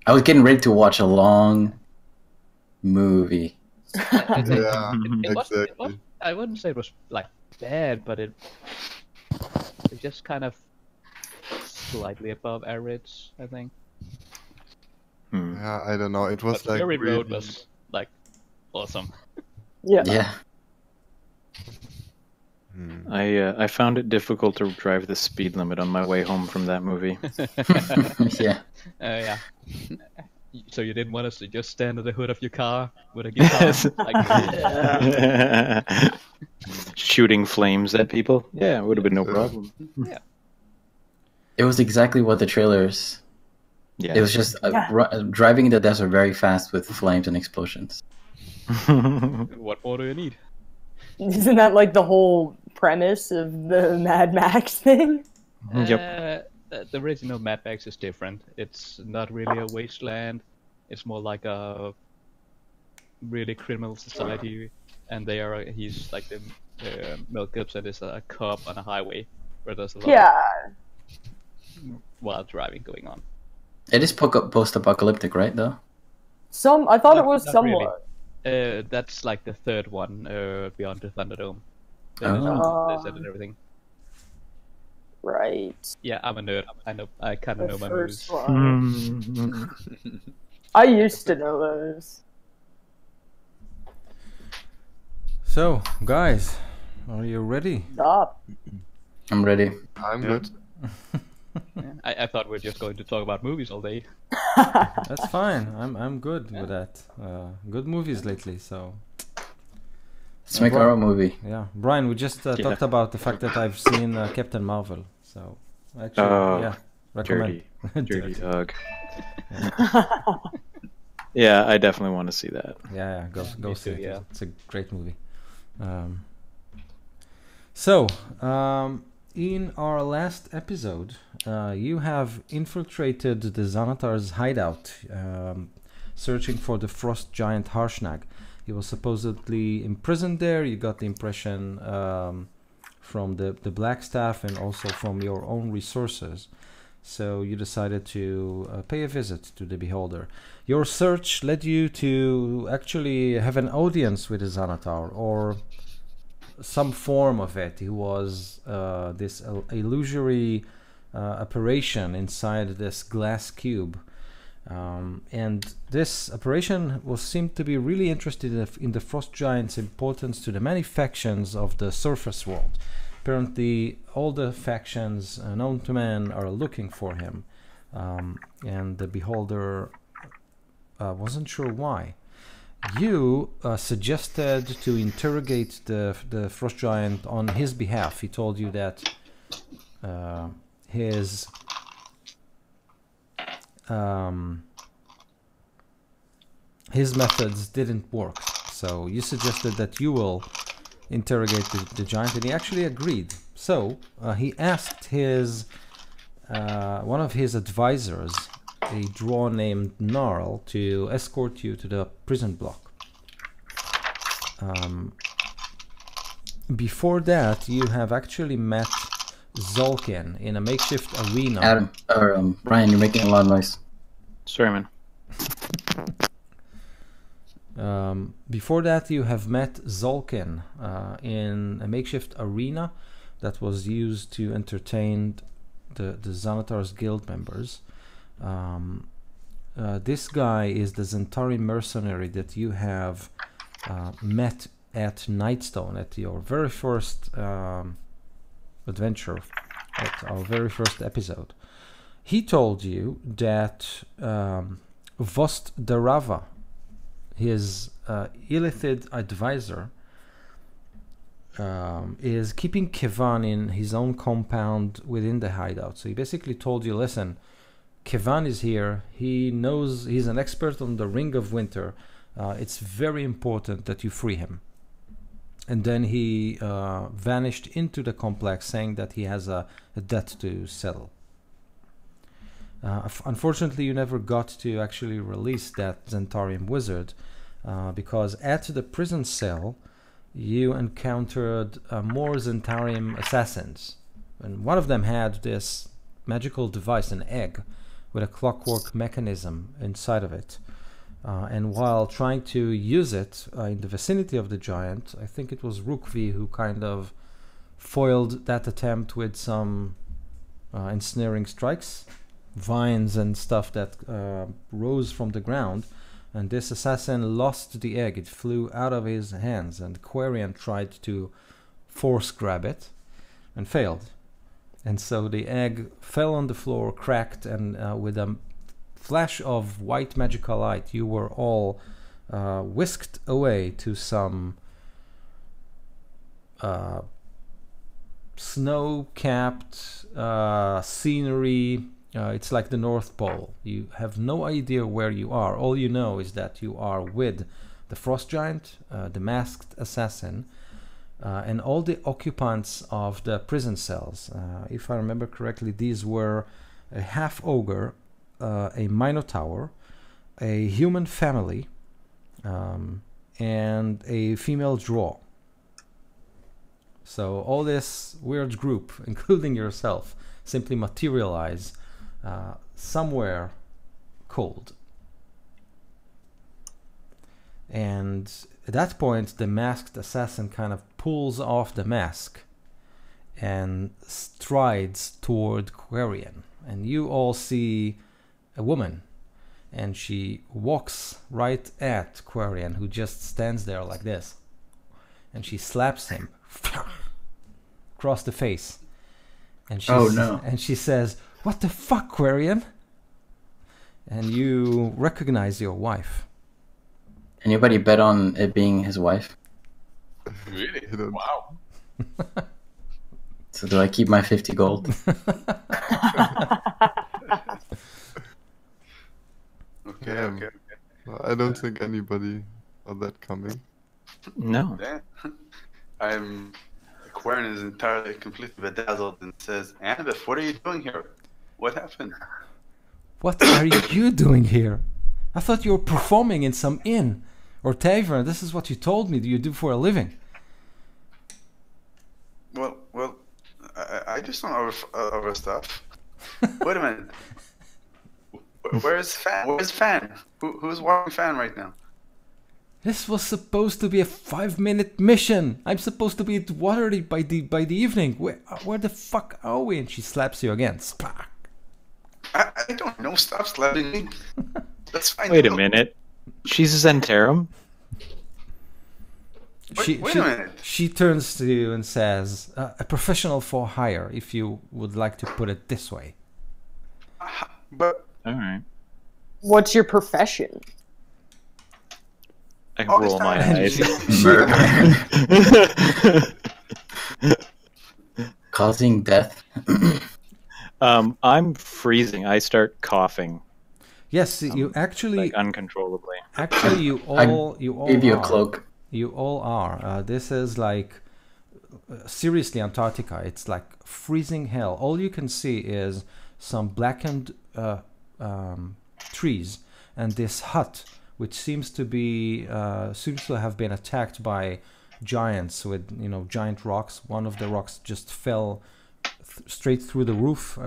I was getting ready to watch a long movie. Yeah, It was, exactly. I wouldn't say it was like bad, but it just kind of slightly above average, I think. Yeah, I don't know. It was But like Fury Road really. was like awesome. Yeah. Yeah. I found it difficult to drive the speed limit on my way home from that movie. Yeah. Yeah. So you didn't want us to just stand at the hood of your car with a guitar, like, Shooting flames at people? Yeah, it would have been no problem. yeah. It was exactly what the trailers. Yeah. It was just driving in the desert very fast with flames and explosions. What more do you need? Isn't that like the whole premise of the Mad Max thing? Yep. The original Mad Max is different. It's not really a wasteland. It's more like a really criminal society, and he's like the Mel Gibson is a cop on a highway where there's a lot of wild driving going on. It is post-apocalyptic, right? Though. I thought it Not- was not somewhat. really. That's like the third one, Beyond the Thunderdome. Oh. They said and everything. Right. Yeah, I'm a nerd. I kind of The know my first movies. one. I used to know those. So, guys, are you ready? Stop. I'm ready. I'm good. I thought we were just going to talk about movies all day. That's fine. I'm good with that. Good movies lately, so Let's make our own movie. yeah. Brian, we just talked about the fact that I've seen Captain Marvel, so actually, yeah, recommend. Dirty dog. Yeah, I definitely want to see that. Yeah, go Me see too, it. yeah. It's a great movie. So, in our last episode, you have infiltrated the Xanatar's hideout, searching for the frost giant Harshnag. He was supposedly imprisoned there. You got the impression from the Black Staff and also from your own resources. So you decided to pay a visit to the Beholder. Your search led you to actually have an audience with the Xanatar, or some form of it. He was this illusory apparition inside this glass cube. And this apparition seemed to be really interested in the frost giant's importance to the many factions of the surface world. Apparently, all the factions known to man are looking for him, and the Beholder wasn't sure why. You suggested to interrogate the frost giant on his behalf. He told you that his methods didn't work. So you suggested that you will interrogate the giant, and he actually agreed. So he asked his one of his advisors, a draw named Gnarl, to escort you to the prison block. Before that, you have actually met Zolkin in a makeshift arena. Brian, you're making a lot of noise. Sorry, man. Before that, you have met Zolkin in a makeshift arena that was used to entertain the Xanatar's guild members. This guy is the Zentari mercenary that you have met at Nightstone at your very first adventure, at our very first episode. He told you that Vost Darava, his Illithid advisor, is keeping Kevan in his own compound within the hideout. So he basically told you, listen, Kevan is here. He knows, he's an expert on the Ring of Winter. It's very important that you free him. And then he vanished into the complex, saying that he has a debt to settle. Unfortunately, you never got to actually release that Zentarian wizard, because at the prison cell, you encountered more Zentarian assassins. And one of them had this magical device, an egg, with a clockwork mechanism inside of it. And while trying to use it in the vicinity of the giant, I think it was Rukvi who kind of foiled that attempt with some ensnaring strikes, vines and stuff that rose from the ground. And this assassin lost the egg. It flew out of his hands, and Quarian tried to force grab it and failed. And so the egg fell on the floor, cracked, and with a flash of white magical light, you were all whisked away to some snow-capped scenery. It's like the North Pole. You have no idea where you are. All you know is that you are with the Frost Giant, the Masked Assassin, and all the occupants of the prison cells. If I remember correctly, these were a half-ogre, a Minotaur, a human family, and a female drow. So all this weird group, including yourself, simply materialize somewhere cold. And at that point, the masked assassin kind of pulls off the mask and strides toward Quarian. And you all see a woman, and she walks right at Quarian, who just stands there like this. And she slaps him across the face. And Oh no. And she says, "What the fuck, Quarian?" And you recognize your wife. Anybody bet on it being his wife? Really? I don't- Wow. So do I keep my 50 gold? Okay, Yeah. okay. I don't think anybody saw that coming. No. Then Aquarian is entirely completely bedazzled and says, Annabeth, what are you doing here? What happened? What are you doing here? I thought you were performing in some inn or tavern. This is what you told me that you do for a living. Well, I do some other stuff. Wait a minute. Where's Fan? Where's Fan? Who's watching Fan right now? This was supposed to be a 5-minute mission. I'm supposed to be at Waterdeep by the evening. Where the fuck are we? And she slaps you again. Spark. I don't know. Stop slapping me. That's fine. Wait a minute. She's a Zentarum? Wait a minute. She turns to you and says, "A professional for hire, if you would like to put it this way." But Alright. What's your profession? I all this roll my time- eyes. Causing death. I'm freezing. I start coughing Yes, you actually, like uncontrollably. you all Give you a are. cloak. You all are. This is like seriously Antarctica. It's like freezing hell. All you can see is some blackened trees and this hut, which seems to have been attacked by giants with giant rocks. One of the rocks just fell straight through the roof,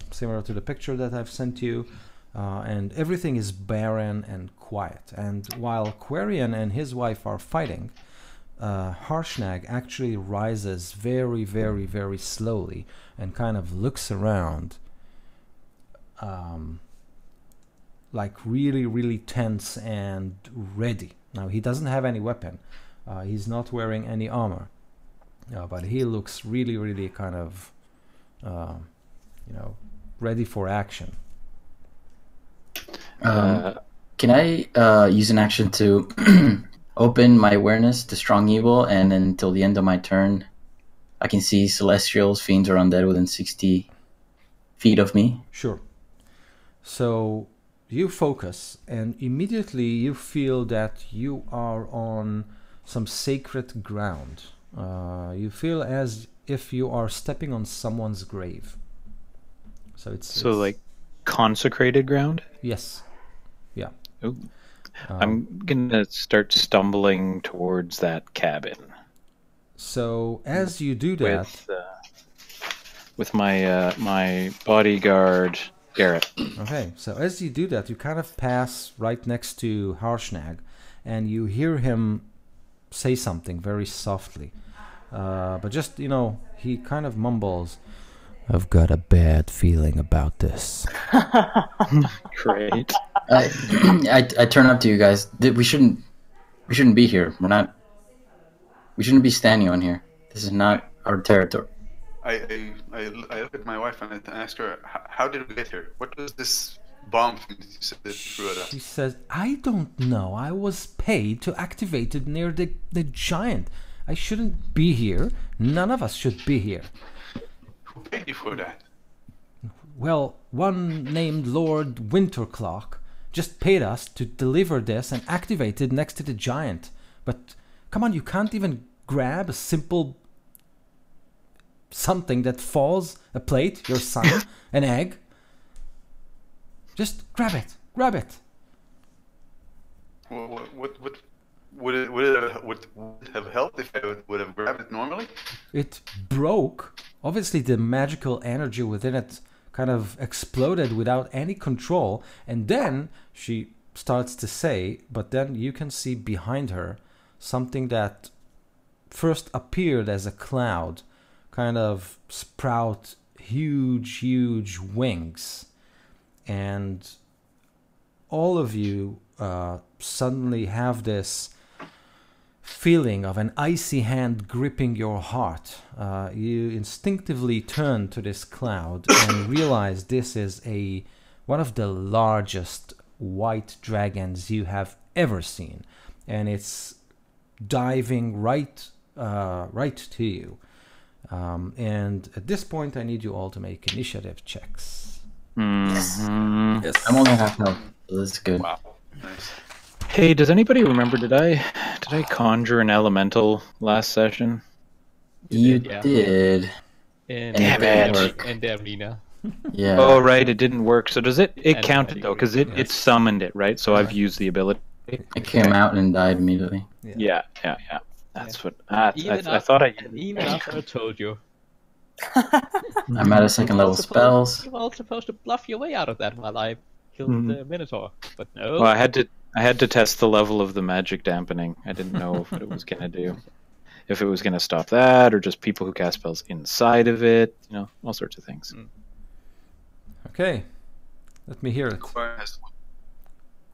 similar to the picture that I've sent you. And everything is barren and quiet. And while Quarian and his wife are fighting, Harshnag actually rises very, very, very slowly and kind of looks around, like really, really tense and ready. Now, he doesn't have any weapon. He's not wearing any armor. But he looks really, really kind of, ready for action. Can I use an action to open my awareness to strong evil, and then until the end of my turn, I can see celestials, fiends, or undead within 60 feet of me? Sure. So you focus, and immediately you feel that you are on some sacred ground. You feel as if you are stepping on someone's grave. So it's like consecrated ground? Yes. Yeah. Ooh. I'm gonna start stumbling towards that cabin So as you do that, with my my bodyguard Garrett. Okay, so as you do that, you kind of pass right next to Harshnag, and you hear him say something very softly. But just, he kind of mumbles, I've got a bad feeling about this. Great. I turn up to you guys. We shouldn't be here. We shouldn't be standing on here. This is not our territory. I look at my wife and I ask her, how did we get here? What was this bomb thing that you said that threw at us? She says, I don't know. I was paid to activate it near the giant. I shouldn't be here. None of us should be here. Who paid you for that? Well, one named Lord Winterclock just paid us to deliver this and activate it next to the giant. But come on, you can't even grab a simple something that falls, a plate, your son, an egg. Just grab it. Grab it. What would it have helped if I would have grabbed it normally? It broke. Obviously, the magical energy within it kind of exploded without any control. And then she starts to say, but then you can see behind her something that first appeared as a cloud, kind of sprout huge wings. And all of you suddenly have this feeling of an icy hand gripping your heart. You instinctively turn to this cloud and realize this is one of the largest white dragons you have ever seen, and it's diving right to you. And at this point, I need you all to make initiative checks. Yes. I'm only half health, so this is good. Wow. Nice. Hey, does anybody remember? Did I conjure an elemental last session? You Yeah. did. In Damn it. in the arena. Yeah. Oh, right, it didn't work. So does it And counted though? Because it summoned it, right? So I've used the ability. It came out and died immediately. Yeah. That's what I Even thought I. Even after I told you. I'm at a second level spells. You were all supposed to bluff your way out of that while I killed the Minotaur, but no. Well, I had to test the level of the magic dampening. I didn't know what it was gonna do. If it was gonna stop that, or just people who cast spells inside of it. All sorts of things. Okay, let me hear it. Quarian has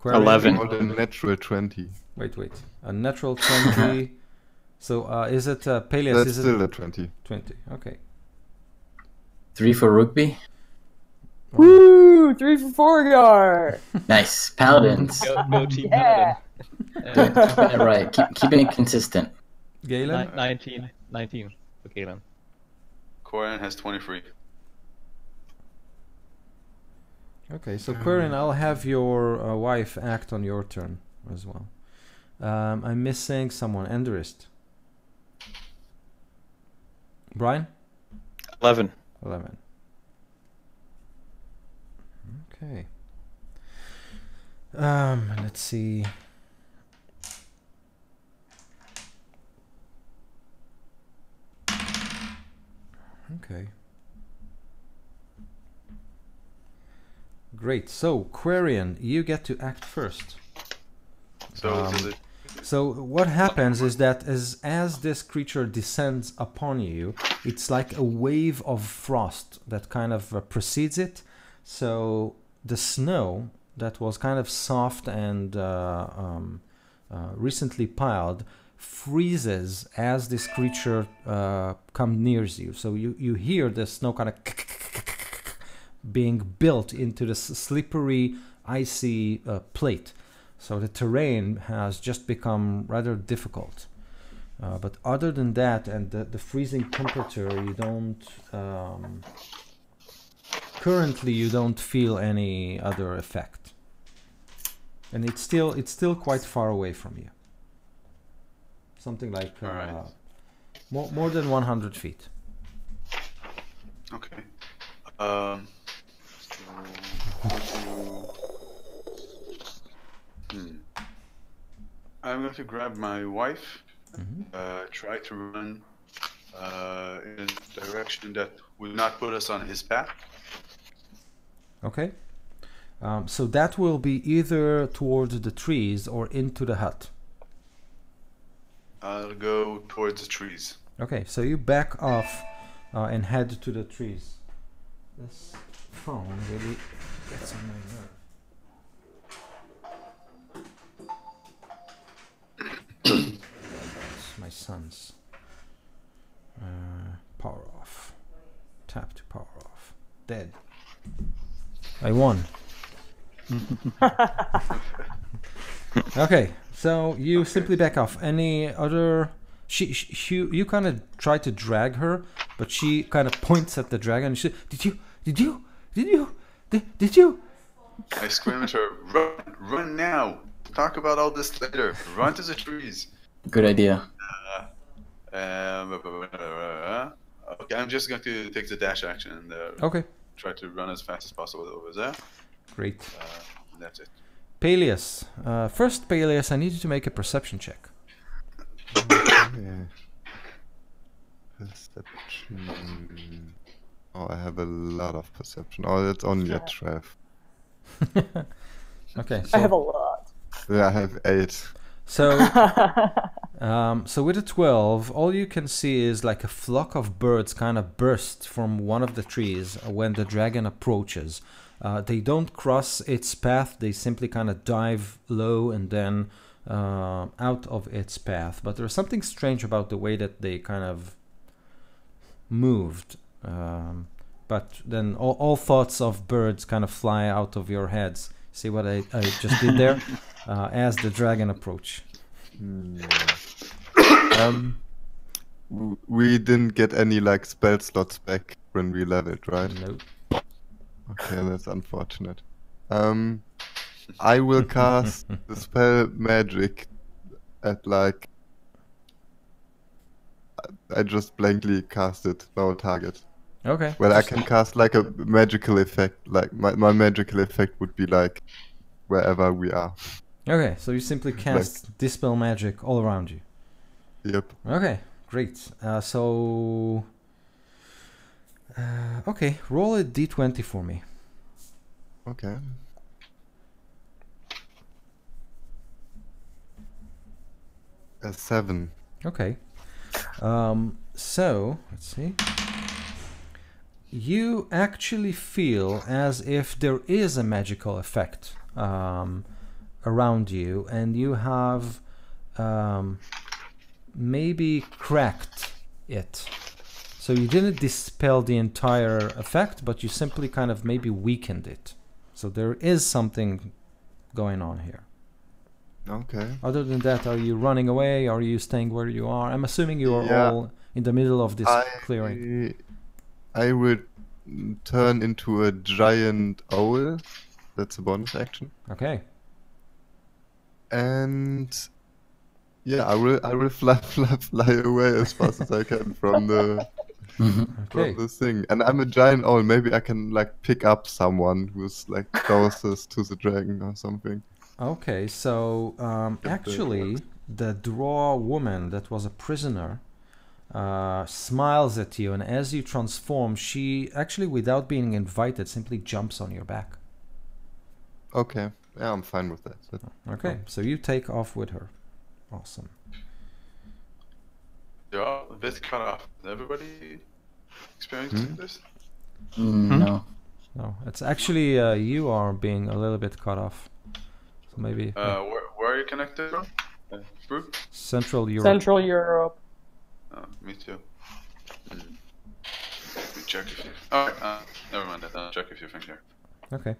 11. Rolled a natural 20. Wait. A natural 20. So is it Peleus? That's Is still it a 20. 20? Okay. 3 for rugby. Woo! 3 for Forgar! Nice. Paladins. Go Team Yeah. Paladin. Keeping it right. Keeping it consistent. Galen? 19 for Galen. Quarian has 23. Okay, so Querin, I'll have your wife act on your turn as well. I'm missing someone. Enderist. Brian? 11. 11. Okay. Let's see. Okay. Great. So, Quarian, you get to act first. So is it So what happens is that as this creature descends upon you, it's like a wave of frost that kind of precedes it. So the snow that was kind of soft and recently piled freezes as this creature comes near you. So you hear the snow kind of being built into the slippery, icy plate. So the terrain has just become rather difficult. But other than that, and the freezing temperature, you don't currently you don't feel any other effect, and it's still quite far away from you. Something like more than 100 feet. okay? I'm going to grab my wife, try to run in a direction that will not put us on his path. Okay. So that will be either towards the trees or into the hut. I'll go towards the trees. Okay, so you back off and head to the trees. This phone really gets on my nerve. It's my son's. Power off. Tap to power off. Dead. I won. Okay, so you simply back off. Any other? You kind of try to drag her, but she kind of points at the dragon. She, did you? I scream at her, run now! Talk about all this later. Run to the trees. Good idea. Okay, I'm just going to take the dash action and Okay, try to run as fast as possible over there. great. That's it. Peleus. First, Peleus, I need you to make a perception check. Okay. Perception. Oh, I have a lot of perception. Oh, that's only a 12. Okay, I have a so lot. Yeah, I have 8. so so with a 12, all you can see is like a flock of birds kind of burst from one of the trees when the dragon approaches. They don't cross its path, they simply kind of dive low and then out of its path. But there's something strange about the way that they kind of moved. But then all thoughts of birds kind of fly out of your heads. See what I just did there? As the dragon approach. We didn't get any like spell slots back when we leveled, right? Nope. Okay, that's unfortunate. I will cast the spell magic at like. I just blankly cast it, no target. Okay. Well, I can cast like a magical effect. Like my magical effect would be like wherever we are. Okay, so you simply cast Dispel Magic all around you. Yep. Okay, great. Okay, roll a d20 for me. Okay. A 7. Okay. So, let's see. You actually feel as if there is a magical effect around you, and you have maybe cracked it. So you didn't dispel the entire effect, but you simply kind of maybe weakened it. So there is something going on here. Okay. Other than that, are you running away? Are you staying where you are? I'm assuming you are Yeah. all in the middle of this clearing. I would turn into a giant owl. That's a bonus action. Okay. And yeah, I will fly away as fast as I can from the Okay. from this thing. And I'm a giant owl. Maybe I can like pick up someone who's like closest to the dragon or something. Okay, so actually, the draw woman that was a prisoner smiles at you, and as you transform, she actually, without being invited, simply jumps on your back. Okay. Yeah, I'm fine with that. Okay, so you take off with her. Awesome. You're all a bit cut off. Is everybody experiencing this? No. No, it's actually you are being a little bit cut off. So maybe Where are you connected from? Brew? Central Europe. Central Europe. Oh, me too. Let me check if you. Oh, never mind that. I'll check if you think here. Okay.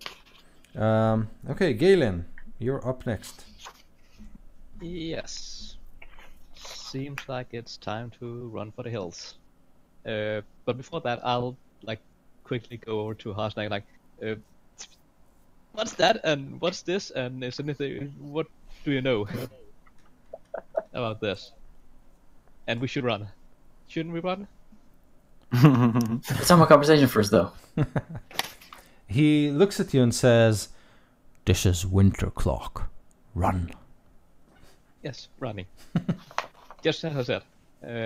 Okay, Galen, you're up next. Yes. Seems like it's time to run for the hills. But before that, I'll like quickly go over to Harsnag. Like, what's that? And what's this? And is anything? What do you know about this? And we should run. Shouldn't we run? Let's have a conversation first, though. He looks at you and says, "This is Winter Clock. Run." Yes, running. Just as I said,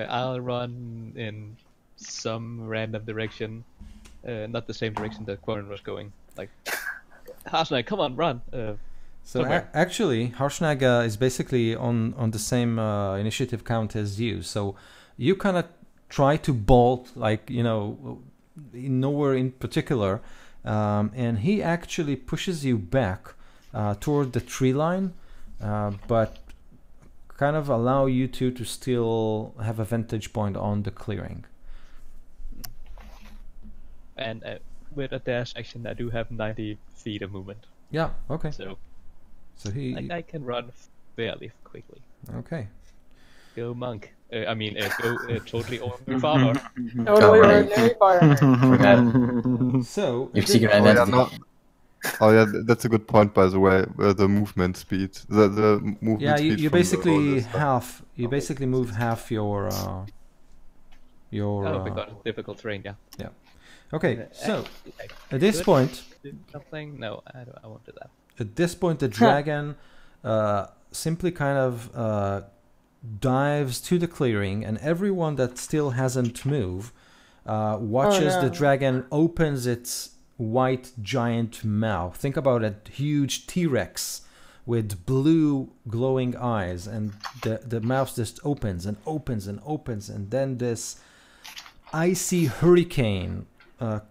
I'll run in some random direction, not the same direction that Quarren was going. Like, Harshnag, come on, run. So somewhere. actually, Harshnag is basically on the same initiative count as you. So you kind of try to bolt, like, you know, nowhere in particular, and he actually pushes you back toward the tree line, but kind of allow you two to still have a vantage point on the clearing. And with a dash action, I do have 90 feet of movement. Yeah. Okay. So he. I can run fairly quickly. Okay. Go monk. I mean, go totally ordinary farmer. Totally right. ordinary farmer. Forgot So your it secret Oh yeah, identity. no. Oh yeah, that's a good point, by the way. The movement speed, the movement yeah, speed. you from the basically roller stuff. half. You basically move half your. Oh, because it's difficult terrain, yeah. Okay, so I at this could point, do something. No, I won't do that. at this point, the dragon simply kind of dives to the clearing, and everyone that still hasn't moved watches the no. dragon opens its white giant mouth. Think about a huge T-Rex with blue glowing eyes, and the mouth just opens and opens and opens, and then this icy hurricane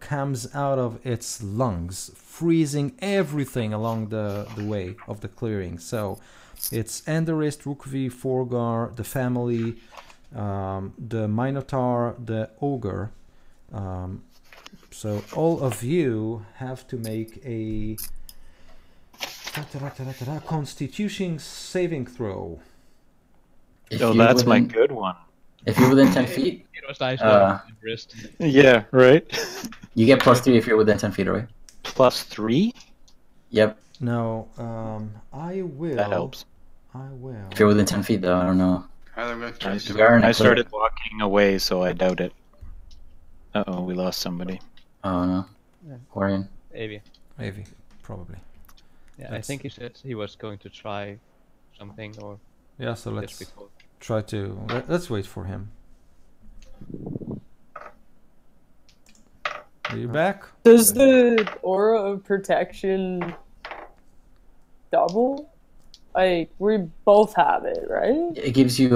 comes out of its lungs, freezing everything along the way of the clearing. So it's Enderist, Rukvi, Forgar, the family, the Minotaur, the Ogre. So all of you have to make a Constitution saving throw. If Oh, you're that's my within- good one. If you're within 10 feet, It was nice wrist. Yeah, right. you get +3 if you're within 10 feet away. +3? Yep. No, I will. That helps. I will. If you're within 10 feet, though, I don't know. I'm going to try to We are in a I clear. started walking away, so I doubt it. Uh-oh, we lost somebody. Oh no. Yeah. Quarian. Maybe. Maybe, probably. Yeah, I That's- think he said he was going to try something or Yeah, so just let's before. try to. Let's wait for him. Are you back? Does the aura of protection double? Like, we both have it, right? It gives you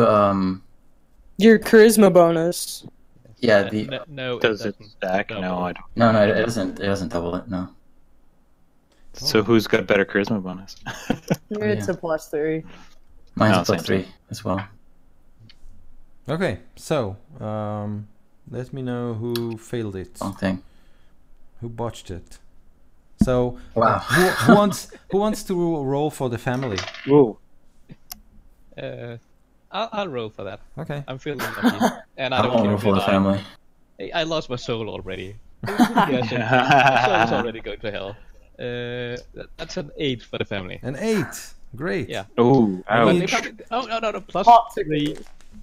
Your charisma bonus. yeah the No, Does it doesn't stack? double. No, I don't. no it doesn't double it, no. So who's got better charisma bonus? It's yeah. a +3. Mine's No, a same +3 as well. Okay, so let me know who failed it, Wrong thing. who botched it. So Wow. who wants to roll for the family? Whoa. I'll roll for that. Okay. I'm feeling lucky, and I I don't won't care roll if for the I die. family. Hey, I lost my soul already. Yes, my soul is already going to hell. That's an 8 for the family. An 8. Great. Yeah. Oh, But ouch. if I- oh no, plus Popsicle. 3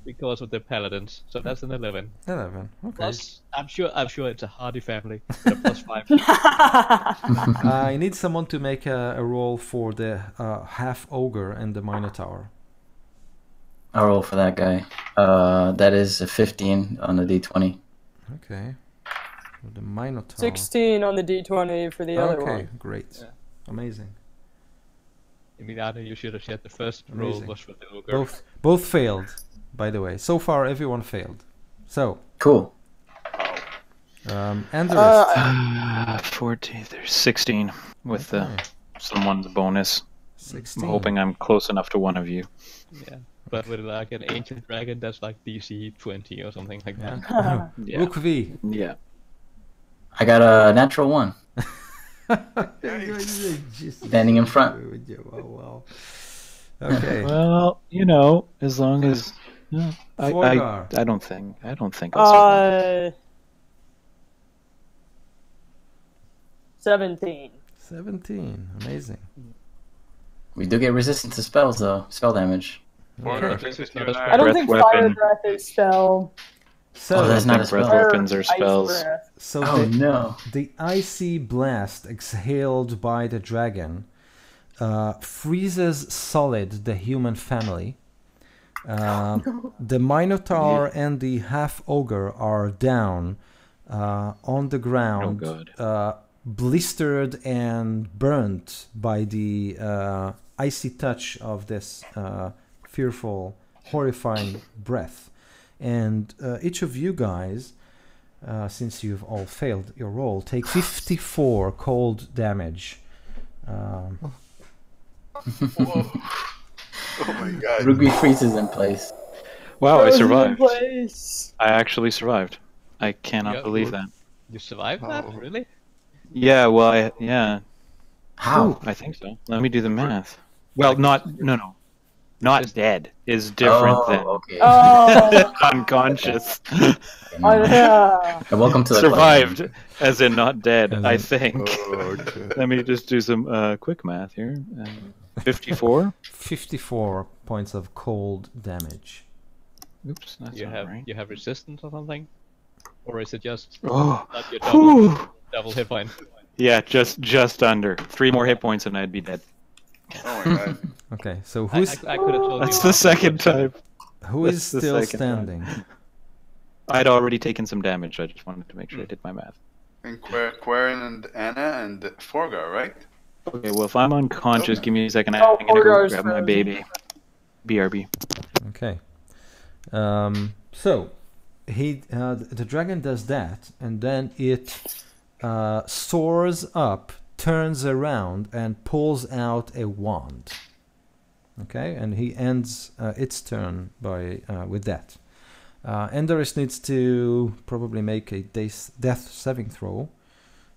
because of the paladins, so that's an 11. 11. Okay. Plus, I'm sure it's a hardy family. With a +5. I need someone to make a roll for the half ogre and the minotaur. I'll roll for that guy. That is a 15 on the D20. Okay. The minotaur. 16 on the d20 for the other Okay, one. great. Yeah. Amazing. I mean, either you should have said the first roll Amazing. was for the ogre. Both failed, by the way. So far, everyone failed. So, Cool. and the rest. 14, there's 16 with Okay. someone's bonus. 16. I'm hoping I'm close enough to one of you. Yeah, but with like an ancient dragon, that's like DC 20 or something like that. Yeah. Yeah. Rook V. Yeah. I got a natural 1. Standing in front. Wow. Okay. Well, you know, as long as I Forgar. don't think I'll survive. 17. 17. Amazing. We do get resistance to spells, though. Spell damage. Forgar, Okay. this is It's not you a and I don't Breath think weapon. fire breath is spell. So, Oh, that's not a Breath spell. weapons are Ice spells. breath. so Oh, the, no. the icy blast exhaled by the dragon freezes solid the human family. The minotaur and the half ogre are down on the ground, Oh, God. blistered and burnt by the icy touch of this fearful, horrifying breath. And each of you guys, since you've all failed your roll, take 54 cold damage. Whoa. Oh my god. Ruby freezes in place. Wow, I Frozen in survived. place. I actually survived. I cannot Yeah. believe that. You survived that? Oh. Really? Yeah, well, yeah. How? Ooh, I think so. Let me do the math. Well, not Just- dead is different Oh, than okay. Oh, unconscious. Okay, never mind. yeah. Welcome to the Survived, as in not dead. As I in- think. Oh, okay. Let me just do some quick math here. 54. 54 points of cold damage. Oops, that's You not have right. you have resistance or something, or is it just Oh, not your whew. double hit point? Yeah, just under 3 more hit points and I'd be dead. Oh my god. Okay, so I, who's I could have told That's you. the half second point. time. who is that's the still second time. standing? I'd already taken some damage. I just wanted to make sure I did my math. And Quarren and Anna and Forgar, right? Okay, well, if I'm unconscious, give me a second. Oh, I'm gonna go Forgar's grab my frozen. baby. BRB. Okay. So the dragon does that, and then it soars up, turns around, and pulls out a wand. Okay, and he ends its turn by with that. Endoris needs to probably make a death saving throw,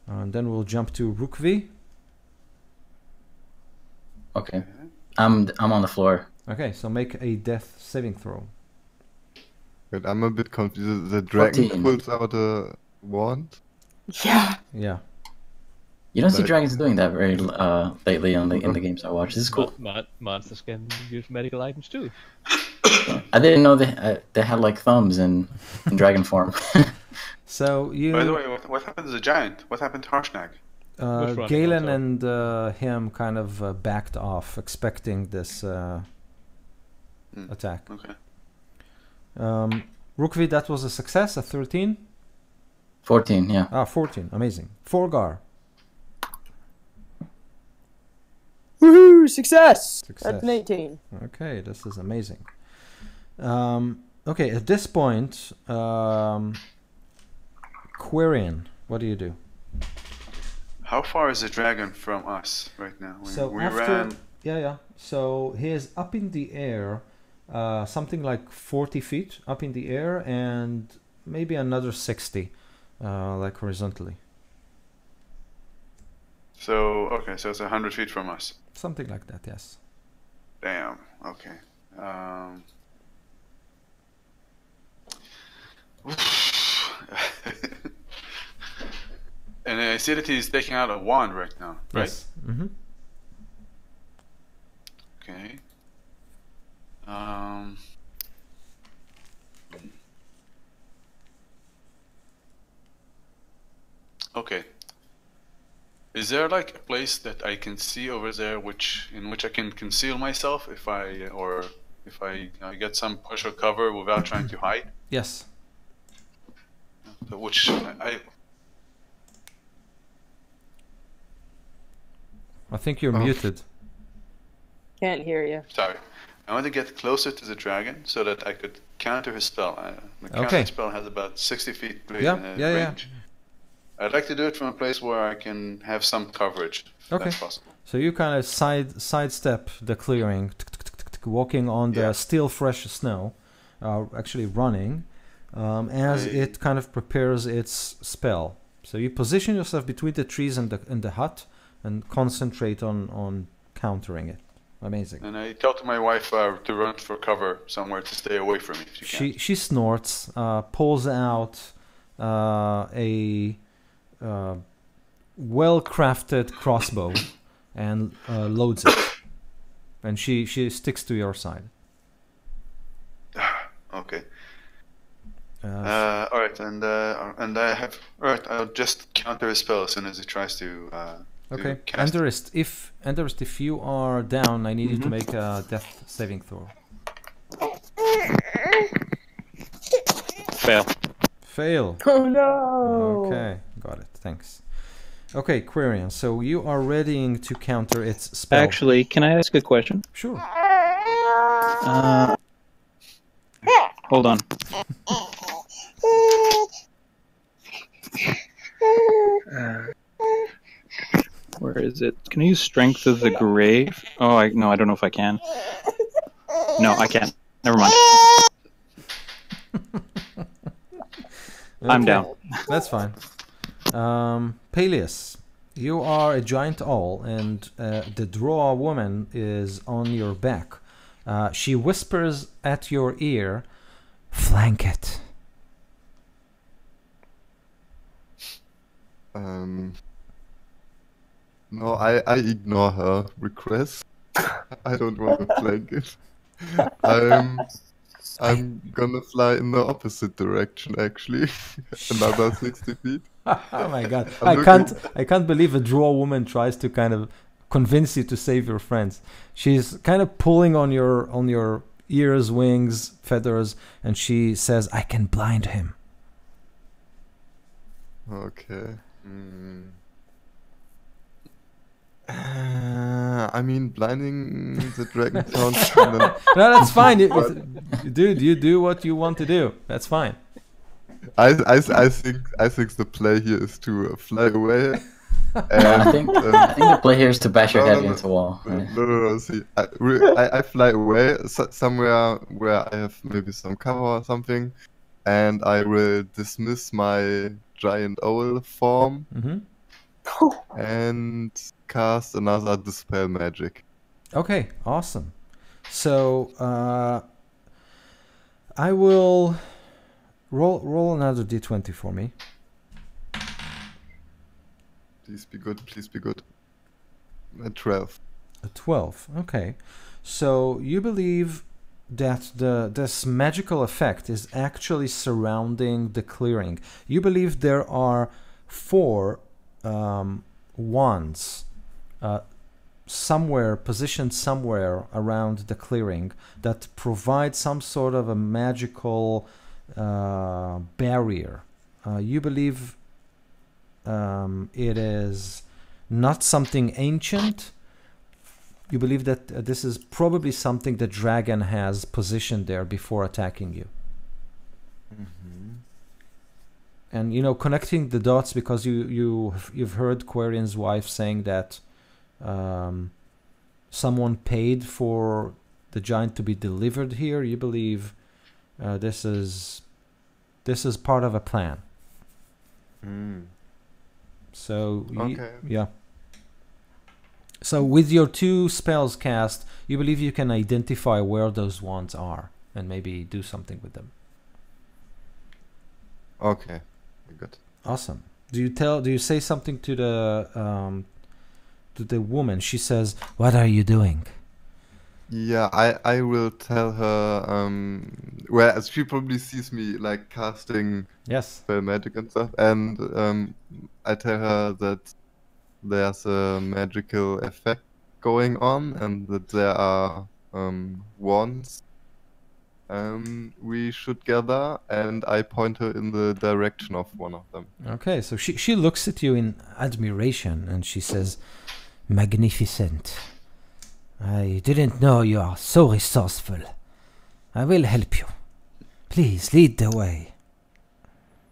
and then we'll jump to Rukvi. Okay. I'm on the floor. Okay, so make a death saving throw. Wait, I'm a bit confused. The dragon 14. pulls out a wand? Yeah. Yeah. You don't see But- dragons doing that very lately in the games I watch. This is cool. Monsters can use medical items too. I didn't know they had like thumbs in dragon form. So you. By the way, what happened to the giant? What happened to Harshnag? Which one? Galen Also? and him kind of backed off, expecting this attack. Okay. Rukvi, that was a success, a 13. 14, yeah. Ah, 14, amazing. Forgar, Woohoo! Success. Success. That's an 18. okay, this is amazing. Okay, at this point, Quirion, what do you do? How far is the dragon from us right now? We after, ran. yeah. So he is up in the air, something like 40 feet up in the air, and maybe another 60, like horizontally, So okay, so it's 100 feet from us. something like that. Yes. Damn. Okay. And I see that he's taking out a wand right now, right? Yes. Mm-hmm. Okay. Okay. Is there like a place that I can see over there, in which I can conceal myself if I get some push or cover without trying to hide? Yes. Which I think you're Oh. muted. Can't hear you. sorry. I want to get closer to the dragon so that I could counter his spell. The counter Okay. spell has about 60 feet Yeah. range. I'd like to do it from a place where I can have some coverage, if Okay. that's possible. So you kind of sidestep the clearing, walking on the Yeah. still fresh snow, actually running, as it kind of prepares its spell. So you position yourself between the trees and the hut, and concentrate on countering it. Amazing. And I tell to my wife to run for cover somewhere to stay away from me if she can. She snorts, pulls out a well-crafted crossbow, and loads it. And she sticks to your side. Okay. Uh, All right, and I have. All right, I'll just counter his spell as soon as he tries to. Okay, cast it. Enderist, if you are down, I need you to make a death saving throw. Fail. Fail. Oh no! Okay, got it. Thanks. Okay, Quirion. So you are readying to counter its spell. Actually, can I ask a question? Sure. Hold on. Where is it? Can I use Strength of the Grave? Oh, I don't know if I can. No, I can't. Never mind. I'm Okay, down. That's fine. Peleus, you are a giant owl, and the draw woman is on your back. She whispers at your ear, "Flank it." No, I ignore her request. I don't want to flank it. I'm gonna fly in the opposite direction, actually. Another 60 feet. Oh my god. I'm I can't believe a draw woman tries to kind of convince you to save your friends. She's kind of pulling on your ears, wings, feathers, and she says, "I can blind him." Okay. I mean, blinding the dragon sounds kind of... No, that's fine. Dude, you do what you want to do. That's fine. I think the play here is to fly away. I think the play here is to bash your No, head no, no. against the wall. No. See, I fly away somewhere where I have maybe some cover or something, and I will dismiss my giant owl form Mm-hmm. and cast another dispel magic. Okay, awesome. So I will roll another d20 for me. Please be good. Please be good. A 12. A 12. Okay. So you believe that this magical effect is actually surrounding the clearing. You believe there are 4 wands positioned somewhere around the clearing that provide some sort of a magical barrier. You believe it is not something ancient. You believe that this is probably something the dragon has positioned there before attacking you. And connecting the dots, because you've heard Quirion's wife saying that someone paid for the giant to be delivered here. You believe this is part of a plan. So Okay. yeah. So with your 2 spells cast, you believe you can identify where those wands are and maybe do something with them. Okay. Good. Awesome. Do you say something to the woman? She says, "What are you doing?" Yeah, I will tell her. Whereas she probably sees me like casting Yes. spell magic and stuff, and I tell her that there's a magical effect going on, and that there are wands we should gather, and I point her in the direction of one of them. Okay, so she looks at you in admiration and she says, "Magnificent. I didn't know you are so resourceful. I will help you. Please lead the way."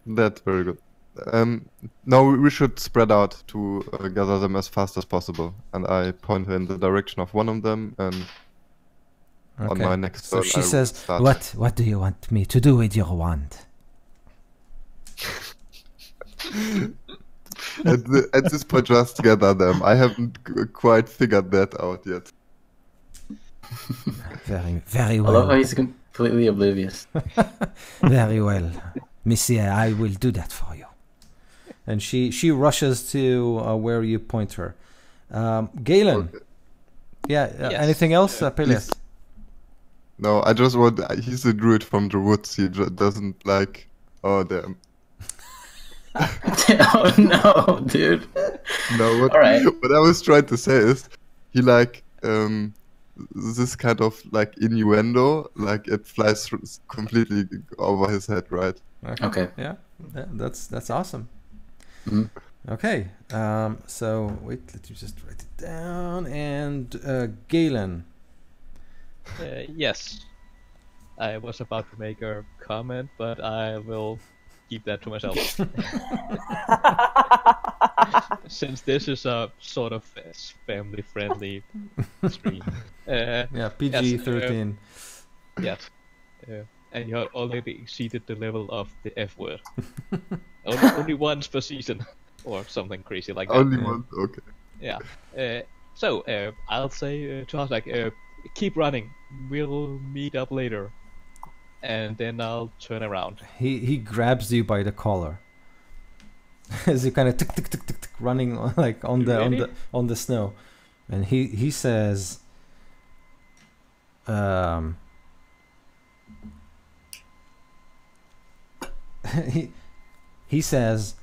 That's very good. No, we should spread out to gather them as fast as possible, and I point her in the direction of one of them, and on my next So turn, she I will says, start. What do you want me to do with your wand?" At this point, just gather them. I haven't quite figured that out yet. Very, very I love how well. he's completely oblivious. Very well. Monsieur, I will do that for you. And she rushes to where you point her. Galen. Okay. Yeah, Yes. anything else, Peleus? No, I just want. He's a druid from the woods. He doesn't like. Oh damn. Oh no, dude. No, what, All right. what I was trying to say is, he like this kind of like innuendo, like it flies completely over his head, right? Okay. Yeah, that's awesome. Mhm. Okay. So wait, let me just write it down. And Galen. Yes. I was about to make a comment, but I will keep that to myself. Since this is a sort of family-friendly stream. Yeah, PG-13. Yes. And you have already exceeded the level of the F word. only once per season, or something crazy like that. Only one. Okay. Yeah. So I'll say to us keep running. We'll meet up later, and then I'll turn around. He grabs you by the collar as you kind of tick tick tick tick tick running like on the snow, and he says, he says,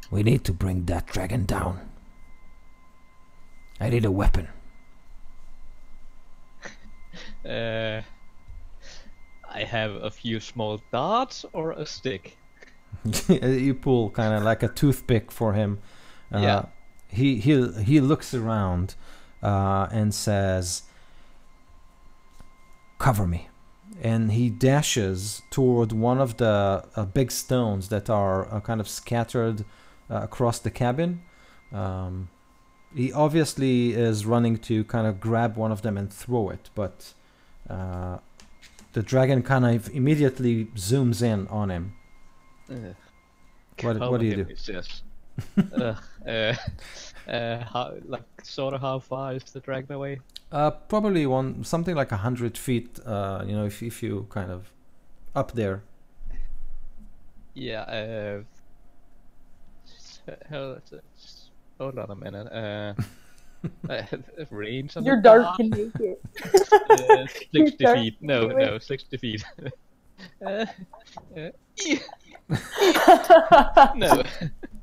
we need to bring that dragon down. I need a weapon. I have a few small darts or a stick. You pull kind of like a toothpick for him. Yeah. He looks around and says, cover me. And he dashes toward one of the big stones that are kind of scattered across the cabin. He obviously is running to kind of grab one of them and throw it, but the dragon kind of immediately zooms in on him. What do you do? Yes. How far is the dragon away? Probably something like 100 feet. If you kind of up there. Yeah. Hold on a minute. Range on Your the dart dart? can make it. 60 Your feet. dart can No, 60 feet. No.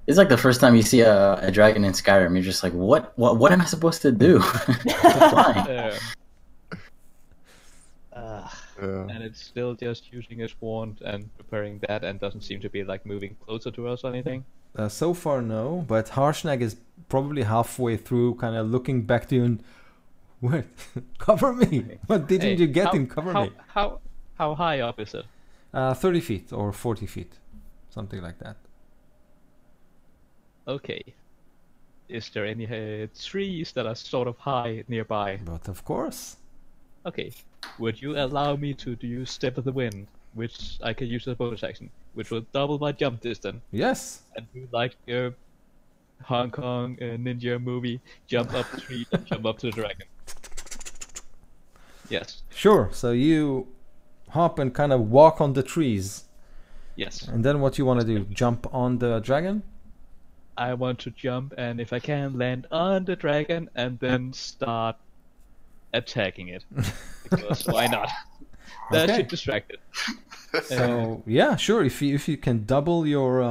It's like the first time you see a dragon in Skyrim. You're just like, what am I supposed to do? Flying. And it's still just using his wand and preparing that, and doesn't seem to be like moving closer to us or anything. So far, no. But Harshnag is probably halfway through, kind of looking back to you and, what? Cover me! What didn't you get in? Cover me! How high up is it? 30 feet or 40 feet, something like that. Okay. Is there any trees that are sort of high nearby? But of course. Okay. Would you allow me to use Step of the Wind, which I can use as a bonus action, which will double my jump distance, Yes. and do like a Hong Kong ninja movie, jump up the tree and jump up to the dragon? Yes. Sure. So you hop and kind of walk on the trees. Yes. And then what you want to do? Jump on the dragon? I want to jump, and if I can, land on the dragon and then start attacking it. Because why not? That Okay. should distract it. So yeah, sure. If you can double your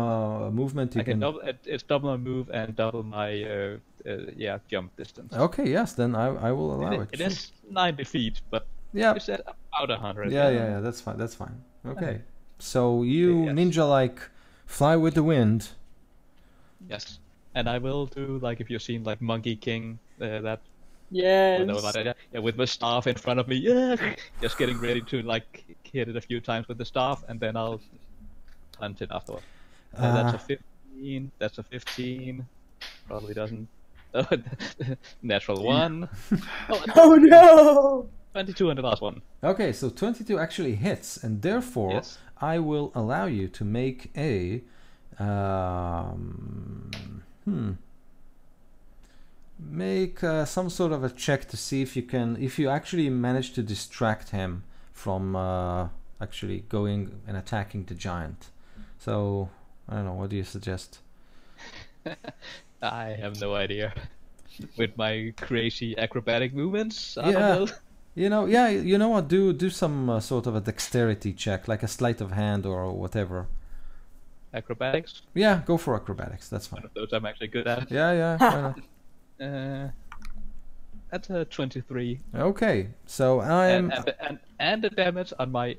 movement, you I can double. It's double my move and double my jump distance. Okay. Yes. Then I will allow it. It Sure. is 90 feet, but Yeah. you said about 100. Yeah. That's fine. That's fine. Okay. So you Yes. ninja-like fly with the wind. Yes, and I will do like if you've seen like Monkey King, that Yes. you know about that, yeah, with my staff in front of me, yeah, just getting ready to like hit it a few times with the staff, and then I'll hunt it afterward. That's a 15. That's a 15. Probably doesn't. Natural one. Oh no! 22 on the last one. Okay, so 22 actually hits, and therefore Yes. I will allow you to make a make some sort of a check to see if you actually manage to distract him from actually going and attacking the giant. So I don't know, what do you suggest? I have no idea. With my crazy acrobatic movements, I Yeah. don't know. You know what? Do some sort of a dexterity check, like a sleight of hand or whatever. Acrobatics. Yeah, go for acrobatics. That's fine. One of those I'm actually good at. Yeah. Why not? That's a 23. Okay, so I'm And the damage on my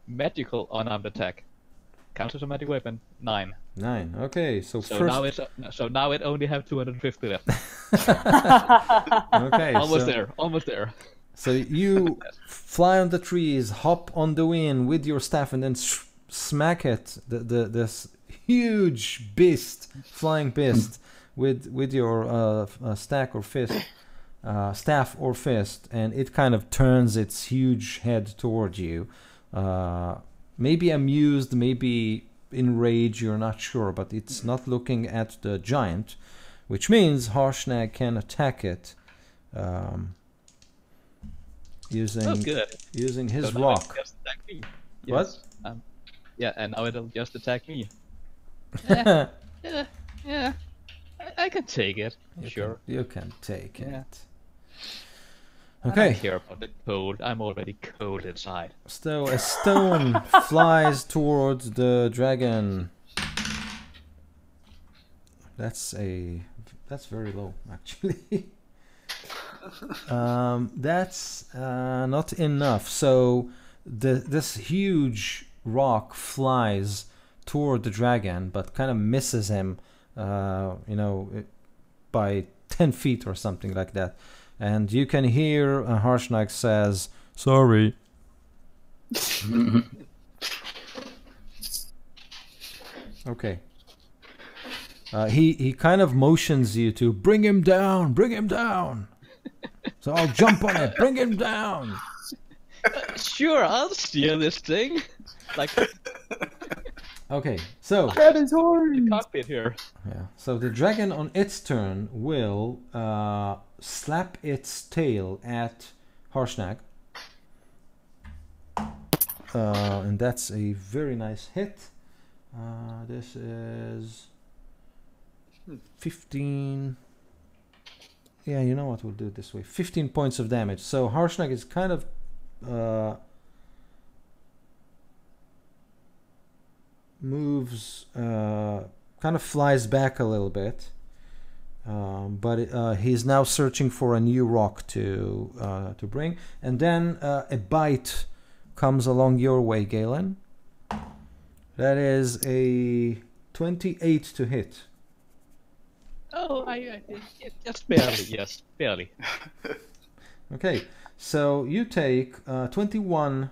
magical unarmed attack. counter-somatic weapon 9. 9. Okay, so So first. now it only have 250 left. Okay, Almost so, there. Almost there. so you fly on the trees, hop on the wind with your staff, and then smack it. This huge beast, flying beast, with your staff or fist, and it kind of turns its huge head toward you. Maybe amused, maybe enraged, you're not sure, but it's not looking at the giant, which means Harshnag can attack it using his So now rock. it'll just attack me. What? Yes. Yeah, and now it'll just attack me. Yeah, I can take it. Sure. You can take Yeah. it. I Okay. don't care about the cold. I'm already cold inside. So a stone flies towards the dragon. That's very low, actually. That's not enough. So this huge rock flies toward the dragon, but kind of misses him, by 10 feet or something like that. And you can hear Harshnag says, "Sorry." Okay. He kind of motions you to bring him down, bring him down. So I'll jump on it, bring him down. Sure, I'll steal this thing. Like Okay, so That is horns. cockpit here. yeah, so the dragon on its turn will slap its tail at Harshnag. And that's a very nice hit. This is 15. Yeah, you know what? We'll do it this way. 15 points of damage. So Harshnag is kind of moves, kind of flies back a little bit. But he's now searching for a new rock to bring. And then a bite comes along your way, Galen. That is a 28 to hit. Oh, I just barely. Yes, barely. Okay, so you take 21.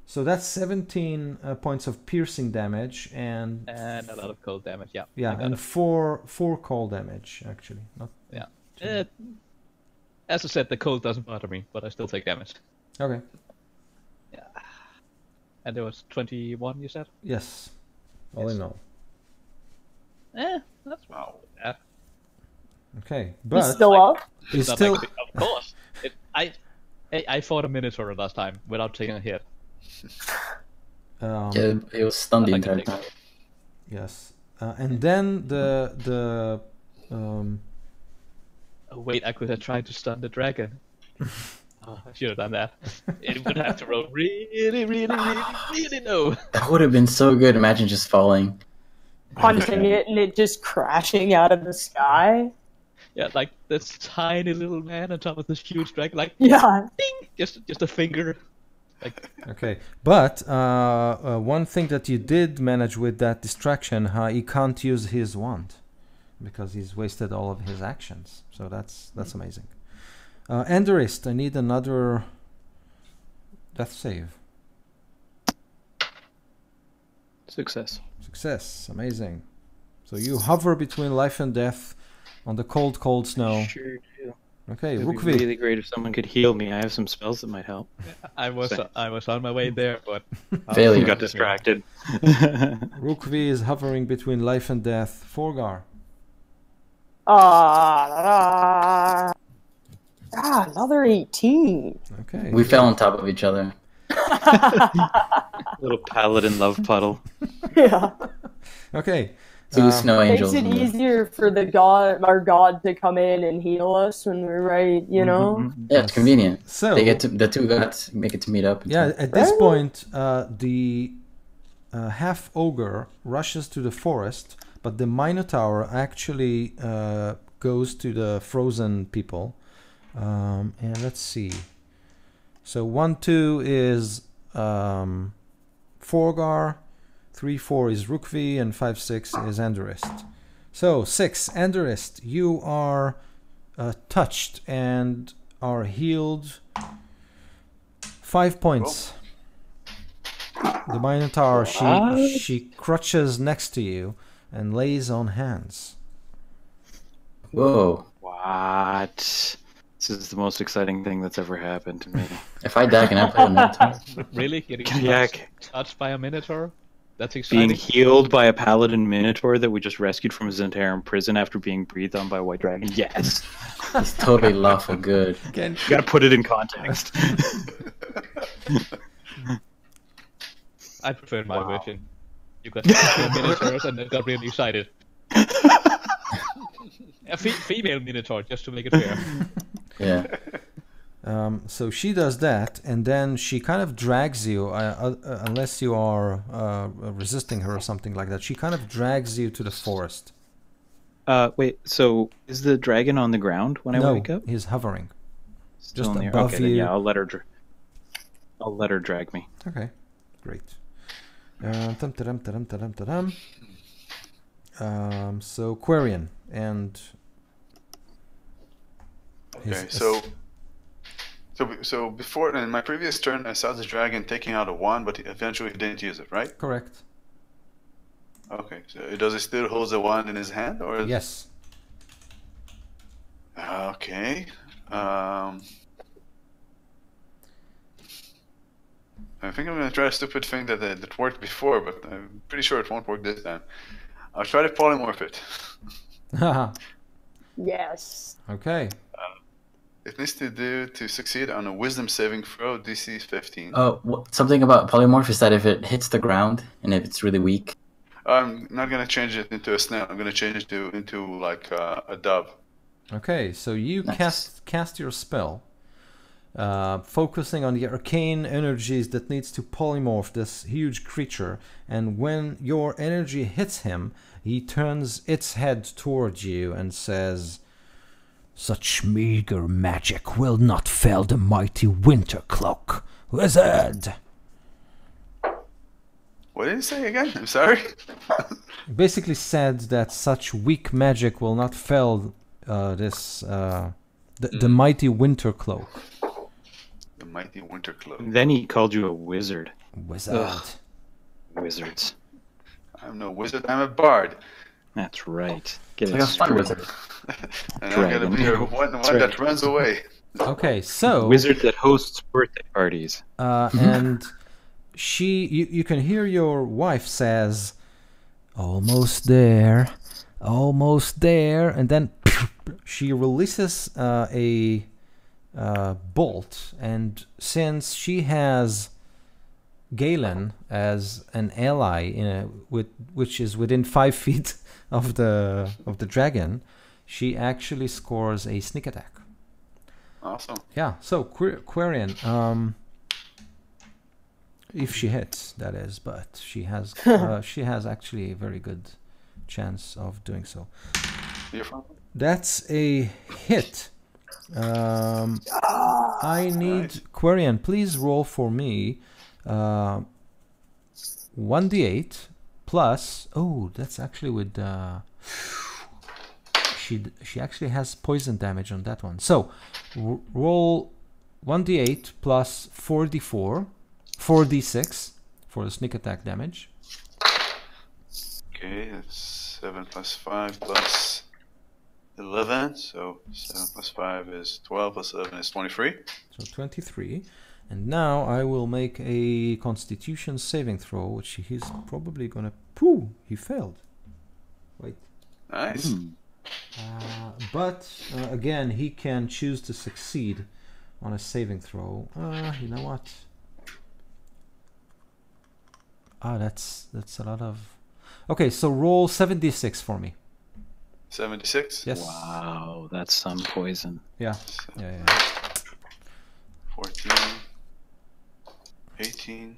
So that's 17 points of piercing damage and And a lot of cold damage. Yeah. yeah, I got and it. four cold damage actually. Not Yeah. As I said, the cold doesn't bother me, but I still take damage. okay. And there was 21, you said? Yes, all in all. That's wow. Yeah. Okay, He's but still up. he's Not still like of course. I fought a Minotaur last time without taking a hit. Yeah, it was stunned the Like a entire thing. time. yes, and then the Oh, wait, I could have tried to stun the dragon. Oh, I should have done that. It would have to roll really, really, really, really low. That would have been so good. Imagine just falling. Punching it and it just crashing out of the sky. Yeah, like this tiny little man on top of this huge dragon, like Yeah. ding, just a finger. Like okay. But one thing that you did manage with that distraction, he can't use his wand because he's wasted all of his actions. So that's amazing. Enderist, I need another death save. Success. Success, amazing. So you hover between life and death on the cold, cold snow. Sure do. Okay, It'd be Rukvi. really great if someone could heal me. I have some spells that might help. I was Thanks. on my way there, but Failure. You got distracted. Rukvi is hovering between life and death. Forgar. Another 18. Okay. We fell on top of each other. Little paladin love puddle. Yeah. Okay. Two snow Makes angels. it in there. easier for our god to come in and heal us when we're right, you know? Yeah, it's convenient. So The two gods make it to meet up. yeah, at this point, the half ogre rushes to the forest, but the Minotaur actually goes to the frozen people. And let's see. So 1-2 is Forgar, 3, 4 is Rukvi, and 5, 6 is Enderist. So 6, Enderist, you are touched and are healed 5 points. The Minotaur, she crouches next to you and lays on hands. Whoa. What? This is the most exciting thing that's ever happened to me. If I die, can I play with Minotaur? Really? Getting Yeah, touched by a Minotaur? That's exciting. being healed by a paladin minotaur that we just rescued from his entire prison after being breathed on by a white dragon. Yes. It's totally lawful good. You gotta put it in context. I preferred my version. You got Minotaurs and then got really excited. A female Minotaur, just to make it fair. Yeah. So she does that, and then she kind of drags you, unless you are resisting her or something like that. She kind of drags you to the forest. Wait, so is the dragon on the ground when I wake up? He's hovering. Still just in the air? above Okay, you. then yeah, I'll let her drag me. Okay, great. So Quarian and Okay, so before in my previous turn, I saw the dragon taking out a wand, but eventually he didn't use it, right? correct. Okay, so does he still hold the wand in his hand, or? Yes. Okay. I think I'm gonna try a stupid thing that worked before, but I'm pretty sure it won't work this time. I'll try to polymorph it. Yes. Okay. It needs to succeed on a Wisdom saving throw, DC 15. Oh, something about polymorph is that if it hits the ground and if it's really weak. I'm not gonna change it into a snail. I'm gonna change it into like a dove. Okay, so you Nice. cast your spell, focusing on the arcane energies that needs to polymorph this huge creature, and when your energy hits him, he turns its head towards you and says, "Such meager magic will not fell the mighty Winter Cloak, wizard." What did he say again? I'm sorry. Basically said that such weak magic will not fell the mighty Winter Cloak. The mighty Winter Cloak. Then he called you a wizard. Wizard. Ugh. Wizards. I'm no wizard. I'm a bard. That's right. Get Like it a fun straight. wizard. And I'm gonna be Dragon. one right. that runs away. Okay, so Wizard that hosts birthday parties. and you can hear your wife says, "Almost there, almost there," and then she releases a bolt, and since she has Galen as an ally which is within 5 feet of the dragon, she actually scores a sneak attack. Awesome. Yeah, so Quarian, if she hits, that is, but she has actually a very good chance of doing so. You're fine. That's a hit. I need Nice. Quarian, please roll for me 1d8 plus. Oh, that's actually with. She actually has poison damage on that one. So roll 1d8 plus 4d6 for the sneak attack damage. Okay, that's 7 plus 5 plus 11. So 7 plus 5 is 12 plus 11 is 23. So 23. And now I will make a Constitution saving throw, which he's probably gonna. Pooh! He failed. Wait. Nice. But again, he can choose to succeed on a saving throw. You know what? That's a lot of. Okay, so roll 76 for me. 76. Yes. Wow, that's some poison. Yeah. 14. 18.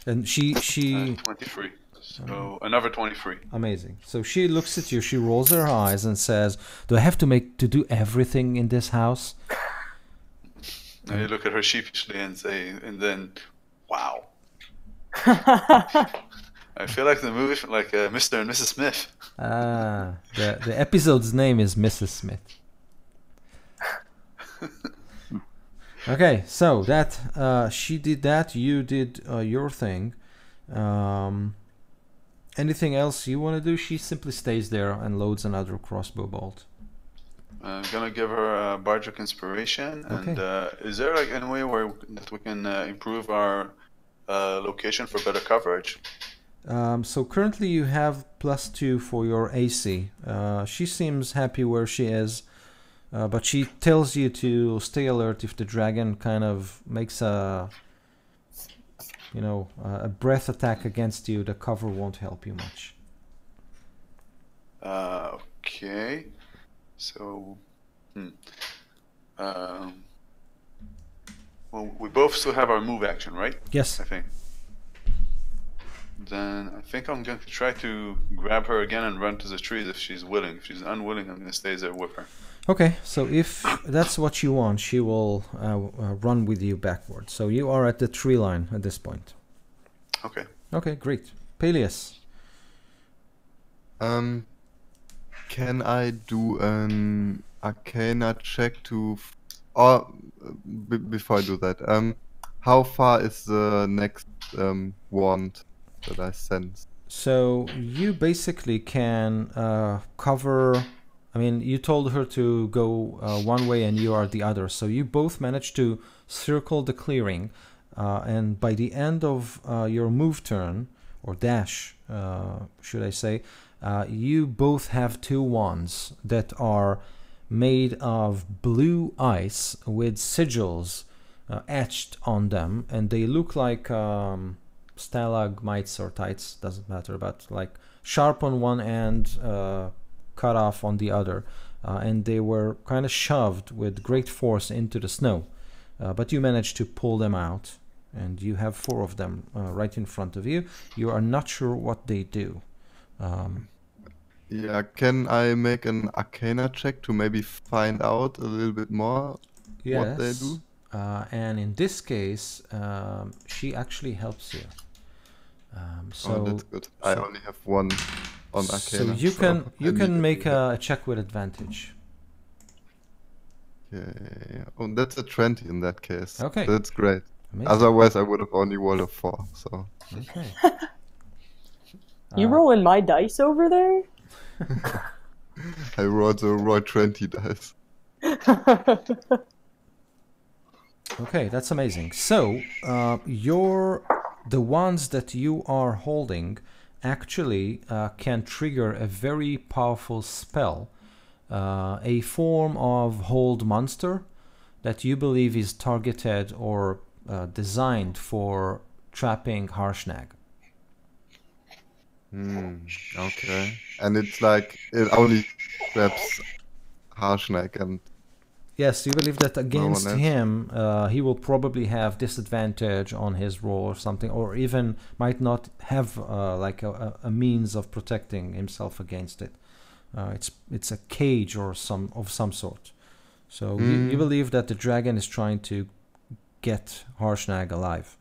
And she 23. So another 23. amazing. So she looks at you. She rolls her eyes and says, "Do I have to do everything in this house?" And you look at her sheepishly and say, and then, wow. I feel like the movie, like Mr. and Mrs. Smith. The episode's name is Mrs. Smith. Okay, so that she did that, you did your thing. Anything else you want to do? She simply stays there and loads another crossbow bolt. I'm gonna give her a Bardic Inspiration. Okay. And is there like any way that we can improve our location for better coverage? So currently you have +2 for your AC. She seems happy where she is, but she tells you to stay alert if the dragon kind of makes a breath attack against you. The cover won't help you much. Okay. So, well, we both still have our move action, right? Yes. I think. Then I think I'm going to try to grab her again and run to the trees if she's willing. If she's unwilling, I'm going to stay there with her. Okay, so if that's what you want, she will run with you backwards. So you are at the tree line at this point. Okay. Okay, great. Peleus. Can I do an Arcana check to, or before I do that, how far is the next wand that I sense? So you basically can cover. I mean, you told her to go one way and you are the other. So you both managed to circle the clearing, and by the end of your move turn or dash, should I say, you both have 2 wands that are made of blue ice with sigils etched on them, and they look like stalagmites or tights, doesn't matter, but like sharp on one end, cut off on the other, and they were kind of shoved with great force into the snow, but you managed to pull them out, and you have 4 of them right in front of you. You are not sure what they do. Yeah, can I make an Arcana check to maybe find out a little bit more what they do? And in this case, she actually helps you. So that's good. I only have 1 on Arcana. So you can make a check with advantage. Yeah. Oh, that's a 20 in that case. Okay. That's great. Amazing. Otherwise, I would have only rolled a 4. So. Okay. You rolling my dice over there? I rolled the raw 20 dice. Okay, that's amazing. So the ones that you are holding actually can trigger a very powerful spell, a form of hold monster that you believe is targeted or designed for trapping Harshnag. Okay. And it's like, it only traps Harshnag and... Yes, you believe that against No one him, he will probably have disadvantage on his roll or something, or even might not have like a means of protecting himself against it. It's a cage or some sort. So you believe that the dragon is trying to get Harshnag alive.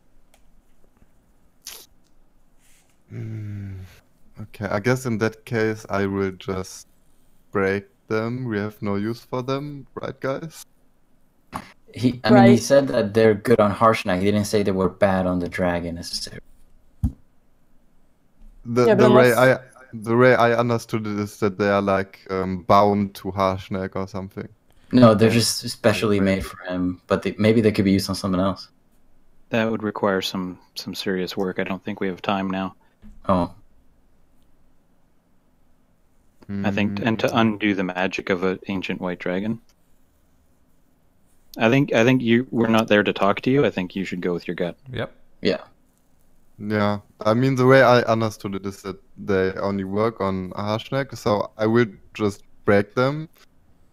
Okay, I guess in that case I will just break them. We have no use for them, right, guys? I mean, he said that they're good on Harshnag. He didn't say they were bad on the dragon necessarily. The way I understood it is that they are like bound to Harshnag or something. No, they're just specially made for him. But maybe they could be used on someone else. That would require some serious work. I don't think we have time now. Oh. I think, and to undo the magic of an ancient white dragon. I think we're not there to talk to you. I think you should go with your gut. Yep. Yeah. Yeah, I mean, the way I understood it is that they only work on Harshnag, so I will just break them.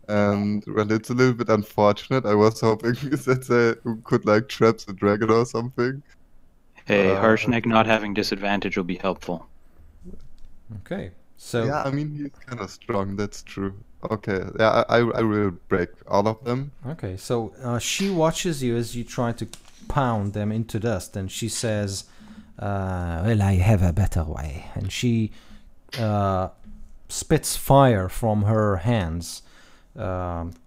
And, well, it's a little bit unfortunate. I was hoping that they could, like, trap the dragon or something. Hey, Harshnag not having disadvantage will be helpful. Okay, so... Yeah, I mean, he's kind of strong, that's true. Okay, yeah, I will break all of them. Okay, so she watches you as you try to pound them into dust, and she says, Well, I have a better way. And she spits fire from her hands.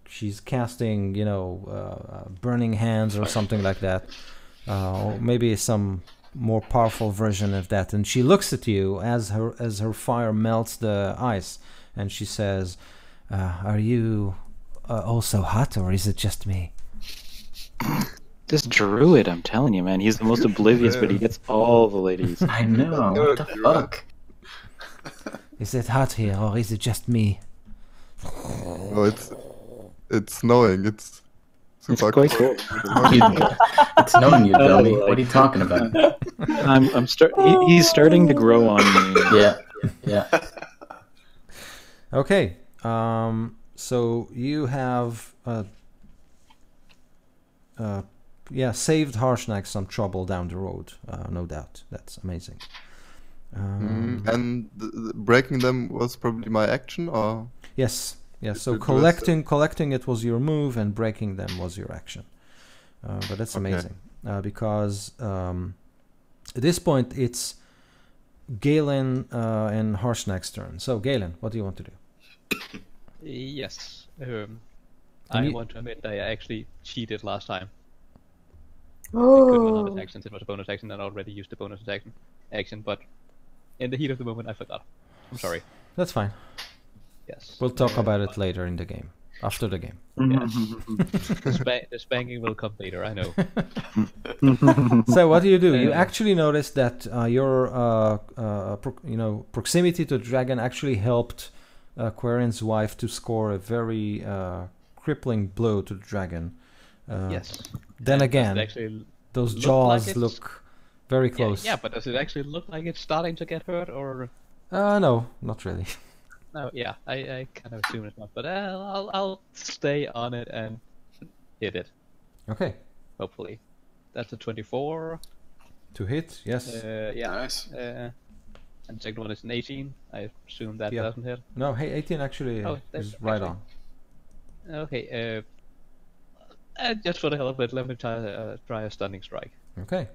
She's casting, burning hands or something like that. Or maybe some more powerful version of that. And she looks at you as her fire melts the ice. And she says, are you also hot, or is it just me? This druid, I'm telling you, man, he's the most oblivious, but he gets all the ladies. I know. What the fuck? Is it hot here, or is it just me? Oh, it's snowing. It's super quite cool. It's knowing you, dummy. What are you talking about? He's starting to grow on me. Yeah. Okay. So you have saved Harshnag some trouble down the road, no doubt. That's amazing. And breaking them was probably my action, or Yes. So collecting it was your move, and breaking them was your action. But that's amazing because at this point it's Galen and Harshnag's turn. So Galen, what do you want to do? Yes. I want to admit that I actually cheated last time. I couldn't another action since it was a bonus action and I already used the bonus action, but in the heat of the moment I forgot. I'm sorry. That's fine. Yes. We'll talk about it later in the game, after the game. Yes. The spanking will come later, I know. So what do? You actually notice that your proximity to the dragon actually helped Quarian's wife to score a very crippling blow to the dragon. Yes. Then again, those jaws like look very close. Yeah, but does it actually look like it's starting to get hurt, or? No, not really. No, yeah, I kind of assume it's not, but I'll stay on it and hit it. Okay. Hopefully, that's a 24. To hit, yes. Yeah. Nice. And the second one is an 18. I assume that Yeah. doesn't hit. No, hey, 18 actually is right on. Okay. Just for the hell of it, let me try a stunning strike. Okay.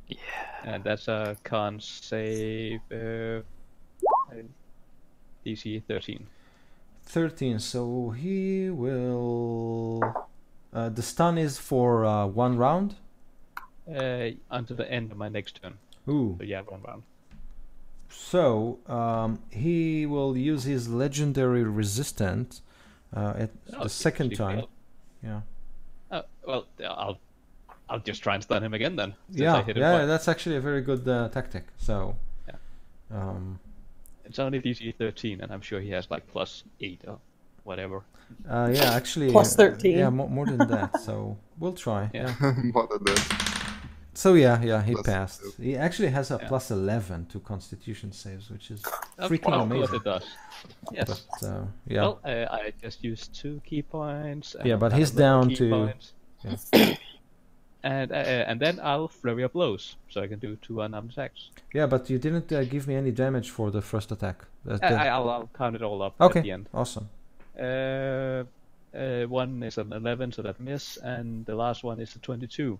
Yeah. And that's a con save. DC 13. 13. So he will. The stun is for 1 round. Until the end of my next turn. Ooh. So yeah, 1 round. So he will use his legendary resistant at the second time. Failed. Yeah. Well, I'll just try and stun him again then. Since I Yeah. hit him Yeah. twice. That's actually a very good tactic. So. Yeah. It's only DC 13, and I'm sure he has like +8 or whatever. Yeah. Actually. Plus 13. Yeah. More than that. So we'll try. Yeah. more than that. So yeah, he Plus passed. 2. He actually has a Yeah. plus 11 to Constitution saves, which is Of freaking course amazing. it does. Yes. But yeah, Well, I just used 2 key points. And Yeah, but I'll he's have another down key to- point. Yeah. And then I'll flurry of blows, so I can do 2 unarmed attacks. yeah, but you didn't give me any damage for the first attack. I'll count it all up Okay. at the end. Awesome. One is an 11, so that miss, and the last one is a 22.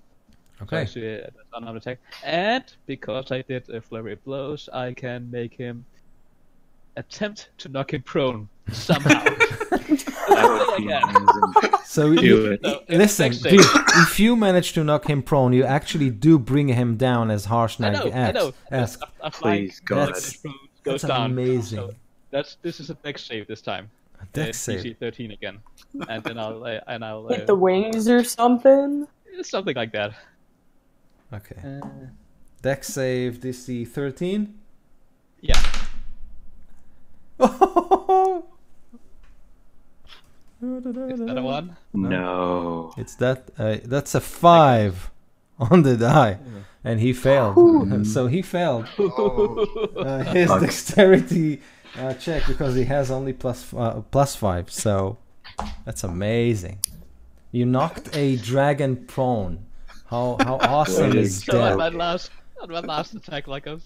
Okay. So that's unarmed attack. And because I did a flurry of blows, I can make him attempt to knock him prone somehow. That would be amazing. So Do it. So, listen, next dude, save. if you manage to knock him prone, you actually do bring him down as Harshnag I know. asked. A flying Please, God. That's- goes that's down. amazing. So this is a dex save this time. Dex save. DC 13 again, and then I'll Like the wings or something? something like that. Okay. Uh, Dex save DC 13. yeah. Is that a one? No. It's that's a 5 on the die, and he failed. So he failed his dexterity check because he has only plus 5. So that's amazing. You knocked a dragon prone. How awesome is So on that? my last attack, like a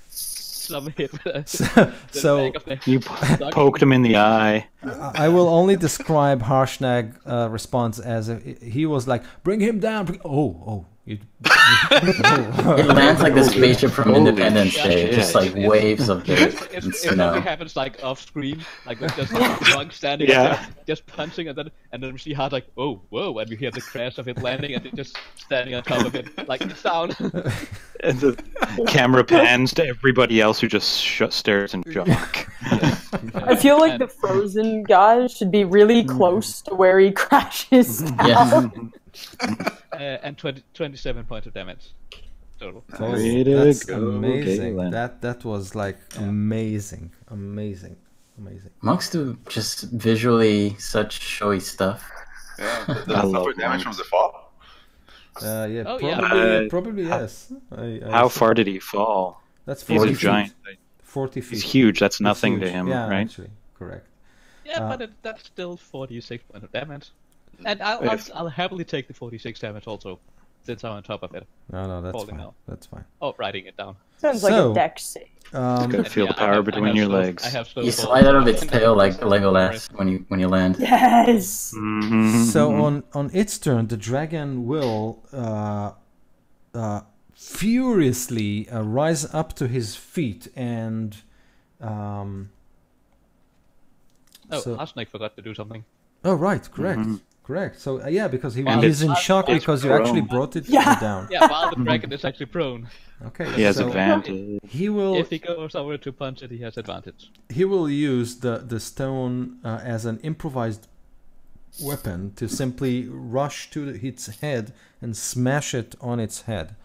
some hit. So You poked him in the eye. I will only describe Harshnag response as he was like, "Bring him down!" Oh, You'd, It lands like the spaceship from Holy Independence Day, shit. just like waves of dirt and It only snow. happens like off screen, like with just like, the drunk standing Yeah. up there, just punching, and then we see how like whoa, and we hear the crash of it landing, and it just standing on top of it, like it's down. And the camera pans to everybody else who just stares in shock. I feel like the Frozen guy should be really close to where he crashes down. Yeah. And 27 points of damage total. Way to That's go, amazing. Galen. That was like amazing. Monks do just visually such showy stuff. Yeah, I the love suffer damage from monks. the fall. Yeah, Oh, yeah. probably yes. How far did he fall? That's He's 40 a feet. giant. 40 feet. He's huge. That's It's nothing to huge. him, yeah, right? Actually, correct. Yeah, but that's still 46 points of damage, and I'll happily take the 46 damage also, since I'm on top of it. No, that's Falling fine. out. That's fine. Oh, writing it down. Sounds like So- a dex save. Gotta feel Yeah, the power between your legs. I have slow You fall. slide out of its tail like Legolas when you land. Yes. Mhm. So on its turn, the dragon will furiously rise up to his feet and Oh, so- Arsenic forgot to do something. oh right, correct. So yeah, because And he's in it's- shock it's because you actually prone. brought it Yeah. down. Yeah, while the dragon is actually prone. Okay, He has so advantage. he will If he goes over to punch it, he has advantage. he will use the stone as an improvised weapon to simply rush to its head and smash it on its head.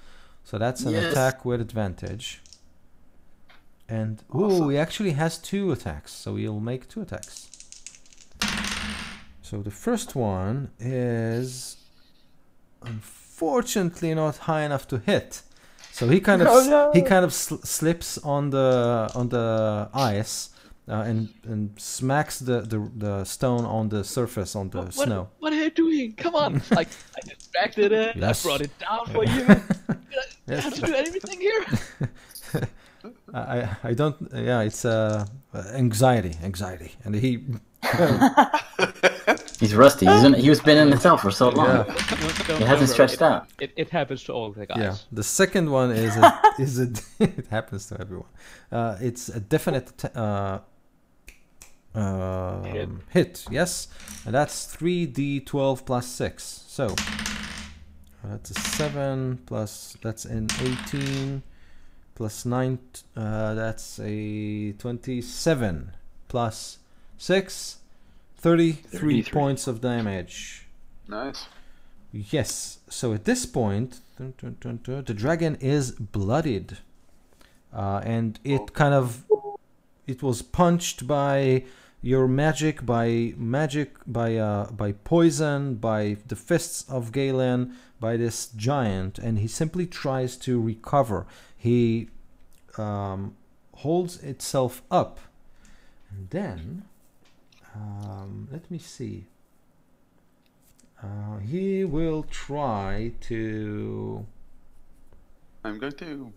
So that's an Yes. attack with advantage. And ooh, he actually has 2 attacks, so he'll make 2 attacks. So the first one is unfortunately not high enough to hit. So he kind of Oh, no. he kind of slips on the ice and smacks the stone on the surface on the snow. What are you doing? Come on! Like I distracted it. Yes. I brought it down for you. I Yes. have to do everything here. I don't. Yeah, it's anxiety, and he. He's rusty. He was been in the cell for so long. Yeah. It hasn't stretched out. It happens to all the guys. Yeah, the second one is it happens to everyone. It's a definite hit. Yes, and that's 3d12 plus 6. So that's a 7 plus that's an 18 plus 9. That's a 27 plus 6. 33 33. points of damage. Nice. Yes. So at this point, the dragon is bloodied, and it kind of it was punched by your magic, by poison, by the fists of Galen, by this giant, and he simply tries to recover. He holds itself up, and then let me see. He will try to. I'm going to.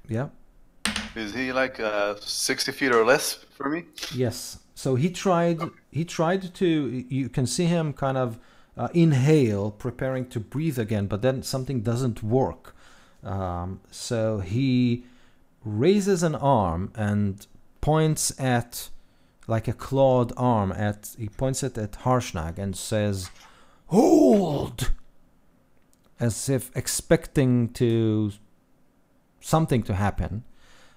Yeah. Is he like 60 feet or less for me? Yes. So he tried. He tried to. You can see him kind of inhale, preparing to breathe again, but then something doesn't work. So he raises an arm and points at, like a clawed arm, he points it at Harshnag and says, "Hold!" As if expecting something to happen.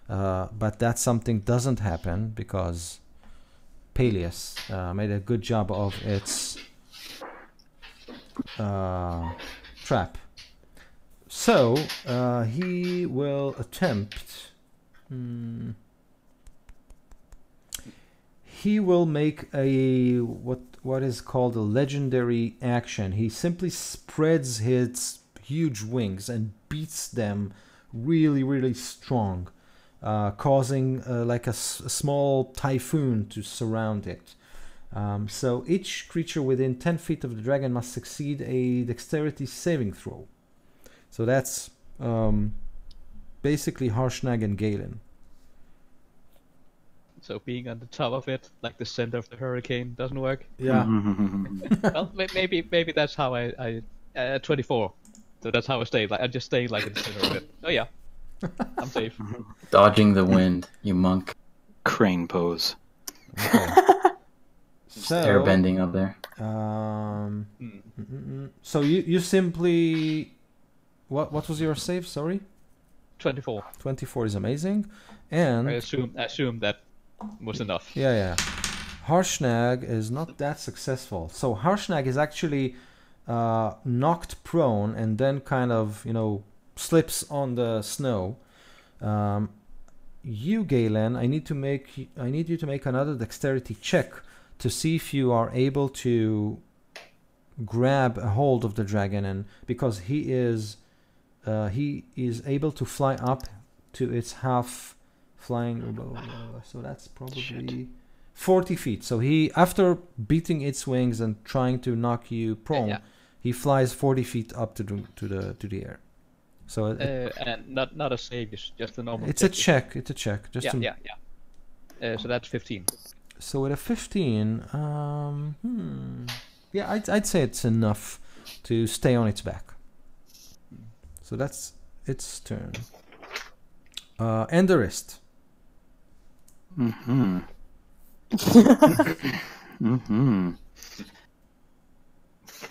But that something doesn't happen because Peleus made a good job of its trap. So he will attempt. He will make a what is called a legendary action. He simply spreads his huge wings and beats them really, really strong, causing like a small typhoon to surround it. So each creature within 10 feet of the dragon must succeed a dexterity saving throw. So that's basically Harshnag and Galen. So being on the top of it, like the center of the hurricane, doesn't work. Yeah. Well, maybe that's how I 24. So that's how I stay. Like I just stay like in the center of it. Oh yeah, I'm safe. Dodging the wind, you monk. Crane pose. Okay. So, Airbending up there. So you simply, what was your save? Sorry. 24. 24 is amazing, and I assume that was enough. yeah. Harshnag is not that successful. So Harshnag is actually knocked prone and then kind of, slips on the snow. You, Galen, I need you to make another dexterity check to see if you are able to grab a hold of the dragon, and because he is able to fly up to its half flying, so that's probably 40 feet. So he, after beating its wings and trying to knock you prone, he flies 40 feet up to the air. So and not a save, just a normal. It's a check. It's a check. Just so that's 15. So with a 15, yeah, I'd say it's enough to stay on its back. So that's its turn. And the wrist.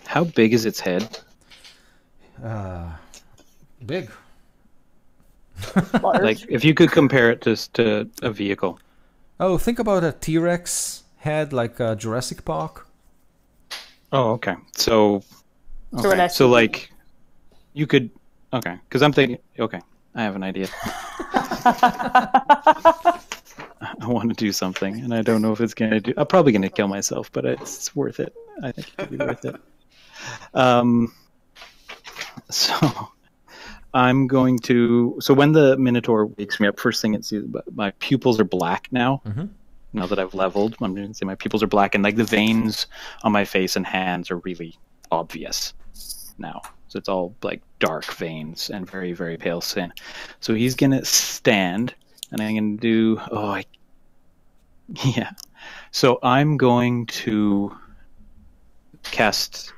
How big is its head? Big. Like, if you could compare it to a vehicle. Oh, think about a T-Rex head, like Jurassic Park. Oh, okay. So like, you could. Okay, because I'm thinking. Okay, I have an idea. I want to do something, and I don't know if it's gonna do. I'm probably gonna kill myself, but it's worth it. I think it could be worth it. So I'm going to. So when the Minotaur wakes me up, first thing it sees, my pupils are black now. Mm-hmm. Now that I've leveled, I'm going to say my pupils are black, and like the veins on my face and hands are really obvious now. So it's all like dark veins and very, very pale skin. So he's gonna stand, and I'm gonna do. Yeah. So I'm going to cast.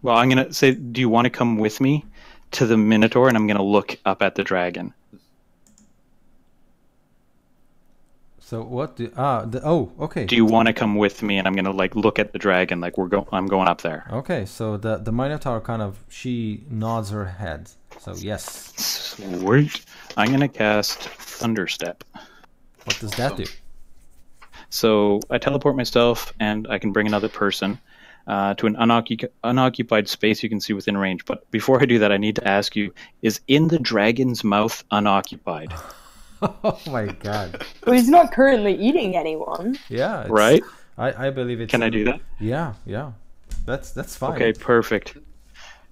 Well, I'm gonna say, do you want to come with me to the Minotaur? And I'm gonna look up at the dragon. So what? Okay. Do you want to come with me? And I'm gonna like look at the dragon, like I'm going up there. Okay. So the Minotaur she nods her head. So yes. Sweet. I'm gonna cast Thunderstep. What does that do? So I teleport myself, and I can bring another person to an unoccupied space you can see within range. But before I do that, I need to ask you: is in the dragon's mouth unoccupied? Oh my god. Well, he's not currently eating anyone. Yeah. Right? I believe it's... Can I do that? Yeah. That's fine. Okay, perfect.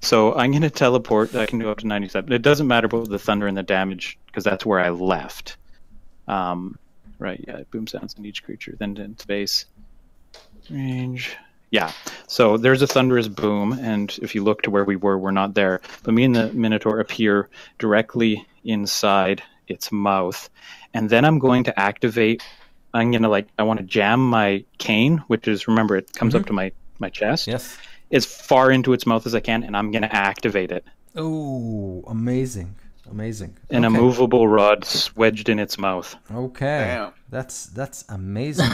So I'm going to teleport. I can do up to 97. It doesn't matter about the thunder and the damage, because that's where I left. Right, yeah, boom sounds in each creature. Then in space. Range. Yeah, so there's a thunderous boom, and if you look to where we were, we're not there. But me and the Minotaur appear directly inside its mouth, and then I'm going to activate. I want to jam my cane, which is, remember, it comes up to my chest. Yes. As far into its mouth as I can, and I'm going to activate it. Oh, amazing. An immovable rod wedged in its mouth. Okay. Damn. That's amazing.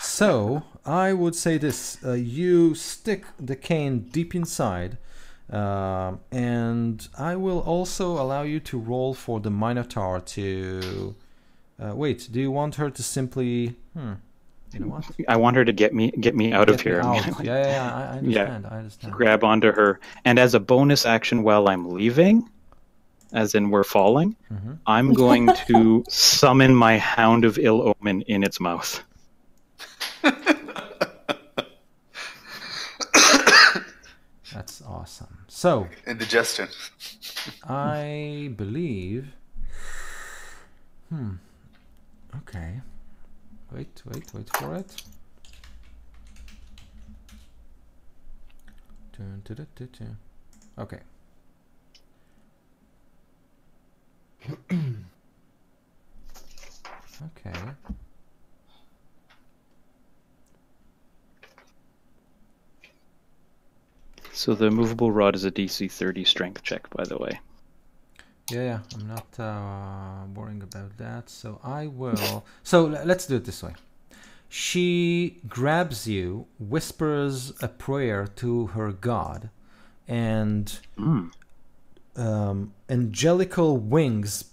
So I would say this: you stick the cane deep inside, and I will also allow you to roll for the Minotaur to. Wait, do you want her to simply? You know what? I want her to get me out of here. Yeah, I understand. I understand. Grab onto her, and as a bonus action while I'm leaving, as in we're falling, I'm going to summon my Hound of Ill Omen in its mouth. That's awesome. So, indigestion. I believe. Okay. Wait for it. Okay. Okay. So the movable rod is a DC 30 strength check, by the way. Yeah, I'm not worrying about that. So I will. So let's do it this way. She grabs you, whispers a prayer to her god, and angelical wings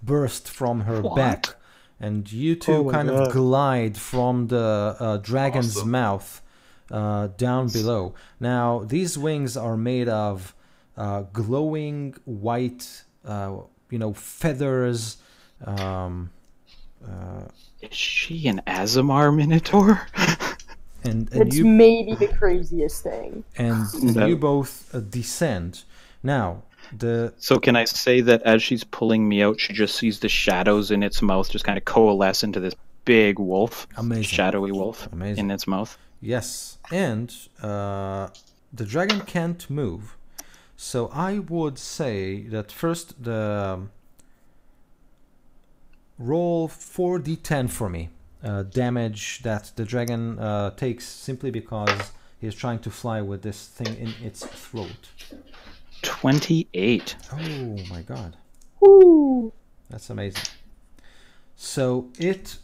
burst from her back, and you two kind of glide from the dragon's mouth down below. Now, these wings are made of glowing white, feathers. Is she an Azamar Minotaur? and It's you maybe the craziest thing. and you both descend. Now, So can I say that as she's pulling me out, she just sees the shadows in its mouth just kind of coalesce into this big wolf, Amazing. shadowy wolf Amazing. in its mouth? Yes, and the dragon can't move. So I would say that first the roll 4d10 for me. Damage that the dragon takes simply because he's trying to fly with this thing in its throat. 28. Oh my god. Woo! That's amazing. So it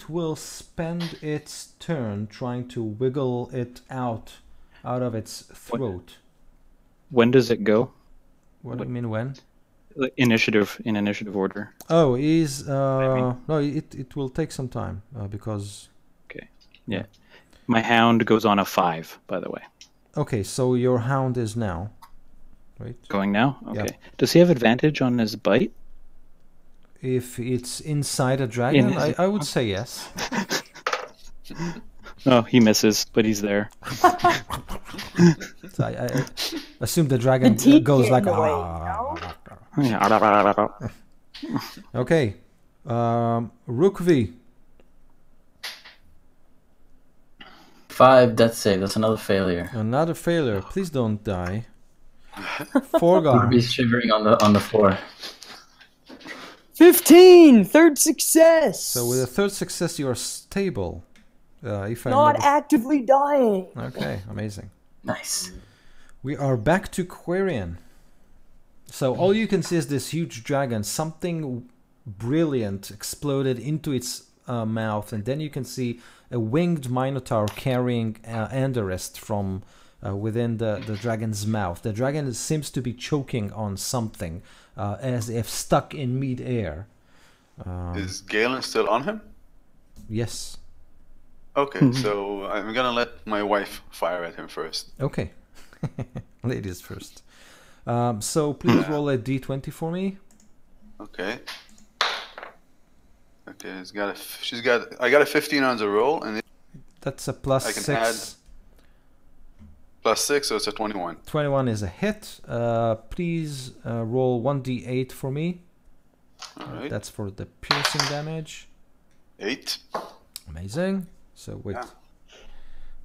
will spend its turn trying to wiggle it out of its throat. When does it go? What do you mean when? In initiative order. Oh, no, it will take some time because. Okay. Yeah. My hound goes on a 5, by the way. Okay, so your hound is now. Right. Going now? Okay. Yep. Does he have advantage on his bite? If it's inside a dragon, I would say yes. Oh, he misses, but he's there. So I assume the dragon goes like. Okay, Rukvi. 5 death save. That's another failure. Another failure. Please don't die. Would Forgar. be shivering on the floor. 15! Third success! So with a third success, you are stable. If I Not remember. actively dying! Okay, amazing. Nice. We are back to Quarian. So all you can see is this huge dragon. Something brilliant exploded into its mouth, and then you can see a winged minotaur carrying Anderest from within the dragon's mouth. The dragon seems to be choking on something, as if stuck in mid-air. Is Galen still on him? Yes. Okay, so I'm gonna let my wife fire at him first. Okay. Ladies first. So please roll a d20 for me. Okay. Okay, I got a 15 on the roll, and That's a plus I can 6. add +6, so it's a 21. 21 is a hit. Please roll 1d8 for me. Alright. That's for the piercing damage. 8. Amazing. So wait. Yeah.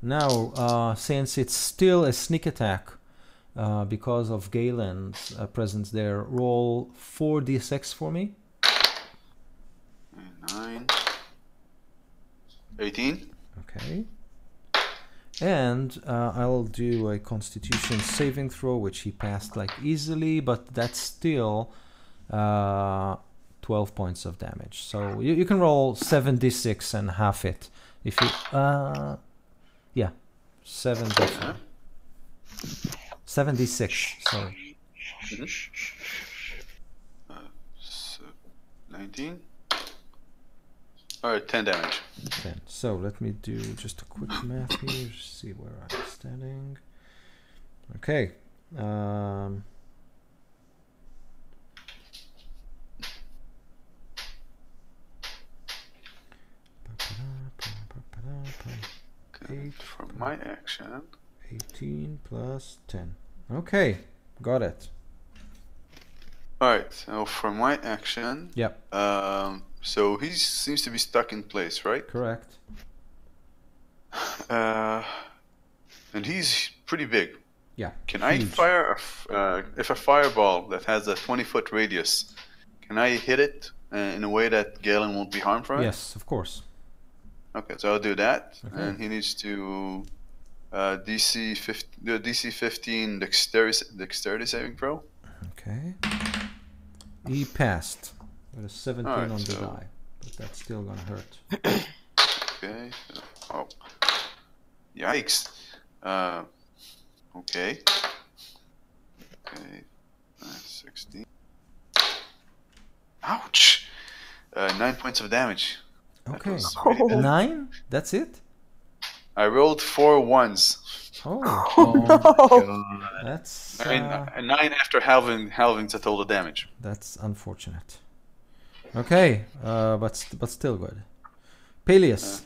Now, since it's still a sneak attack because of Galen's presence there, roll 4d6 for me. 9. 18. Okay. And I'll do a Constitution saving throw, which he passed like easily, but that's still 12 points of damage. So you can roll 7d6 and half it. If you, yeah, 7d6. sorry. So 19. Alright, 10 damage. 10. So let me do just a quick math here, see where I'm standing. Okay. Okay, for my action. 18 plus 10. Okay, got it. Alright, so for my action. Yep. So he seems to be stuck in place, right? Correct. And he's pretty big. Yeah. Can I fire if a fireball that has a 20-foot radius? Can I hit it in a way that Galen won't be harmed from it? Yes, of course. Okay, so I'll do that, Okay. and he needs to DC 15 dexterity saving throw. Okay. He passed with a 17 Alright, on the so- die, but that's still gonna hurt. Okay. Oh. Yikes. Okay. Okay. 16. Ouch. 9 points of damage. That Okay. was really bad. 9? That's it? I rolled 4 ones. Oh, No. that's Nine after halving the total damage. that's unfortunate. Okay, but still good. Peleus,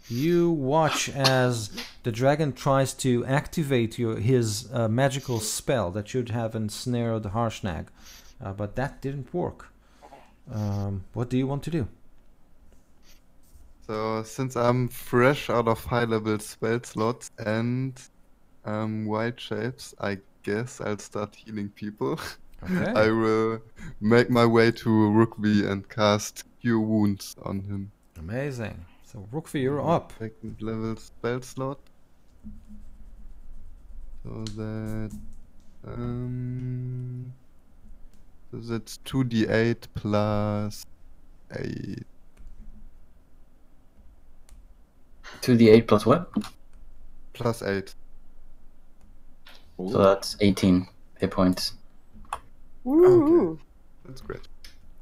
you watch as the dragon tries to activate his magical spell that should have ensnared Harshnag, but that didn't work. What do you want to do? So since I'm fresh out of high level spell slots and white shapes, I guess I'll start healing people. Okay. I will make my way to Rugby and cast Cure Wounds on him. Amazing. So Rookvi, you're up. Second level spell slot. So that's 2d8 plus 8. 2d8 plus what? Plus 8. So that's 18 hit points. Woo. That's great.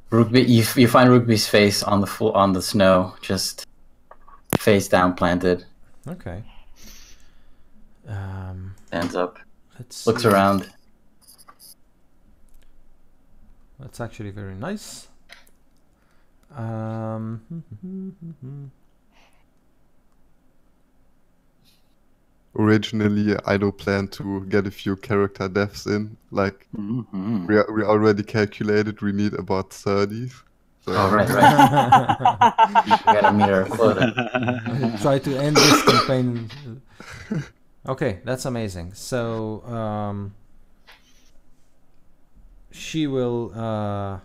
Rugby, you find Rugby's face on the snow, just face down, planted. Okay. Stands up, Let's looks see. around. That's actually very nice. Originally, I do plan to get a few character deaths in. Like, Mm-hmm. we already calculated we need about 30. So Oh, right. We gotta meet our quota. Try to end this campaign. Okay, that's amazing. So she will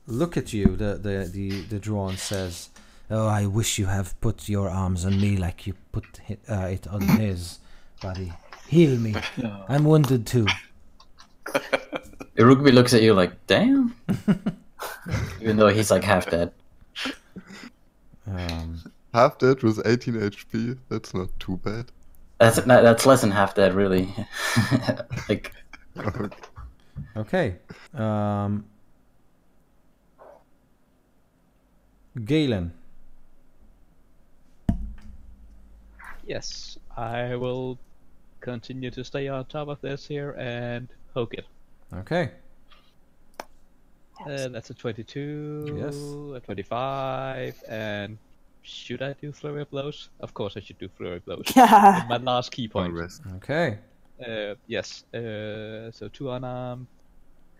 look at you, the draw, and says, "Oh, I wish you have put your arms on me like you put it on his body. Heal me. I'm wounded too." Rugby looks at you like, damn. Even though he's like half dead. half dead with 18 HP. That's not too bad. That's less than half dead, really. Like, Okay. Galen. Yes, I will continue to stay on top of this here and poke it. Okay. That's a 22, Yes. a 25, and should I do flurry of blows? Of course I should do flurry of blows. My last key point. Rest. Okay. Yes, so 2 unarmed.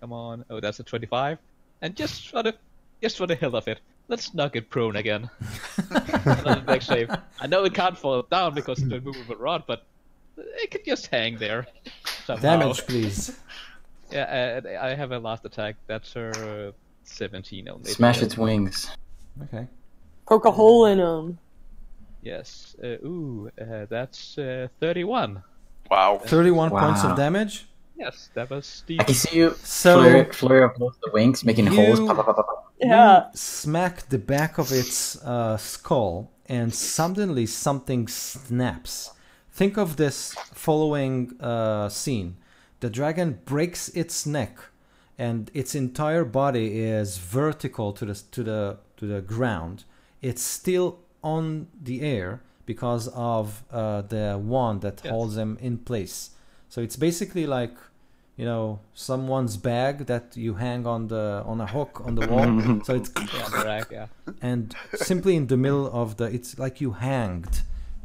Come on. Oh, that's a 25. And just for the hell of it, let's knock it prone again. Another dex save. I know it can't fall down because it's a movable rod, but it can just hang there somehow. Damage, please. Yeah, I have a last attack. That's her 17 only. smash its wings. Okay. Poke a hole in him. Yes. That's 31. Wow. 31 points Wow. of damage. Yes, that was steep. I can see you So flurry of blows the wings, making holes. you- Pop, pop, pop, pop. Yeah. smack the back of its skull, and suddenly something snaps. Think of this following scene. The dragon breaks its neck, and its entire body is vertical to the ground. It's still on the air because of the wand that holds them in place. So it's basically like, you know, someone's bag that you hang on a hook on the wall. So it's Yeah, the rack, yeah. and simply in the middle of it's like you hanged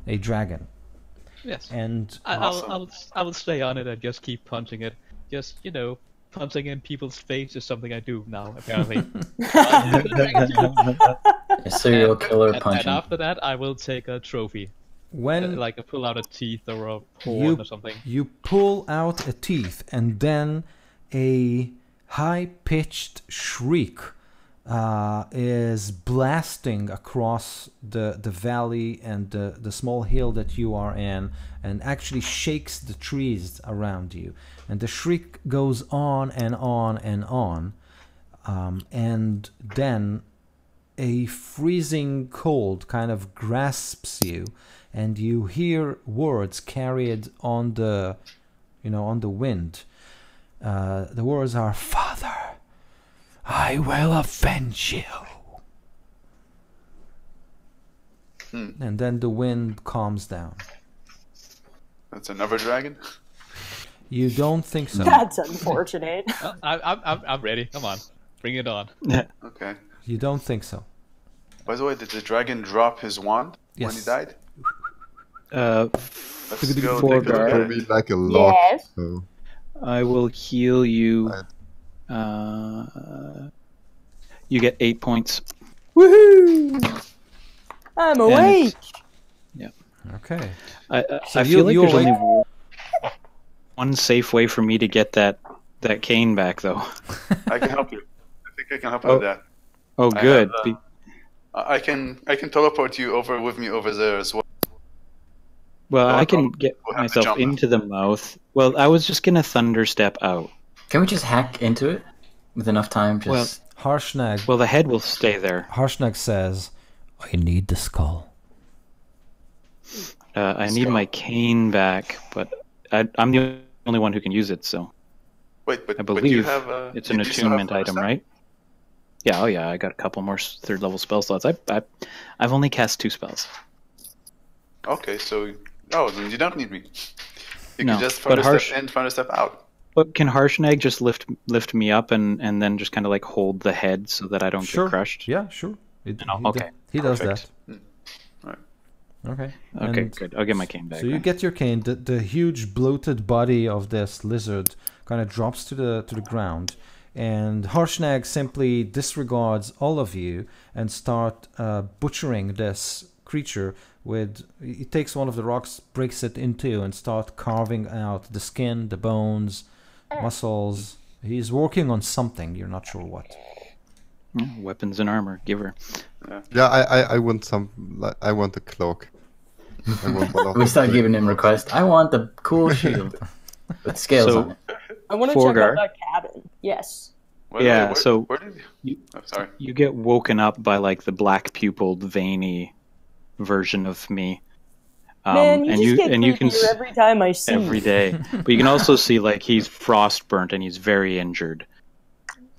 a dragon. Yes. And I will stay on it and just keep punching it. Just, punching in people's face is something I do now, apparently. A serial killer And punching. after that, I will take a trophy. when Like pull out a teeth or a horn or something. you pull out a teeth, and then a high-pitched shriek is blasting across the valley and the small hill that you are in, and actually shakes the trees around you. And the shriek goes on and on and on. And then a freezing cold kind of grasps you, and you hear words carried on the, on the wind. The words are, "Father, I will avenge you." And then the wind calms down. That's another dragon? You don't think so. That's unfortunate. I'm ready. Come on, bring it on. Okay. You don't think so. By the way, did the dragon drop his wand when he Yes. died? Let's go take a For look at It'll it. be like a lock. Yes. So I will heal you. You get 8 points. Woohoo! I'm awake. Okay. I So feel like you there's awake- only one safe way for me to get that cane back, though. I can help you. I think I can help you with that. Oh, I good. have, I can teleport you over with me over there as well. Well, I can I'll get have to myself jump now. into the mouth. Well, I was just gonna thunder step out. Can we just hack into it with enough time? Just Harshnag. Well, the head will stay there. Harshnag says, "I need the skull." I need my cane back, but I'm the only one who can use it, so Wait, but I but you believe have it's you an do still have attunement first item, step? right? Yeah, oh yeah, I got a couple more third level spell slots. I've only cast 2 spells. Okay, so then you don't need me. You No, can just but further step in, further step out. But can Harshnag just lift me up and then just kind of like hold the head so that I don't Sure. get crushed? Yeah, sure. Okay, He does perfect. that. Right. Okay. Okay, And good. I'll get my cane back. So you then. get your cane. The huge bloated body of this lizard kind of drops to the ground, and Harshnag simply disregards all of you and start butchering this creature with. He takes one of the rocks, breaks it in two, and start carving out the skin, the bones, muscles. He's working on something. You're not sure what. Yeah, weapons and armor, give her. yeah, I want some. I want a cloak. I want one of we the start three. giving him requests. I want the cool shield with scales So- on it. I want to check Forgar. out that cabin. Yes. Yeah, so where did you- Oh, sorry. You get woken up by like the black pupiled, veiny version of me. Man, you and just get and you can creepier every time I see every you. day. But you can also see like he's frost burnt and he's very injured.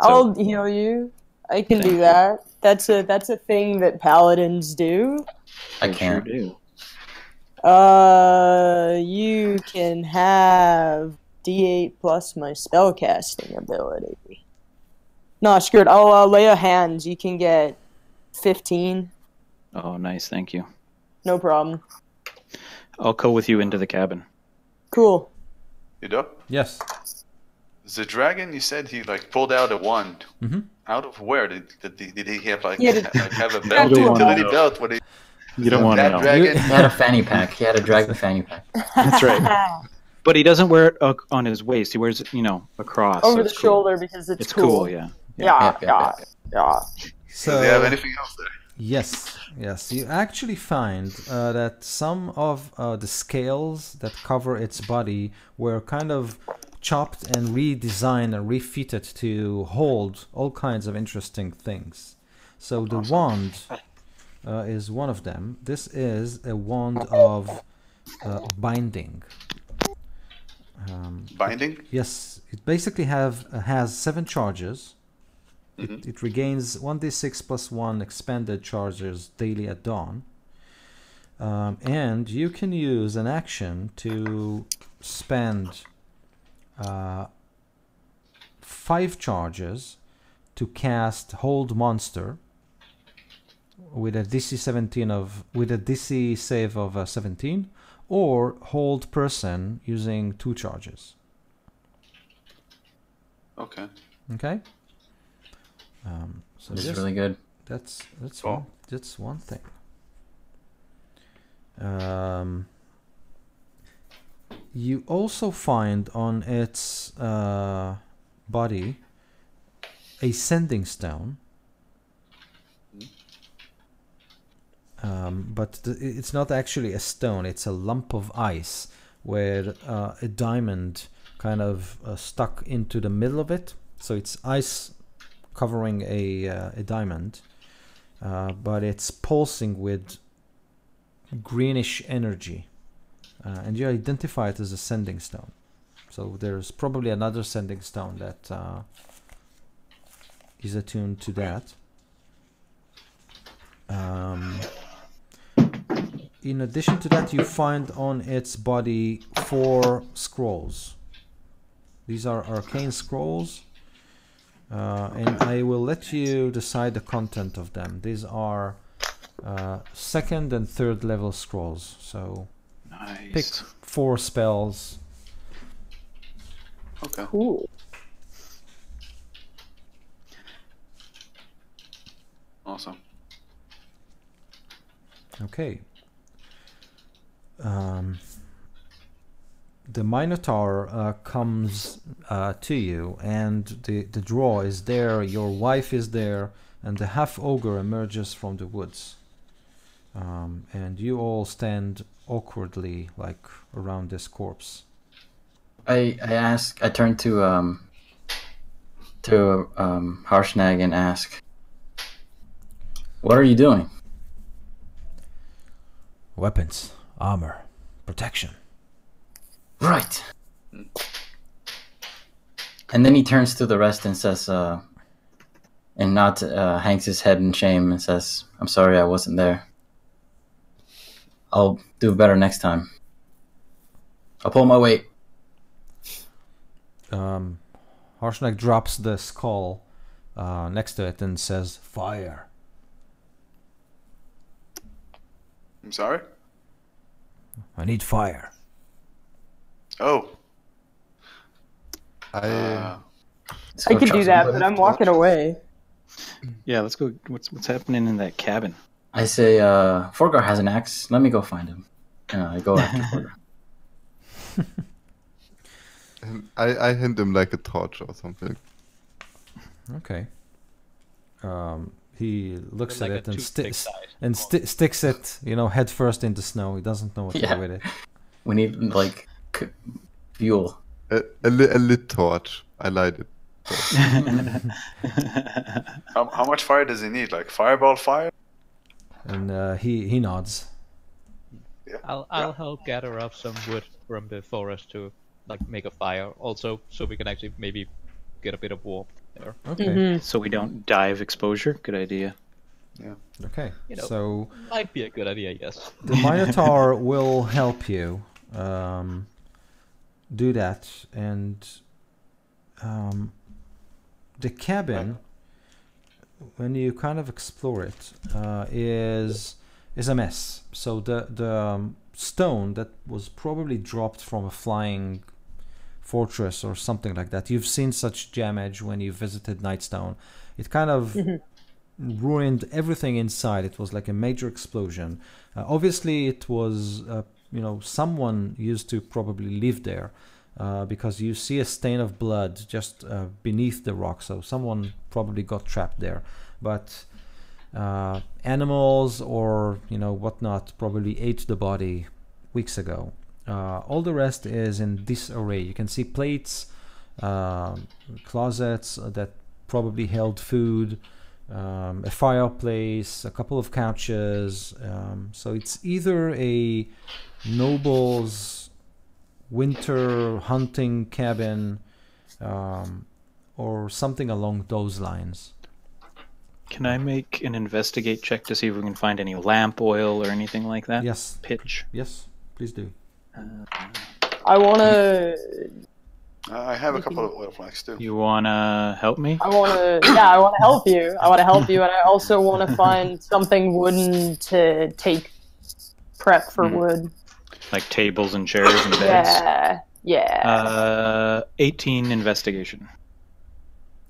I'll heal you. I can do that. That's a thing that paladins do. I They sure can't. do. You can have D8 plus my spellcasting ability. No, screw it. I'll lay a hands. You can get 15. Oh, nice, thank you. No problem. I'll go with you into the cabin. Cool. You do? Yes. The dragon, you said he like pulled out a wand. Mhm. Out of where did he have like, He had a- have a belt, You don't wanna utility know. belt? What You don't want to that know. dragon? He had a fanny pack. He had a dragon fanny pack. That's right. But he doesn't wear it on his waist. He wears it, across. so Over the it's cool. shoulder because it's It's cool, yeah. Yeah. Yeah. So Does he have anything else there? yes. You actually find that some of the scales that cover its body were kind of chopped and redesigned and refitted to hold all kinds of interesting things. So the wand is one of them. This is a wand of binding. Binding? Yes, it basically has 7 charges. It regains 1d6 plus 1 expended charges daily at dawn. And you can use an action to spend 5 charges to cast Hold Monster with a DC save of 17, or Hold Person using 2 charges. Okay. Okay. So This yes, is really good. that's Cool. one thing. You also find on its body a sending stone, but it's not actually a stone. It's a lump of ice where a diamond kind of stuck into the middle of it. So it's ice covering a diamond, but it's pulsing with greenish energy, and you identify it as a sending stone. So there's probably another sending stone that is attuned to that. In addition to that, you find on its body 4 scrolls. These are arcane scrolls, and I will let you decide the content of them. These are second and third level scrolls. So Nice. pick 4 spells. Okay. Cool. Awesome. Okay. The Minotaur comes to you, and the draw is there, your wife is there, and the half-ogre emerges from the woods. And you all stand awkwardly, like, around this corpse. I turn to Harshnag and ask, "What are you doing?" Weapons, armor, protection. Right. And then he turns to the rest and says, and hangs his head in shame and says, "I'm sorry I wasn't there. I'll do better next time. I'll pull my weight." Harshnag drops the skull next to it and says, "Fire." I'm sorry? I need fire. Oh. I I could do that, but I'm walking away. Yeah, let's go. What's happening in that cabin? I say, Forgar has an axe. Let me go find him. And I go after Forgar. I hint him like a torch or something. Okay. He looks Like at a it and toothpick size. sticks it, head first in the snow. He doesn't know what to Yeah. do with it. We need, like, fuel. A lit torch. I light it. How much fire does he need? Like fireball fire? And he nods. Yeah. I'll help gather up some wood from the forest to like make a fire. Also, so we can actually maybe get a bit of warmth there. Okay. So we don't die of exposure. Good idea. Okay. You know. So Might be a good idea, yes. the Minotaur will help you do that, and the cabin, when you kind of explore it, is a mess. So the stone that was probably dropped from a flying fortress or something like that. You've seen such damage when you visited Nightstone. It kind of ruined everything inside. It was like a major explosion. Obviously, it was someone used to probably live there, because you see a stain of blood just beneath the rock. So someone probably got trapped there. But animals or whatnot probably ate the body weeks ago. All the rest is in disarray. You can see plates, closets that probably held food, a fireplace, a couple of couches. So it's either a noble's winter hunting cabin, or something along those lines. Can I make an investigate check to see if we can find any lamp oil or anything like that? Yes. Pitch. Yes, please do. I wanna. I have a couple of oil flags too. You wanna help me? I wanna. Yeah, I wanna help you. I wanna help you, and I also wanna find something wooden to take prep for wood. Like tables and chairs and beds? Yeah. 18 investigation.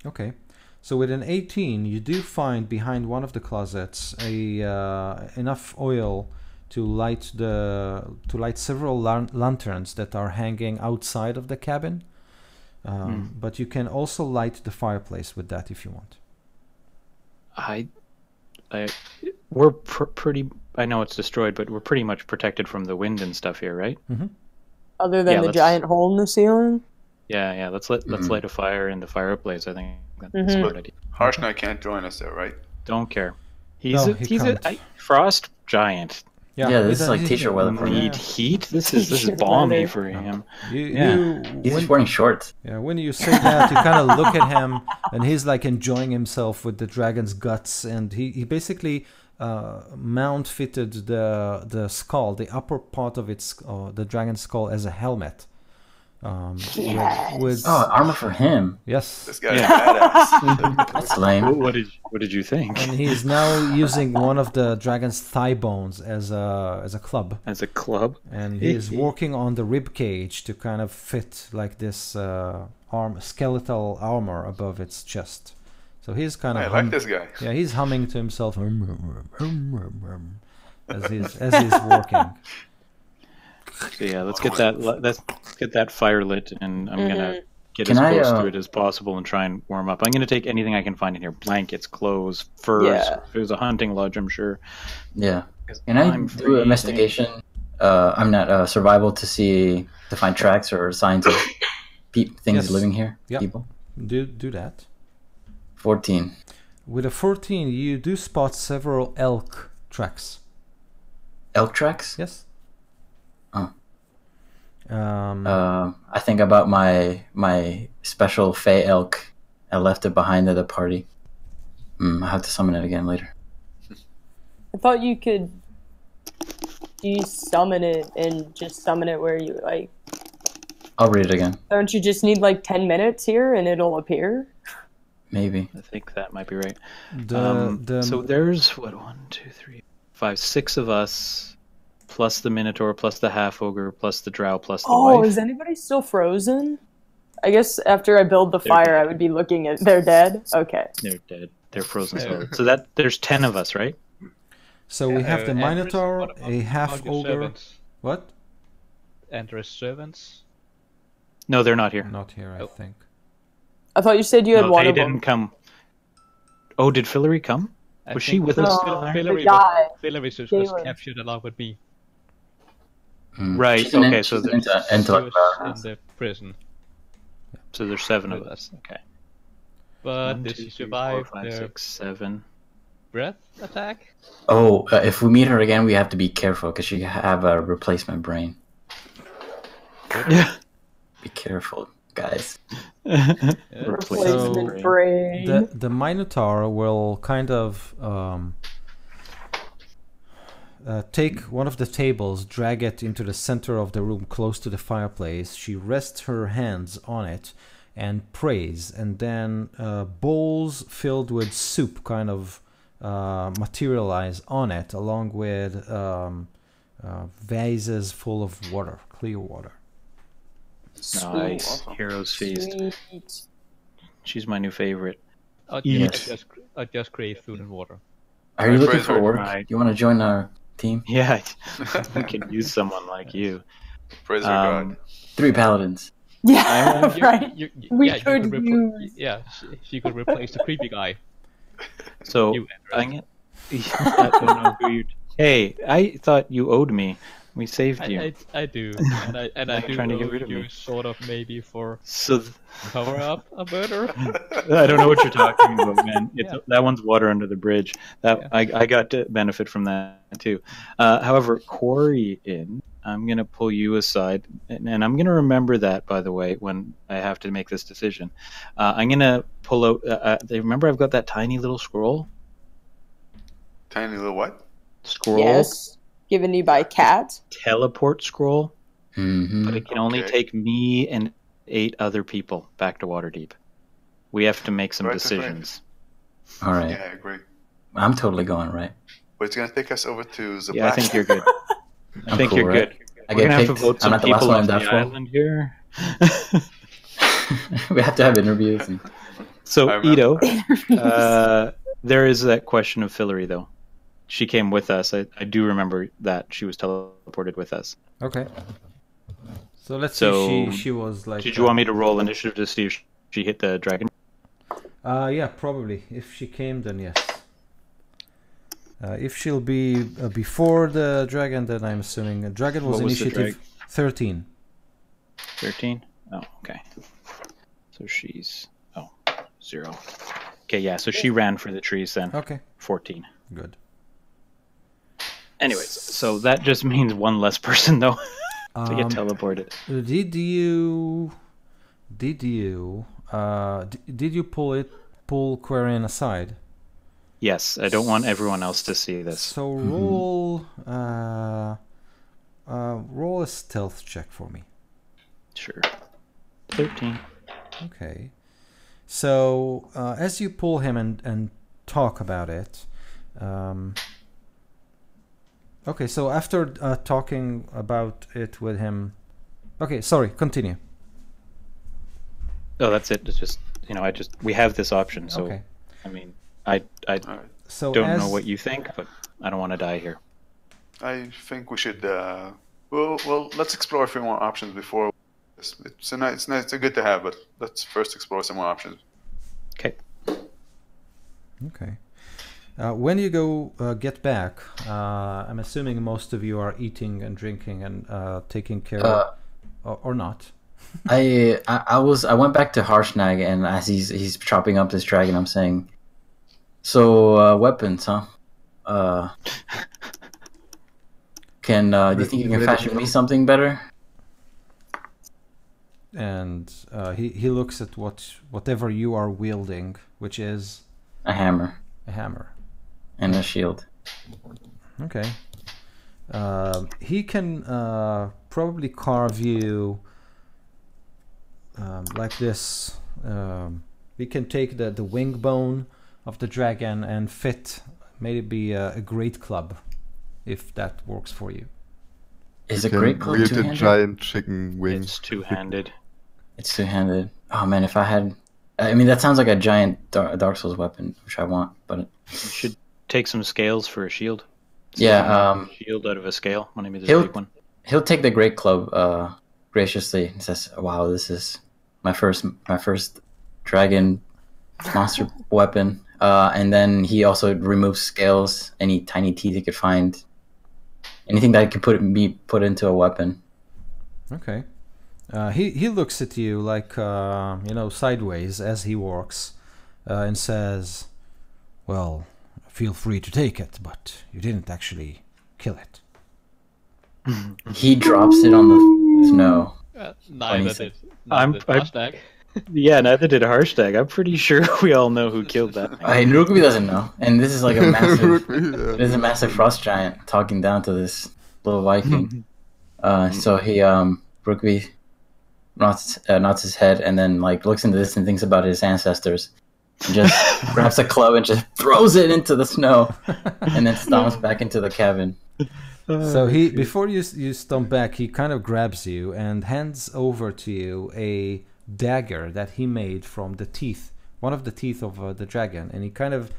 Okay. So with an 18, you do find behind one of the closets enough oil to light several lanterns that are hanging outside of the cabin. But you can also light the fireplace with that if you want. we're pretty. I know it's destroyed, but we're pretty much protected from the wind and stuff here, right? Other than Yeah, the let's- giant hole in the ceiling. Yeah. Let's light a fire in the fireplace. I think that's a smart idea. Harshnag can't join us there, right? Don't care. No, He's he can't. a frost giant. Yeah, this he is like does- t-shirt weather for me. Need heat. This is balmy for him. He's just wearing shorts. When you say that, you kind of look at him, and he's like enjoying himself with the dragon's guts, and he basically mount fitted the skull, the upper part of its the dragon's skull as a helmet. With armor for him. yes, This guy's badass. That's lame. What did you think? and he is now using one of the dragon's thigh bones as a club, As a club? and he is working on the rib cage to kind of fit like this skeletal armor above its chest. So he's kind of I like this guy. yeah, he's humming to himself as he's working. So yeah, let's get that fire lit, and I'm gonna get Can as I, close to it as possible and try and warm up. I'm gonna take anything I can find in here: blankets, clothes, furs. Yeah. If it was a hunting lodge, I'm sure. Yeah. Can I do freezing. an investigation? I'm not survival to find tracks or signs of things Yes. living here. Yeah. People. Do that. 14. With a 14, you do spot several elk tracks. Elk tracks? Yes. Oh. Um, I think about my special Fey elk. I left it behind at the party. I have to summon it again later. I thought you could de-summon it and just summon it where you like. I'll read it again. Don't you just need like 10 minutes here and it'll appear? Maybe. I think that might be right. the So there's what 1, 2, 3, 5, 6 of us, plus the Minotaur, plus the half ogre, plus the drow, plus the Oh, wife. is anybody still frozen? I guess after I build the fire, I would be looking at. They're dead. Okay. They're dead. They're frozen solid. So that there's 10 of us, right? so we have the and Minotaur, what about- a half about your ogre. servants? What? Andrew's servants. No, they're not here. Not here, I Oh. think. I thought you said you had No, one they of didn't them. come. Oh, did Fillory come? I Was she think with it us? was No, Fillory, the guy. but Fillory was Galen. captured along with me. Right, She's an okay, in- so she's an there's- into- She intellect was power. in the prison. So there's 7 of With us. Okay. But 1, did 2, she 3, 4, survive 5, the 6, 7. breath attack? Oh, if we meet her again, we have to be careful because she have a replacement brain. Yeah. Be careful, guys. Replacement So, brain. The Minotaur will kind of take one of the tables, drag it into the center of the room close to the fireplace. She rests her hands on it and prays, and then bowls filled with soup kind of materialize on it, along with vases full of water, clear water. Nice. Hero's feast. Sweet. She's my new favorite. I Eat. just crave food and water. Are you My looking friends for are work? right. You want to join our team? Yeah, we can use someone like you. Praise our God. 3 paladins. Yeah, right. We you could repl- use- Yeah, she could replace the creepy guy. So You, I don't know who you. Hey, I thought you owed me. We saved you. I do, and I Now do you're trying to get owe rid of you me. sort of maybe for So cover up a murder. I don't know what you're talking about, man. Yeah. That one's water under the bridge. That Yeah. I got to benefit from that too. However, Corey, I'm gonna pull you aside, and I'm gonna remember that, by the way, when I have to make this decision. I'm gonna pull out. Remember, I've got that tiny little scroll. Tiny little what? Scroll. Yes. Given you by cat. Teleport scroll, Mm-hmm. but it can only Okay. take me and 8 other people back to Waterdeep. We have to make some Right, decisions. All right. Yeah, I agree. I'm totally going, right? But it's gonna take us over to the Yeah, I black. think you're good. I I'm think cool, you're right? good. I We're get gonna have to picked. vote I'm some not the last people one off in the that one. island here. We have to have interviews. And... So, I remember. Ito, there is that question of Fillory, though. She came with us. I do remember that she was teleported with us. Okay. So let's So, see. She was like. Did you want me to roll initiative to see if she hit the dragon? Yeah, probably. If she came, then yes. If she'll be before the dragon, then I'm assuming dragon was What was the initiative 13. 13? Oh, okay. So she's 0. Okay, yeah. So she ran for the trees then. Okay, 14. good. Anyways, so that just means one less person though to get teleported. Did you pull Quarian aside? Yes, I don't want everyone else to see this. So roll roll a stealth check for me. Sure. 13. Okay. So as you pull him and talk about it, okay. So after talking about it with him, okay. Sorry. Continue. Oh, that's it. It's just we have this option. So Okay. I mean, I So don't know what you think, but I don't want to die here. I think we should. Well, let's explore a few more options before. It's good to have, but let's first explore some more options. Okay. Okay. When you go get back, I'm assuming most of you are eating and drinking and taking care of, or not. I went back to Harshnag, and as he's chopping up this dragon, I'm saying, so weapons, huh? Do you think you can fashion me something better? And he looks at whatever you are wielding, which is A hammer a hammer. and a shield. Okay. He can probably carve you like this. We can take the wing bone of the dragon and fit maybe a great club, if that works for you. Is a Can great club wield a two-handed? giant chicken wing. It's two-handed. It's two-handed. Oh man, if I had, I mean, that sounds like a giant Dark Souls weapon, which I want. But You should take some scales for a shield. yeah, Shield out of a scale. One of me, He'll- big one. he'll take the great club graciously and says, "Wow, this is my first dragon monster weapon." And then he also removes scales, any tiny teeth he could find, anything that could be put into a weapon. Okay. He looks at you like sideways as he walks, and says, "Well, feel free to take it, but you didn't actually kill it." He drops it on the snow. Neither said- did I'm- Hashtag. Yeah, neither did Harshtag. I'm pretty sure we all know who killed that thing. Rugby doesn't know, and this is like a massive. Yeah. There's a massive frost giant talking down to this little Viking. So he Rugby nods his head and then like looks into this and thinks about his ancestors. And just grabs a club and just throws it into the snow, and then stomps back into the cabin. So he, before you stomp back, he kind of grabs you and hands over to you a dagger that he made from the teeth, one of the teeth of the dragon, and he kind of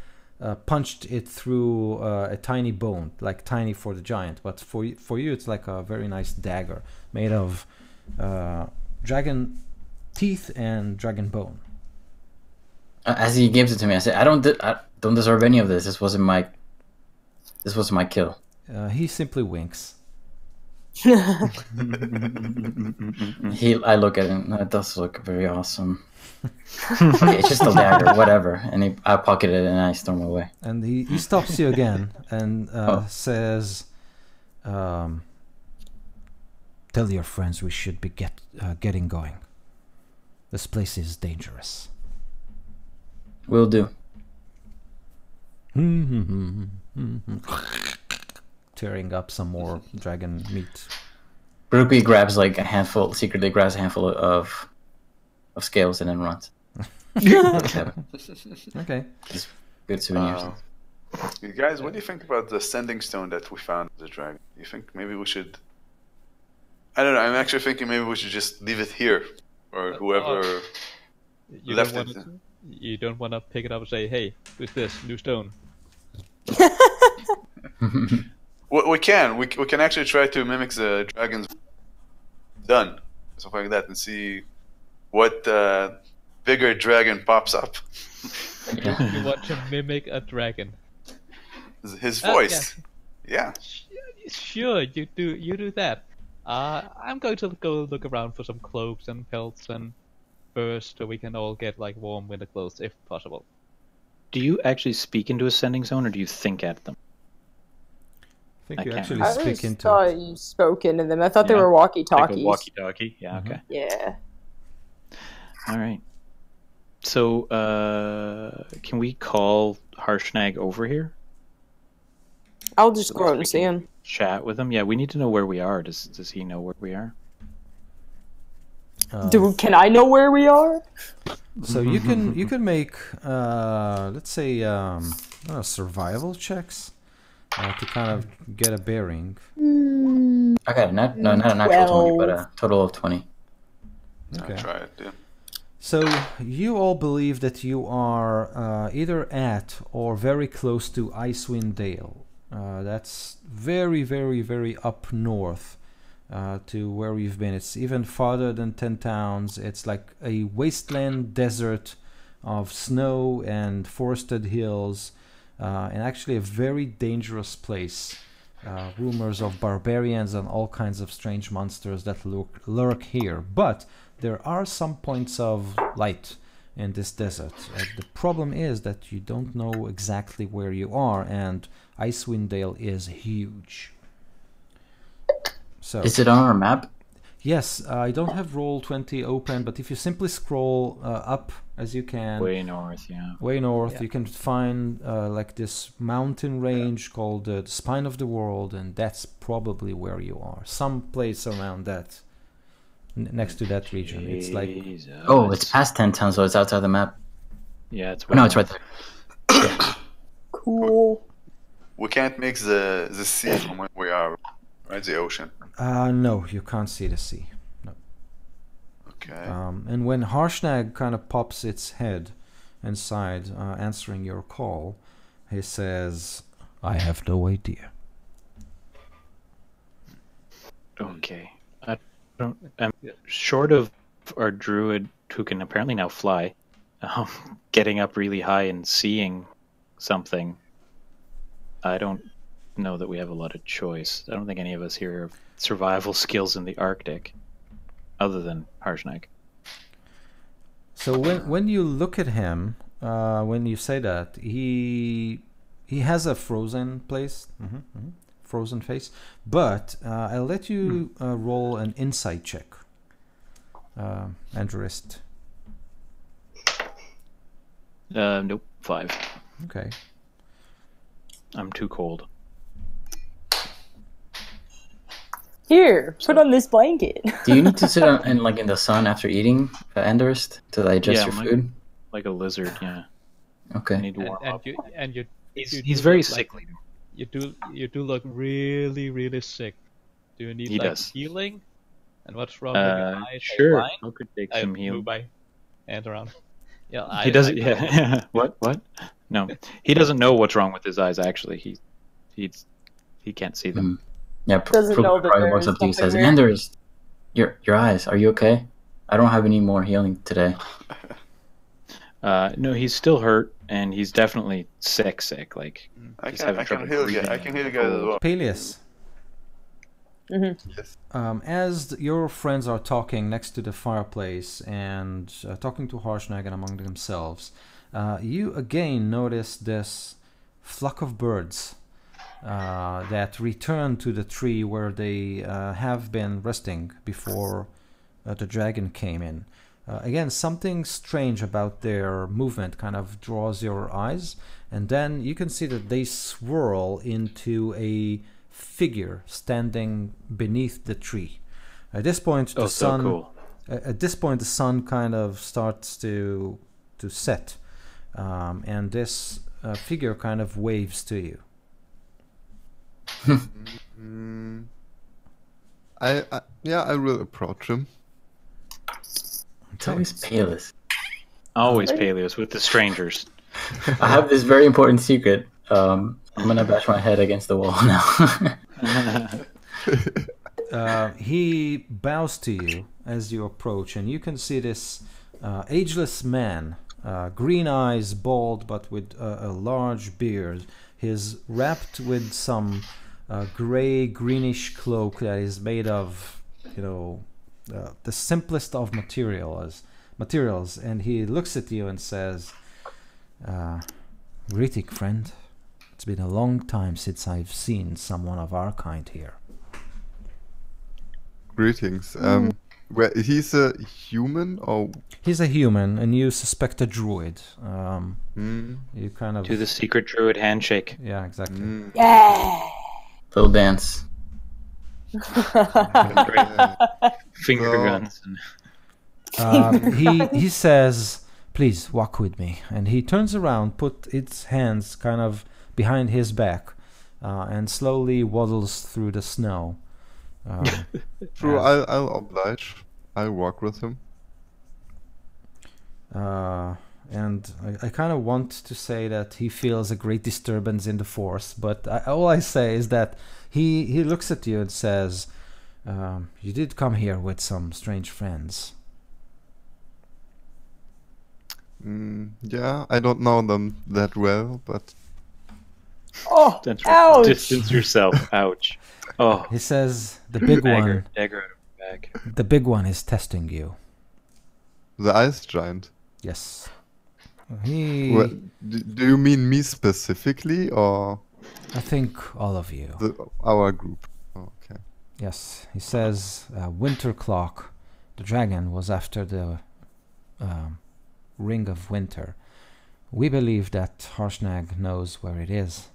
punched it through a tiny bone, like tiny for the giant, but for you it's like a very nice dagger made of dragon teeth and dragon bone. As he gives it to me, I say, I don't deserve any of this. This wasn't my kill." He simply winks. I look at him. That does look very awesome. Okay, it's just a dagger, whatever. And I pocket it and I storm away. And he stops you again and Oh. says, "Tell your friends we should be getting going. This place is dangerous." Will do. Tearing up some more dragon meat. Rugby grabs like a handful, secretly grabs a handful of scales and then runs. Okay. Good souvenirs. You guys, what do you think about the sending stone that we found with the dragon? Do you think maybe we should? I don't know. I'm actually thinking maybe we should just leave it here, or whoever You left don't it. wanna, you don't want to pick it up and say, "Hey, who's this new stone?" We can actually try to mimic the dragon's done, something like that, and see what bigger dragon pops up. You want to mimic a dragon. His voice. Yeah. Sure, you do that. I'm going to go look around for some cloaks and pelts and furs so we can all get like warm winter clothes if possible. Do you actually speak into Ascending Zone, or do you think at them? I think I you can't actually I speak always into thought it. you spoke into them. I thought they Yeah. were Like a walkie-talkies. walkie-talkie? Yeah, Mhm. okay. Yeah. All right. So, can we call Harshnag over here? I'll just go out and see him. Chat with him? Yeah, we need to know where we are. Does he know where we are? Can I know where we are? So you can make let's say survival checks to kind of get a bearing. I got not a natural 20, but a total of 20. Okay. I'll try it, yeah. So you all believe that you are either at or very close to Icewind Dale. That's very, very, very up north to where we've been. It's even farther than 10 towns. It's like a wasteland desert of snow and forested hills, and actually a very dangerous place. Rumors of barbarians and all kinds of strange monsters that lurk here. But there are some points of light in this desert. The problem is that you don't know exactly where you are, and Icewind Dale is huge. So Is it on our map? yes, I don't have Roll20 open, but if you simply scroll up as you can, Way north, yeah. way north, you can find like this mountain range called the Spine of the World, and that's probably where you are. Some place around that, next to that region. It's like Jesus. Oh, it's past 10 towns, so it's outside the map. Yeah, it's Oh, no, it's right there. Cool. We can't mix the sea from where we are, right? The ocean. no, you can't see the sea. Okay. And when Harshnag kind of pops its head inside, answering your call, he says, "I have no idea." Okay. I don't. Short of our druid, who can apparently now fly, getting up really high and seeing something, I don't know that we have a lot of choice. I don't think any of us here have survival skills in the Arctic, other than Harshnag. So when you look at him, when you say that, he has a frozen place, frozen face. But I'll let you roll an insight check, Andrist. Nope, 5. Okay. I'm too cold. Here, put on this blanket. Do you need to sit in the sun after eating, Andorist, to digest your food? Like a lizard, yeah. I Okay. need to warm up. He's you very look sickly. You do look really, really sick. Do you need He like does. healing? And what's wrong with your eyes? Are you Sure. blind? I could take I some move healing. my hand around. Yeah, He doesn't. Yeah. What? No, he doesn't know what's wrong with his eyes. Actually, he can't see them. Yeah, Doesn't know that probably walks there's up to you and says, something there. Andorist, your eyes, are you okay? I don't have any more healing today. No, he's still hurt, and he's definitely sick. Like I he's can having trouble heal you. breathing I can heal you and guys as cold. well. Peleus, Yes. as your friends are talking next to the fireplace and talking to Harshnag and among themselves, you again notice this flock of birds that return to the tree where they have been resting before the dragon came in. Again, something strange about their movement kind of draws your eyes, and then you can see that they swirl into a figure standing beneath the tree. At this point, the sun. So cool. At this point, the sun kind of starts to set, and this figure kind of waves to you. I will approach him. It's always Peleus. Always Peleus with the strangers. I have this very important secret. I'm gonna bash my head against the wall now. He bows to you as you approach, and you can see this ageless man green eyes, bald, but with a large beard. He's wrapped with some gray, greenish cloak that is made of, the simplest of materials. And he looks at you and says, "Greeting, friend. It's been a long time since I've seen someone of our kind here." Greetings. He's a human or? He's a human, and you suspect a druid. You kind of Do the secret druid handshake. yeah, exactly. Yeah. Little dance. Finger So- guns. He says, "Please walk with me," and he turns around, put its hands kind of behind his back, and slowly waddles through the snow. True, as- I'll oblige. I'll walk with him. And I kind of want to say that he feels a great disturbance in the force, but all I say is that he looks at you and says, "You did come here with some strange friends." Yeah, I don't know them that well, but Oh, Distance, ouch. distance yourself. Ouch. Oh, He says, "The big one, dagger out of her back. the big one is testing you." the ice giant. Yes. He, Well, do you mean me specifically or I think all of you. our group? Oh, okay. Yes, he says, "Winter Clock, the dragon, was after the Ring of Winter. We believe that Harshnag knows where it is,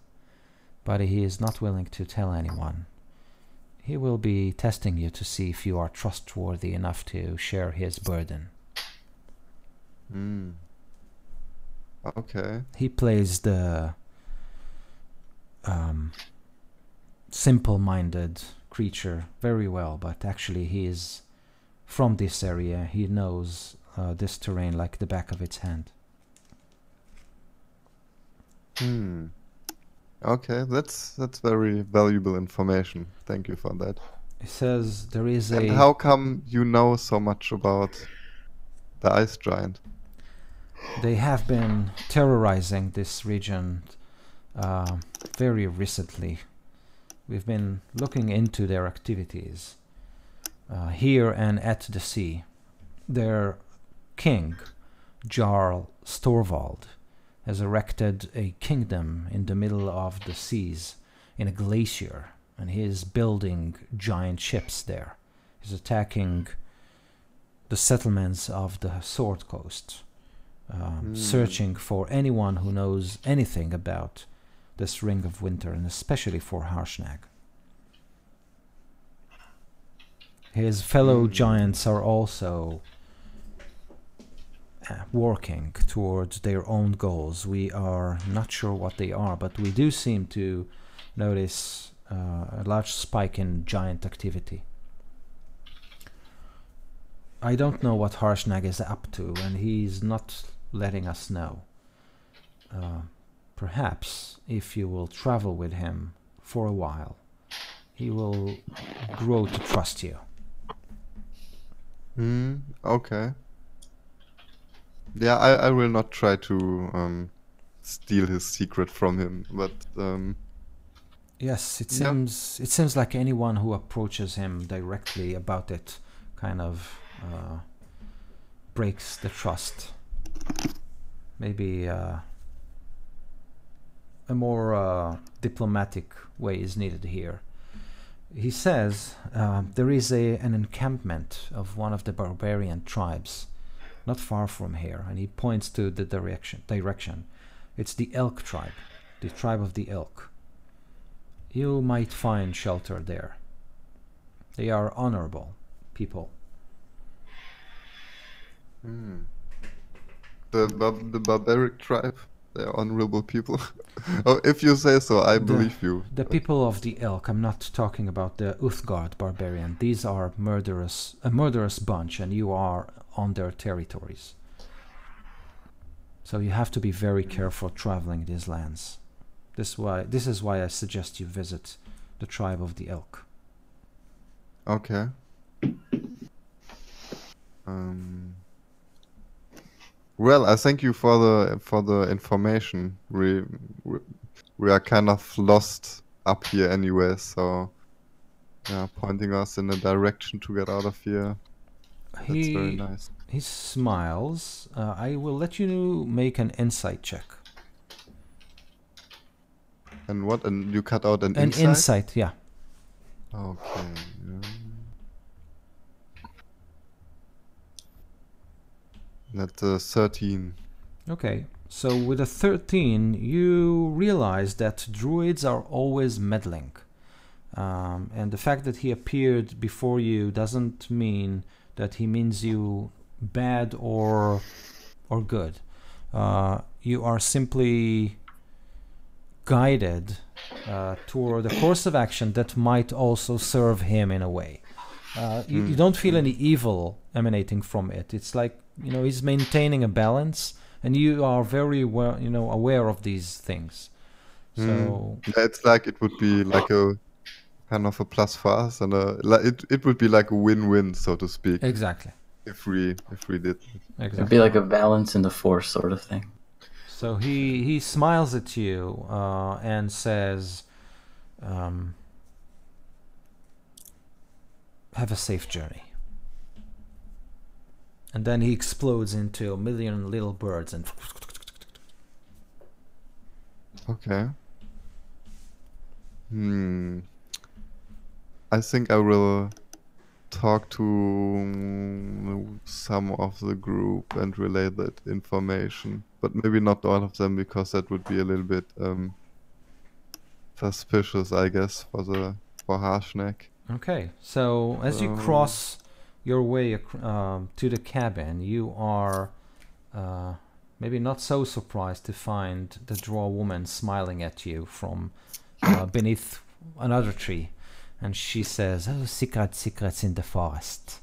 but he is not willing to tell anyone. He will be testing you to see if you are trustworthy enough to share his burden." Okay. He plays the simple-minded creature very well, but actually he is from this area. He knows this terrain like the back of its hand. Okay, that's very valuable information. Thank you for that. He says there is And a... how come you know so much about the ice giant? They have been terrorizing this region very recently. We've been looking into their activities here and at the sea. Their king, Jarl Storvald, has erected a kingdom in the middle of the seas in a glacier, and he is building giant ships there. He's attacking the settlements of the Sword Coast, searching for anyone who knows anything about this Ring of Winter, and especially for Harshnag. His fellow giants are also working towards their own goals. We are not sure what they are, but we do seem to notice a large spike in giant activity. I don't know what Harshnag is up to, and he's not letting us know. Perhaps if you will travel with him for a while, he will grow to trust you. Okay. Yeah, I will not try to steal his secret from him, but Yes, it Yeah. seems like anyone who approaches him directly about it kind of breaks the trust. Maybe a more diplomatic way is needed here. He says there is an encampment of one of the barbarian tribes not far from here, and he points to the direction. It's the Elk tribe, the tribe of the Elk. You might find shelter there. They are honorable people. the barbaric tribe, they are honorable people. Oh, if you say so, I believe you. The people of the Elk, I'm not talking about the Uthgard barbarian. These are a murderous bunch, and you are on their territories. So you have to be very careful traveling these lands. This is why I suggest you visit the tribe of the Elk. Okay. Well, I thank you for the information. We are kind of lost up here anyway, so yeah, pointing us in a direction to get out of here. That's very nice. He smiles. I will let you make an insight check. And what? And you cut out an An insight? insight, yeah. Okay. That's 13. Okay, so with a 13, you realize that druids are always meddling. And the fact that he appeared before you doesn't mean that he means you bad or good. You are simply guided toward a course of action that might also serve him in a way. You don't feel any evil emanating from it. It's like, he's maintaining a balance, and you are very well, aware of these things. So Yeah, it's like it would be like a kind of a plus for us, and it would be like a win-win, so to speak. Exactly. If we did. It'd be like a balance in the force sort of thing. So he smiles at you and says, have a safe journey. And then he explodes into a million little birds and... Okay. I think I will talk to some of the group and relay that information. But maybe not all of them, because that would be a little bit suspicious, I guess, for Harshnag. Okay, so as you cross your way to the cabin, you are maybe not so surprised to find the draw woman smiling at you from beneath another tree. And she says, "Oh, secrets in the forest.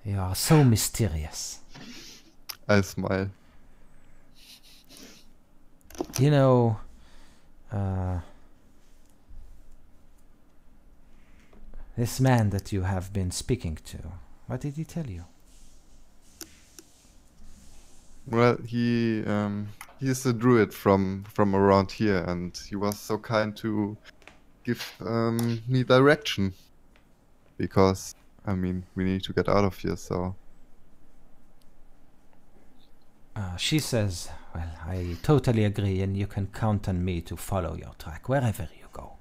You are so mysterious." I smile. This man that you have been speaking to, what did he tell you? Well, he's a druid from around here, and he was so kind to give me direction, because we need to get out of here. So she says, "Well, I totally agree, and you can count on me to follow your track wherever you go,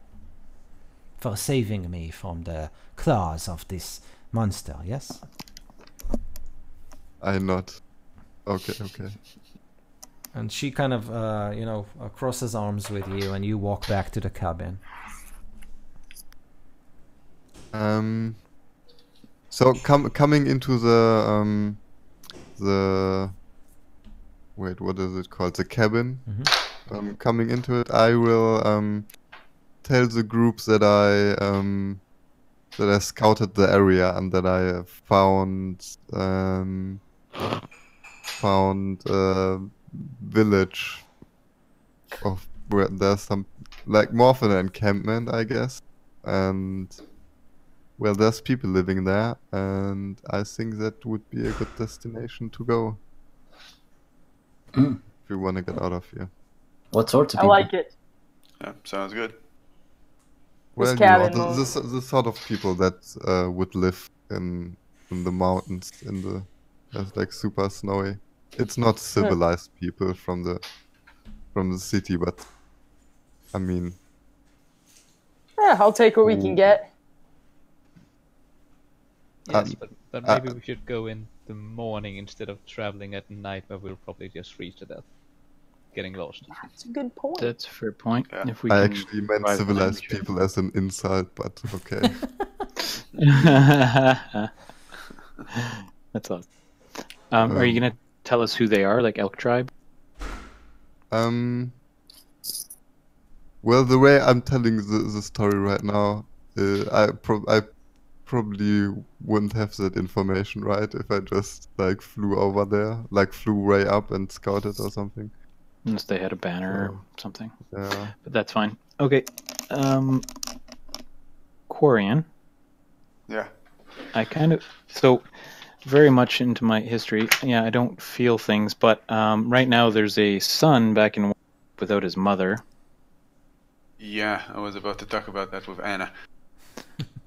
for saving me from the claws of this monster." Yes. I nod. Okay. And she kind of, crosses arms with you, and you walk back to the cabin. So coming into the wait, what is it called? The cabin. Mm-hmm. Coming into it, I will tell the group that I scouted the area, and that I found a village of where there's some, like, more of an encampment, I guess, and well, there's people living there, and I think that would be a good destination to go if we want to get out of here. What sorts of I people? like it. Yeah, sounds good. Well, cabin the sort of people that would live in the mountains, that's like super snowy. It's not civilized people from the city, but Yeah, I'll take what we can get. Yes, but maybe we should go in the morning instead of traveling at night, where we'll probably just freeze to death, getting lost. That's a good point. That's a fair point. Yeah. If we I can actually meant survive the civilized night, sure. people as an insult, but okay. That's awesome. Are you gonna tell us who they are, like Elk Tribe? Well, the way I'm telling the story right now, I probably wouldn't have that information, right? If I just flew over there, flew way up and scouted or something. Unless they had a banner or something. Yeah. But that's fine. Okay. Quarian. Yeah. So very much into my history. Yeah, I don't feel things, but right now there's a son back in without his mother. Yeah, I was about to talk about that with Anna.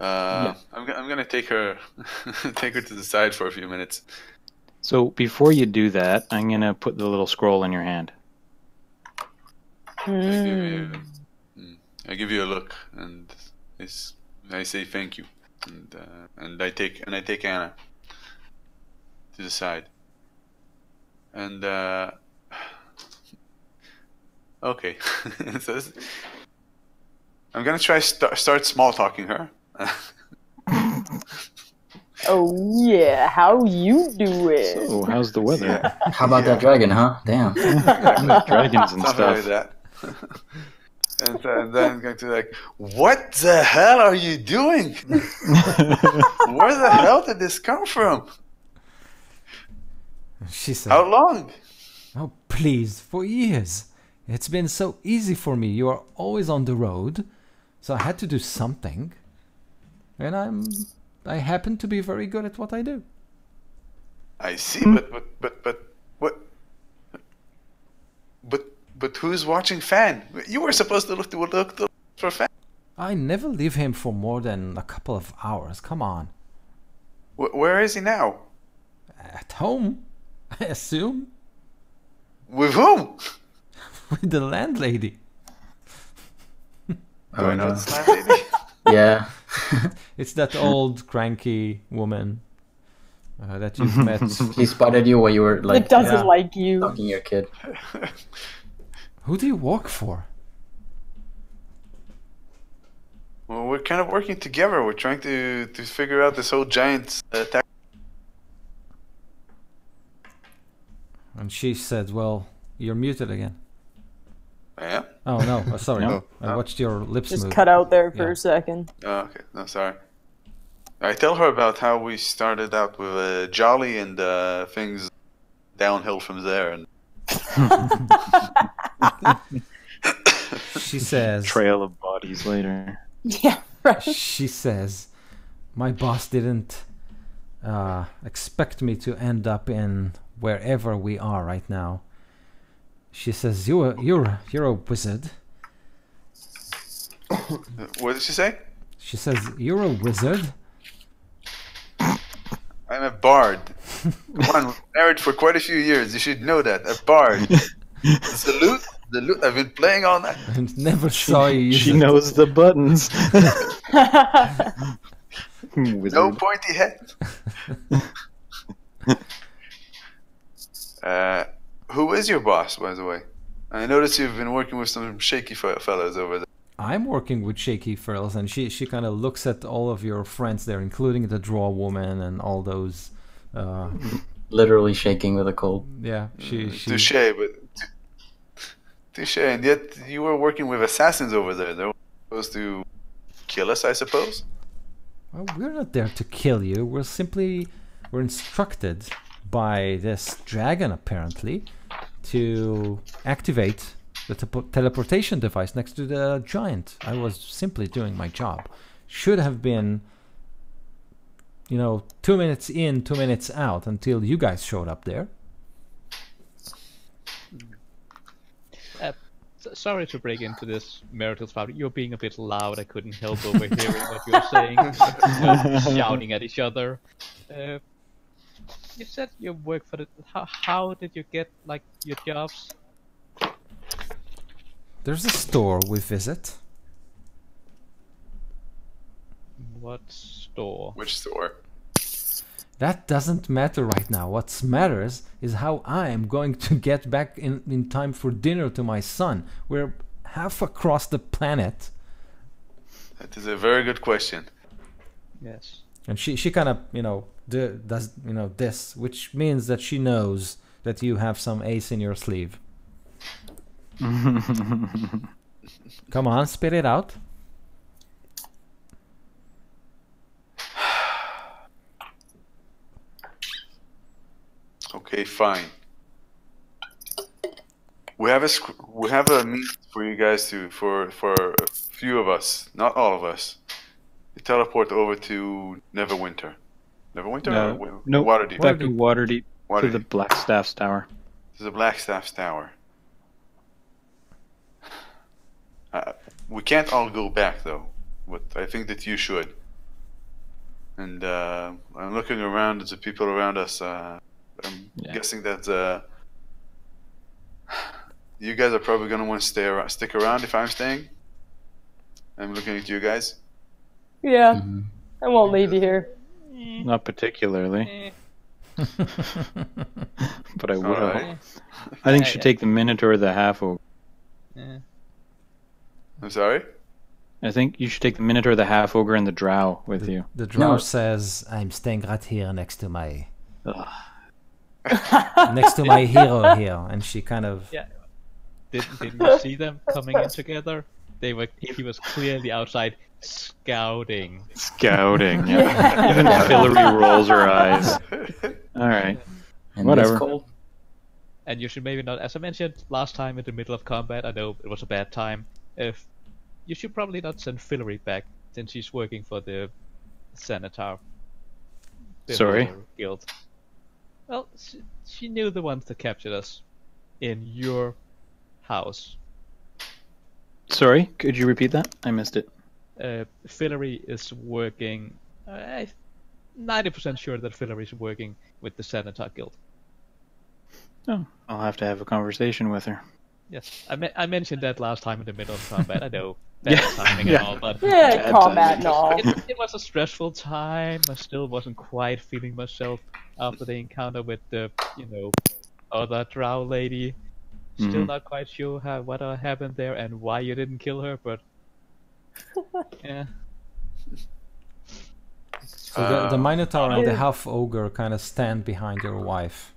Yeah. I'm gonna take her take her to the side for a few minutes. So before you do that, I'm gonna put the little scroll in your hand. I give you a look, and I say thank you, and I take Anna to the side, and okay, so I'm gonna try start small talking her. Oh yeah, how you doing? So, how's the weather? Yeah. How about that dragon, huh? Damn. Dragons and Something like stuff. that. And then I'm going to like, what the hell are you doing? Where the hell did this come from? She said, How long? "Oh, please, for years. It's been so easy for me. You are always on the road, so I had to do something. And I happen to be very good at what I do." I see, but what? But who's watching Fan? You were supposed to look for Fan. I never leave him for more than a couple of hours. Come on. Where is he now? At home, I assume, With whom? with the landlady. Do I know this landlady? Yeah. It's that old cranky woman that you've met. He spotted you while you were like It doesn't yeah. like you. talking to your kid. Who do you work for? Well, we're kind of working together. We're trying to figure out this whole giant attack. And she said, "Well, you're muted again." Yeah. Oh no, sorry. No. I watched your lips Just move. cut out there for Yeah. a second. Oh, okay. No, sorry. I tell her about how we started out with Jolly and things downhill from there. And She says, Trail of bodies later. Yeah, right. she says, "My boss didn't expect me to end up in wherever we are right now." She says, "You're a wizard." what did she say? She says, "You're a wizard." I'm a bard. One married for quite a few years. You should know that. A bard. The lute. I've been playing all night. And never saw you use She it. knows the buttons. Wizard. No pointy head. Who is your boss, by the way? I noticed you've been working with some shaky fellows over there. I'm working with shaky fellas, and she kind of looks at all of your friends there, including the draw woman and all those. Literally shaking with a cold. Yeah, she Touche, but touche. And yet you were working with assassins over there. They were supposed to kill us, I suppose. Well, we're not there to kill you. We're instructed by this dragon, apparently, to activate the teleportation device next to the giant. I was simply doing my job. Should have been, 2 minutes in, 2 minutes out until you guys showed up there. Sorry to break into this marital spot. You're being a bit loud. I couldn't help overhearing what you were saying. Shouting at each other. You said you work for the. How did you get your jobs? There's a store we visit. What store? Which store? That doesn't matter right now. What matters is how I am going to get back in time for dinner to my son. We're half across the planet. That is a very good question. Yes. And she kind of, does, this, which means that she knows that you have some ace in your sleeve. Come on, spit it out. Okay, fine. We have a means for you guys for a few of us, not all of us, to teleport over to Neverwinter. Neverwinter No, or no. Waterdeep? Back to Waterdeep, to the Waterdeep. Blackstaff's Tower. To the Blackstaff's Tower. We can't all go back though, but I think that you should. And I'm looking around at the people around us. I'm guessing that you guys are probably gonna want to stick around if I'm staying. I'm looking at you guys. Yeah, Mhm. I won't leave you here. Not particularly, but I will. Alright. I think you should take the Minotaur the half ogre. I'm sorry? I think you should take the Minotaur the half ogre and the Drow with you. The drow No. says, "I'm staying right here next to my Ugh. next to my hero here," and she kind of Yeah. Didn't you see them coming in together? He was clearly outside scouting. Scouting. Yeah. Even Hillary rolls her eyes. All right. And Whatever. it's cold. And you should maybe not, as I mentioned last time in the middle of combat, I know it was a bad time. If you should probably not send Hillary back since she's working for the Senator. Sorry? Guild. Well, she knew the ones that captured us in your house. Sorry, could you repeat that? I missed it. Hillary is working. I'm 90% sure that Hillary is working with the Senator Guild. Oh, I'll have to have a conversation with her. Yes, I mentioned that last time in the middle of combat. I know bad Yeah. timing Yeah. and all, but Yeah, Bad combat timing. and all. it was a stressful time. I still wasn't quite feeling myself after the encounter with the other drow lady. Still Mhm. not quite sure what happened there and why you didn't kill her, but yeah. So the Minotaur and the Yeah. half ogre kind of stand behind your wife,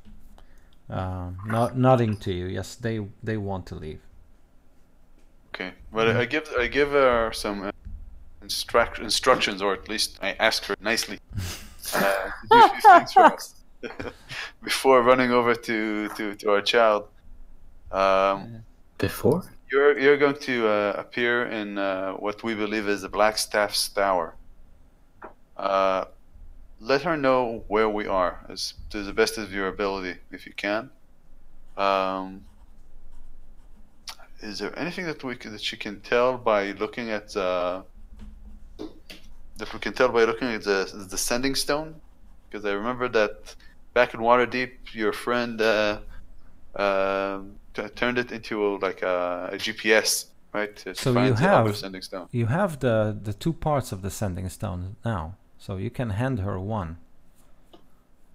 nodding to you. Yes, they want to leave. Okay, but I give her some instructions, or at least I ask her nicely to do a few things for us before running over to our child. Before? You're going to appear in what we believe is the Blackstaff's Tower. Let her know where we are as to the best of your ability, if you can. Is there anything that she can tell by looking at the sending stone? Because I remember that back in Waterdeep, your friend turned it into a GPS, right? To So find you the other have sending stone. you have the two parts of the sending stone now, so you can hand her one.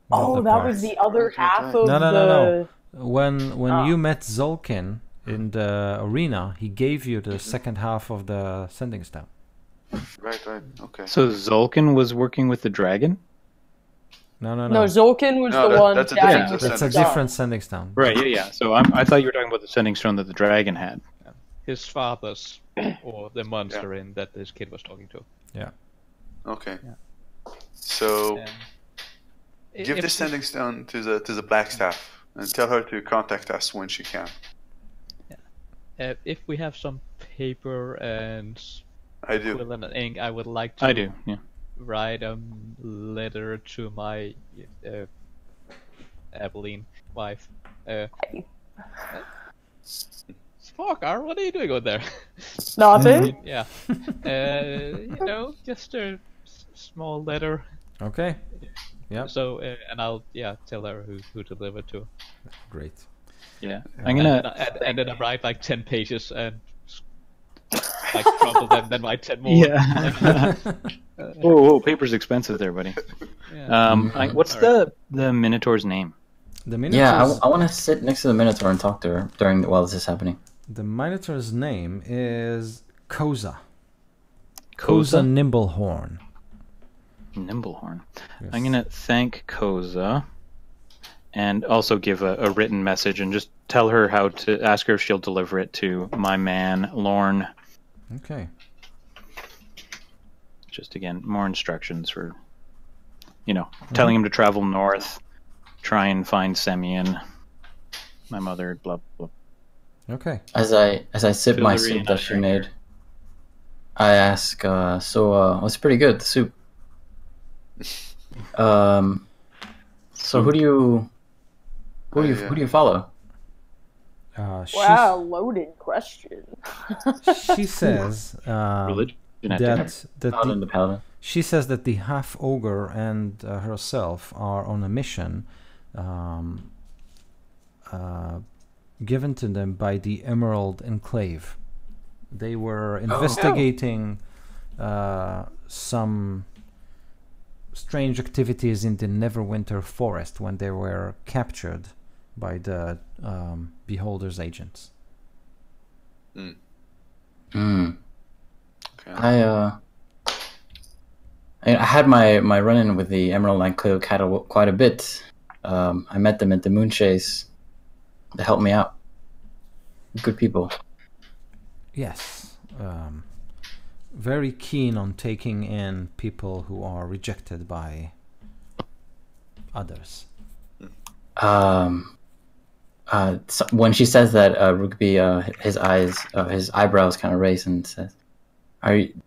One of Oh, the that was parts. the other Okay, half okay. of No. the. When Ah. you met Zolkin in the arena, he gave you the second half of the sending stone. Right. Okay. So Zolkin was working with the dragon? No. No, Zolkin was No, the one that's a chatting different with That's the a stone. different sending stone. Right, yeah. So I thought you were talking about the sending stone that the dragon had. His father's or the monster in that this kid was talking to. Okay. Yeah. So Um, give if- the sending stone to the Blackstaff and tell her to contact us when she can. If we have some paper and I do. quill and ink, I would like to I do, yeah. write a letter to my Abilene wife. Sparkar, what are you doing over there? Nothing. Yeah. Just a small letter. Okay. Yep. So, and I'll tell her who to deliver to. Great. Yeah. And then I write like 10 pages and like crumple them, then write 10 more. Yeah. Whoa, paper's expensive there, buddy. Yeah. What's the Minotaur's name? The Yeah, Minotaur's, I want to sit next to the Minotaur and talk to her while this is happening. the Minotaur's name is Koza. Koza? Nimblehorn. Nimblehorn. Yes. I'm gonna thank Koza and also give a written message and just tell her how to ask her if she'll deliver it to my man Lorne. Okay. Just again, more instructions for telling him to travel north, try and find Semyon, my mother, blah blah. Okay. As I sip my Hillary soup and that I she are made, here. I ask, so it's pretty good, the soup. So who do you follow? Wow, loaded question. She says Religion. I think. Paladin the Paladin. she says that the half ogre and herself are on a mission given to them by the Emerald Enclave. They were investigating some strange activities in the Neverwinter Forest when they were captured by the Beholder's agents. Hmm. Okay. I had my run-in with the Emerald Enclave quite a bit. I met them at the Moon Chase. They helped me out. Good people. Yes. Very keen on taking in people who are rejected by others. So when she says that, Rugby, his eyebrows kind of raise and says,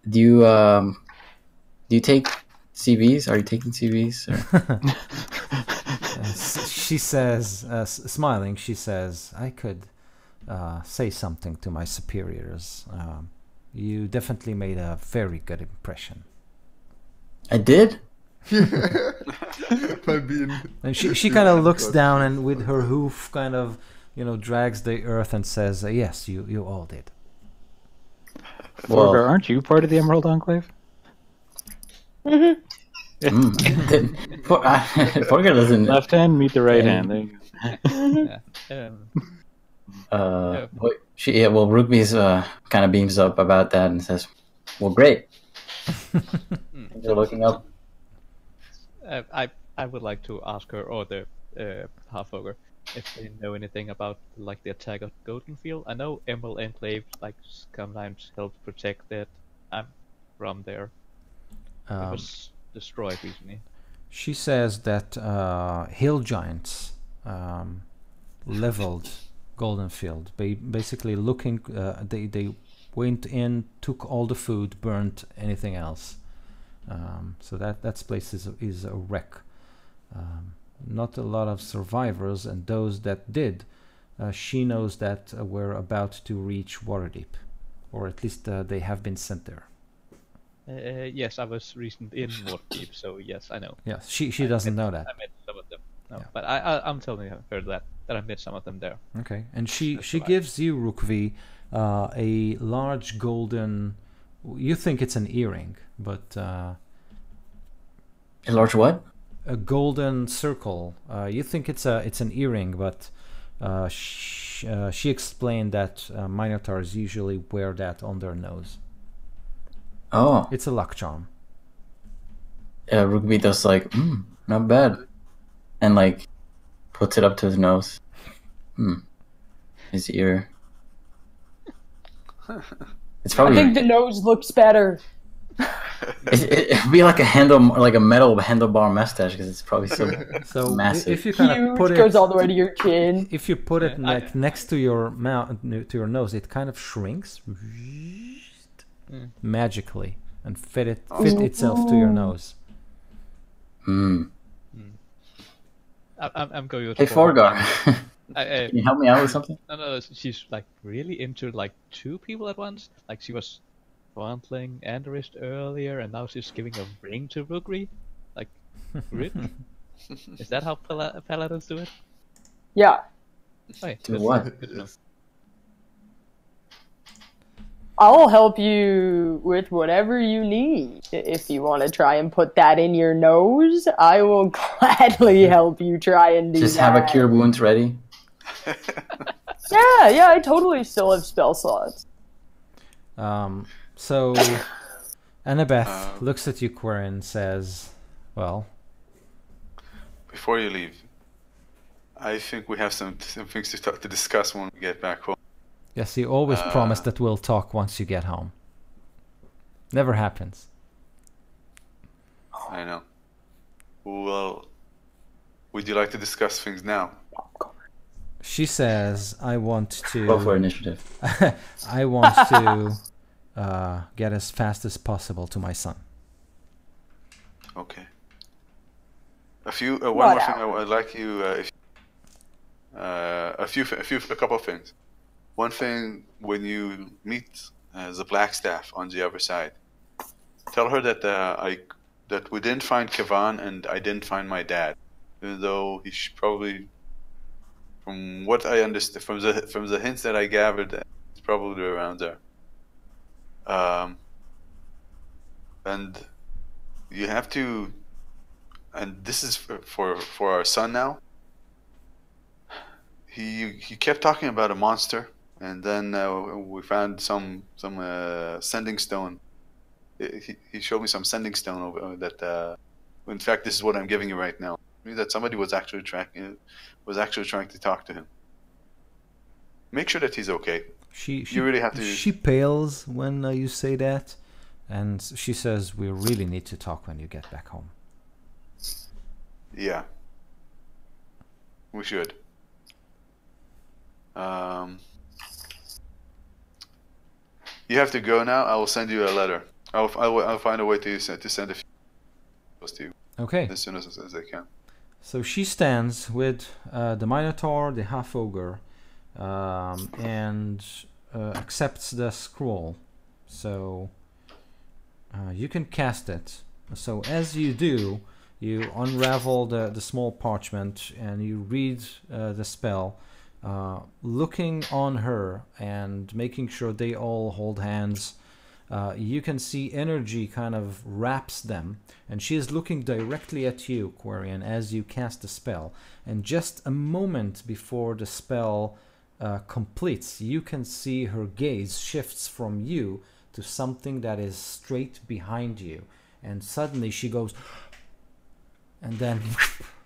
do you take CVs? Are you taking CVs? She says, smiling, she says, I could say something to my superiors. You definitely made a very good impression. I did? And she kind of looks down and with her hoof kind of, drags the earth and says, yes, you all did. Forgar, aren't you part of the Emerald Enclave? Forgar doesn't. Left hand meet the right hand. There you go. Rugby's kind of beams up about that and says, well, great. They're looking up. I would like to ask her, or the half-ogre, if they know anything about like the attack of Goldenfield. I know Emerald Enclave sometimes helps protect that. I'm from there. It was destroyed recently. She says that hill giants leveled Goldenfield. Basically looking, they went in, took all the food, burnt anything else. So that place is a wreck. Not a lot of survivors, and those that did, she knows that we're about to reach Waterdeep, or at least they have been sent there. Yes, I was recently in Waterdeep, so yes, I know. Yes, she doesn't know that. I met some of them. No, Yeah. but I'm telling her that I met some of them there. Okay, and she gives you, Rukvi, a large golden. You think it's an earring, but a large what? A golden circle. You think it's an earring, but she explained that Minotaurs usually wear that on their nose. Oh. It's a luck charm. Rugby does not bad. And puts it up to his nose. His ear. It's probably. I think the nose looks better. It'd be like a metal handlebar mustache because it's probably so massive. If you kind of put it, goes all the way to your chin. If you put it next to your mouth, to your nose, it kind of shrinks magically and fit itself to your nose. I'm going with Hey, Forgar. Can you help me out with something? No, she's really into two people at once. She was fondling Anderist earlier, and now she's giving a ring to Rugri. Really? Is that how paladins do it? Yeah. Okay, Do what? Good to know. I'll help you with whatever you need. If you want to try and put that in your nose, I will gladly help you try and do that. Just have a cure wounds ready. Yeah, I totally still have spell slots. So Annabeth looks at you, Querin, and says, well, before you leave, I think we have some things to discuss when we get back home. Yes, you always promise that we'll talk once you get home. Never happens. I know. Well, would you like to discuss things now? She says, I want to... Go for initiative. I want to get as fast as possible to my son. Okay. One more thing I'd like you, a couple of things. One thing, when you meet the Black Staff on the other side, tell her that that we didn't find Kavan and I didn't find my dad, even though he should probably, from what I understand, from the hints that I gathered, it's probably around there. And you have to, and this is for our son now. He kept talking about a monster, and then we found some sending stone. He showed me some sending stone over that. In fact, this is what I'm giving you right now. It means that somebody was actually trying to talk to him. Make sure that he's okay. You really have to. She pales when you say that, and she says, "We really need to talk when you get back home." Yeah, we should. You have to go now. I will send you a letter. I'll find a way to send a few to you. Okay. As soon as I can. So she stands with the Minotaur, the half ogre, and accepts the scroll. So you can cast it. So as you do, you unravel the small parchment and you read the spell, looking on her and making sure they all hold hands. You can see energy kind of wraps them, and she is looking directly at you, Quarian, as you cast the spell. And just a moment before the spell completes, you can see her gaze shifts from you to something that is straight behind you, and suddenly she goes, and then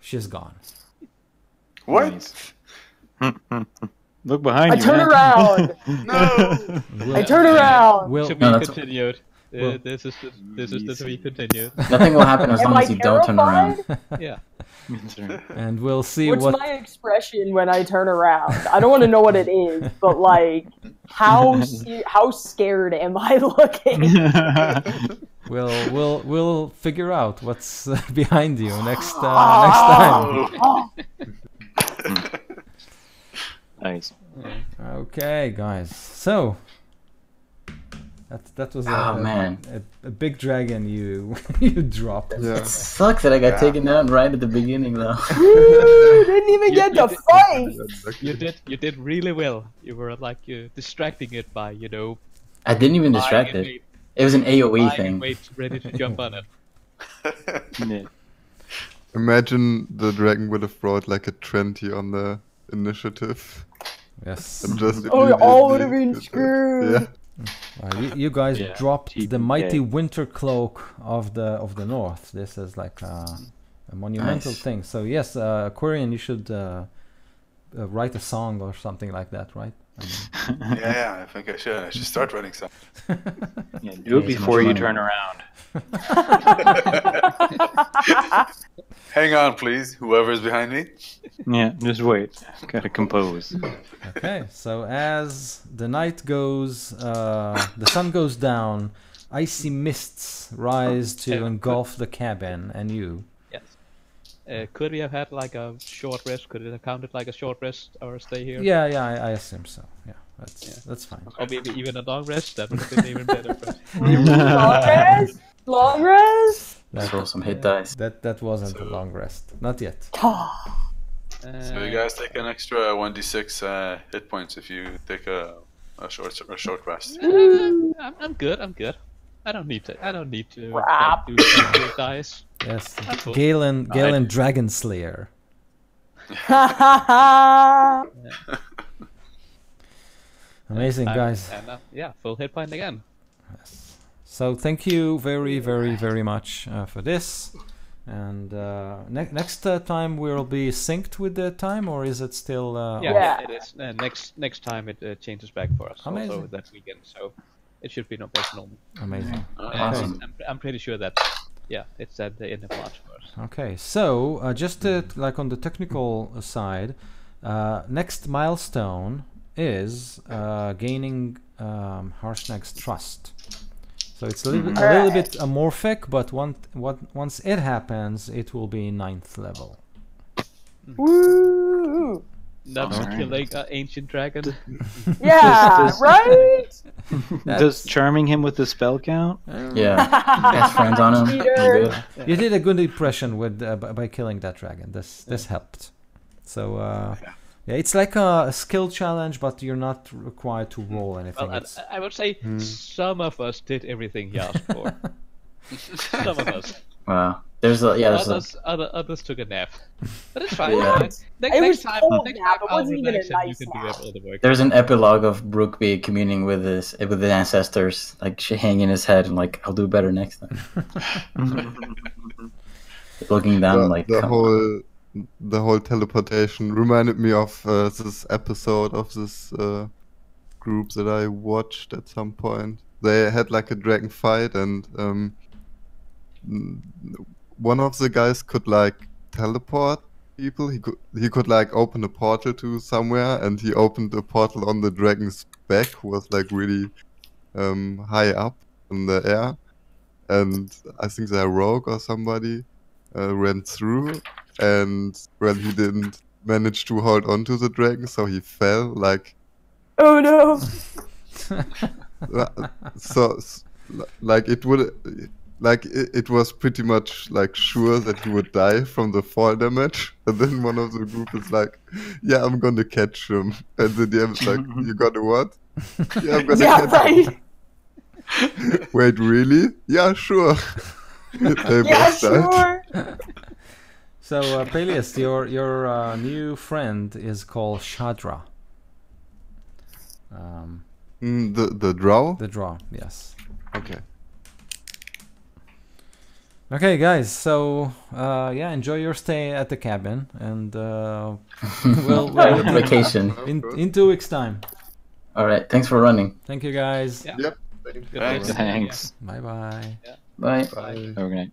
she's gone. What? Look behind I you. turn man. around. No. I turn around. To be that's- continued. This is to be continued. Nothing will happen as Am long I as you don't turn around. terrified? Yeah. And we'll see What's what my expression when I turn around? I don't want to know what it is, but like, how scared am I looking? we'll figure out what's behind you next time. Nice. Okay, guys. So that was man. a big dragon you you dropped. Yeah. It sucks that I got taken down right at the beginning, though. Woo, didn't even get to fight. You did really well. You were like distracting it by I didn't even distract lying in it. wait- It was an AOE lying in thing. wait, ready to jump on it. Yeah. Imagine the dragon would have brought like a 20 on the initiative. Yes. And just Oh, we all would have immediately been get screwed. that. You guys Yeah, dropped the TPK. mighty winter cloak of the north. This is like a monumental Nice. thing. So yes, Quarian, you should write a song or something like that, right? I mean, Yeah, I think I should. I should start writing some. Yeah, do it Pay so before much you money. turn around. Hang on, please. Whoever's behind me. Yeah, just wait. Gotta compose. Okay, so as the night goes, the sun goes down, icy mists rise to Yeah. engulf the cabin and you. Yes. Could we have had like a short rest? Could it have counted like a short rest or stay here? Yeah, I assume so. Yeah, that's fine. Or maybe even a long rest? That would have been even better. But Long rest? Long rest? Throw some hit dice. That wasn't a long rest, not yet. So you guys take an extra 1d6 hit points if you take a short rest. I'm good. I'm good. I don't need to Crap. do some dice. Yes, cool. Galen Dragon Slayer. Amazing, guys. And yeah, full hit point again. So thank you very much for this. And next time we'll be synced with the time, or is it still? Yeah, it is. Next time it changes back for us. Amazing. Also that weekend, so it should be no back normal. Amazing. Awesome. I'm pretty sure that it's at the end of March for us. Okay, so just like on the technical side, next milestone is gaining Harshnag's trust. So it's a little bit amorphic, but once it happens, it will be 9th level. Woo! Not Alright. killing an ancient dragon. Yeah, right? Does charming him with the spell count? Yeah. Cast friends on him. Cheater. You're good. You did a good impression with by killing that dragon. This helped. So yeah, it's like a skill challenge, but you're not required to roll anything. Well, I would say some of us did everything he asked for. Some of us. Wow. There's Others took a nap. But it's fine. Yeah. Next time, cold next nap. time It I'll wasn't even a relax and you nice can nap. do all the work. There's an epilogue of Brookby communing with his ancestors, like hanging his head and like, I'll do better next time. Looking down like the whole teleportation reminded me of this episode of this group that I watched at some point. They had like a dragon fight, and one of the guys could like teleport people. He could like open a portal to somewhere, and he opened a portal on the dragon's back, who was like really high up in the air. And I think the rogue or somebody ran through, and well, he didn't manage to hold on to the dragon, so he fell like. Oh no! So like it would, like it was pretty much like sure that he would die from the fall damage, and then one of the group is like, "Yeah, I'm gonna catch him," and the DM is like, "You gonna what?" "Yeah, I'm gonna Yeah, catch him." right. "Wait, really?" "Yeah, sure." They Yeah, both died. sure. So Peleus, your new friend is called Shadra. The draw. The draw, yes. Okay. Okay, guys. So yeah, enjoy your stay at the cabin, and we'll vacation. in 2 weeks' time. All right. Thanks for running. Thank you, guys. Yeah. Yep. Good luck. Thanks. Bye bye. Bye. Bye. Have a good night.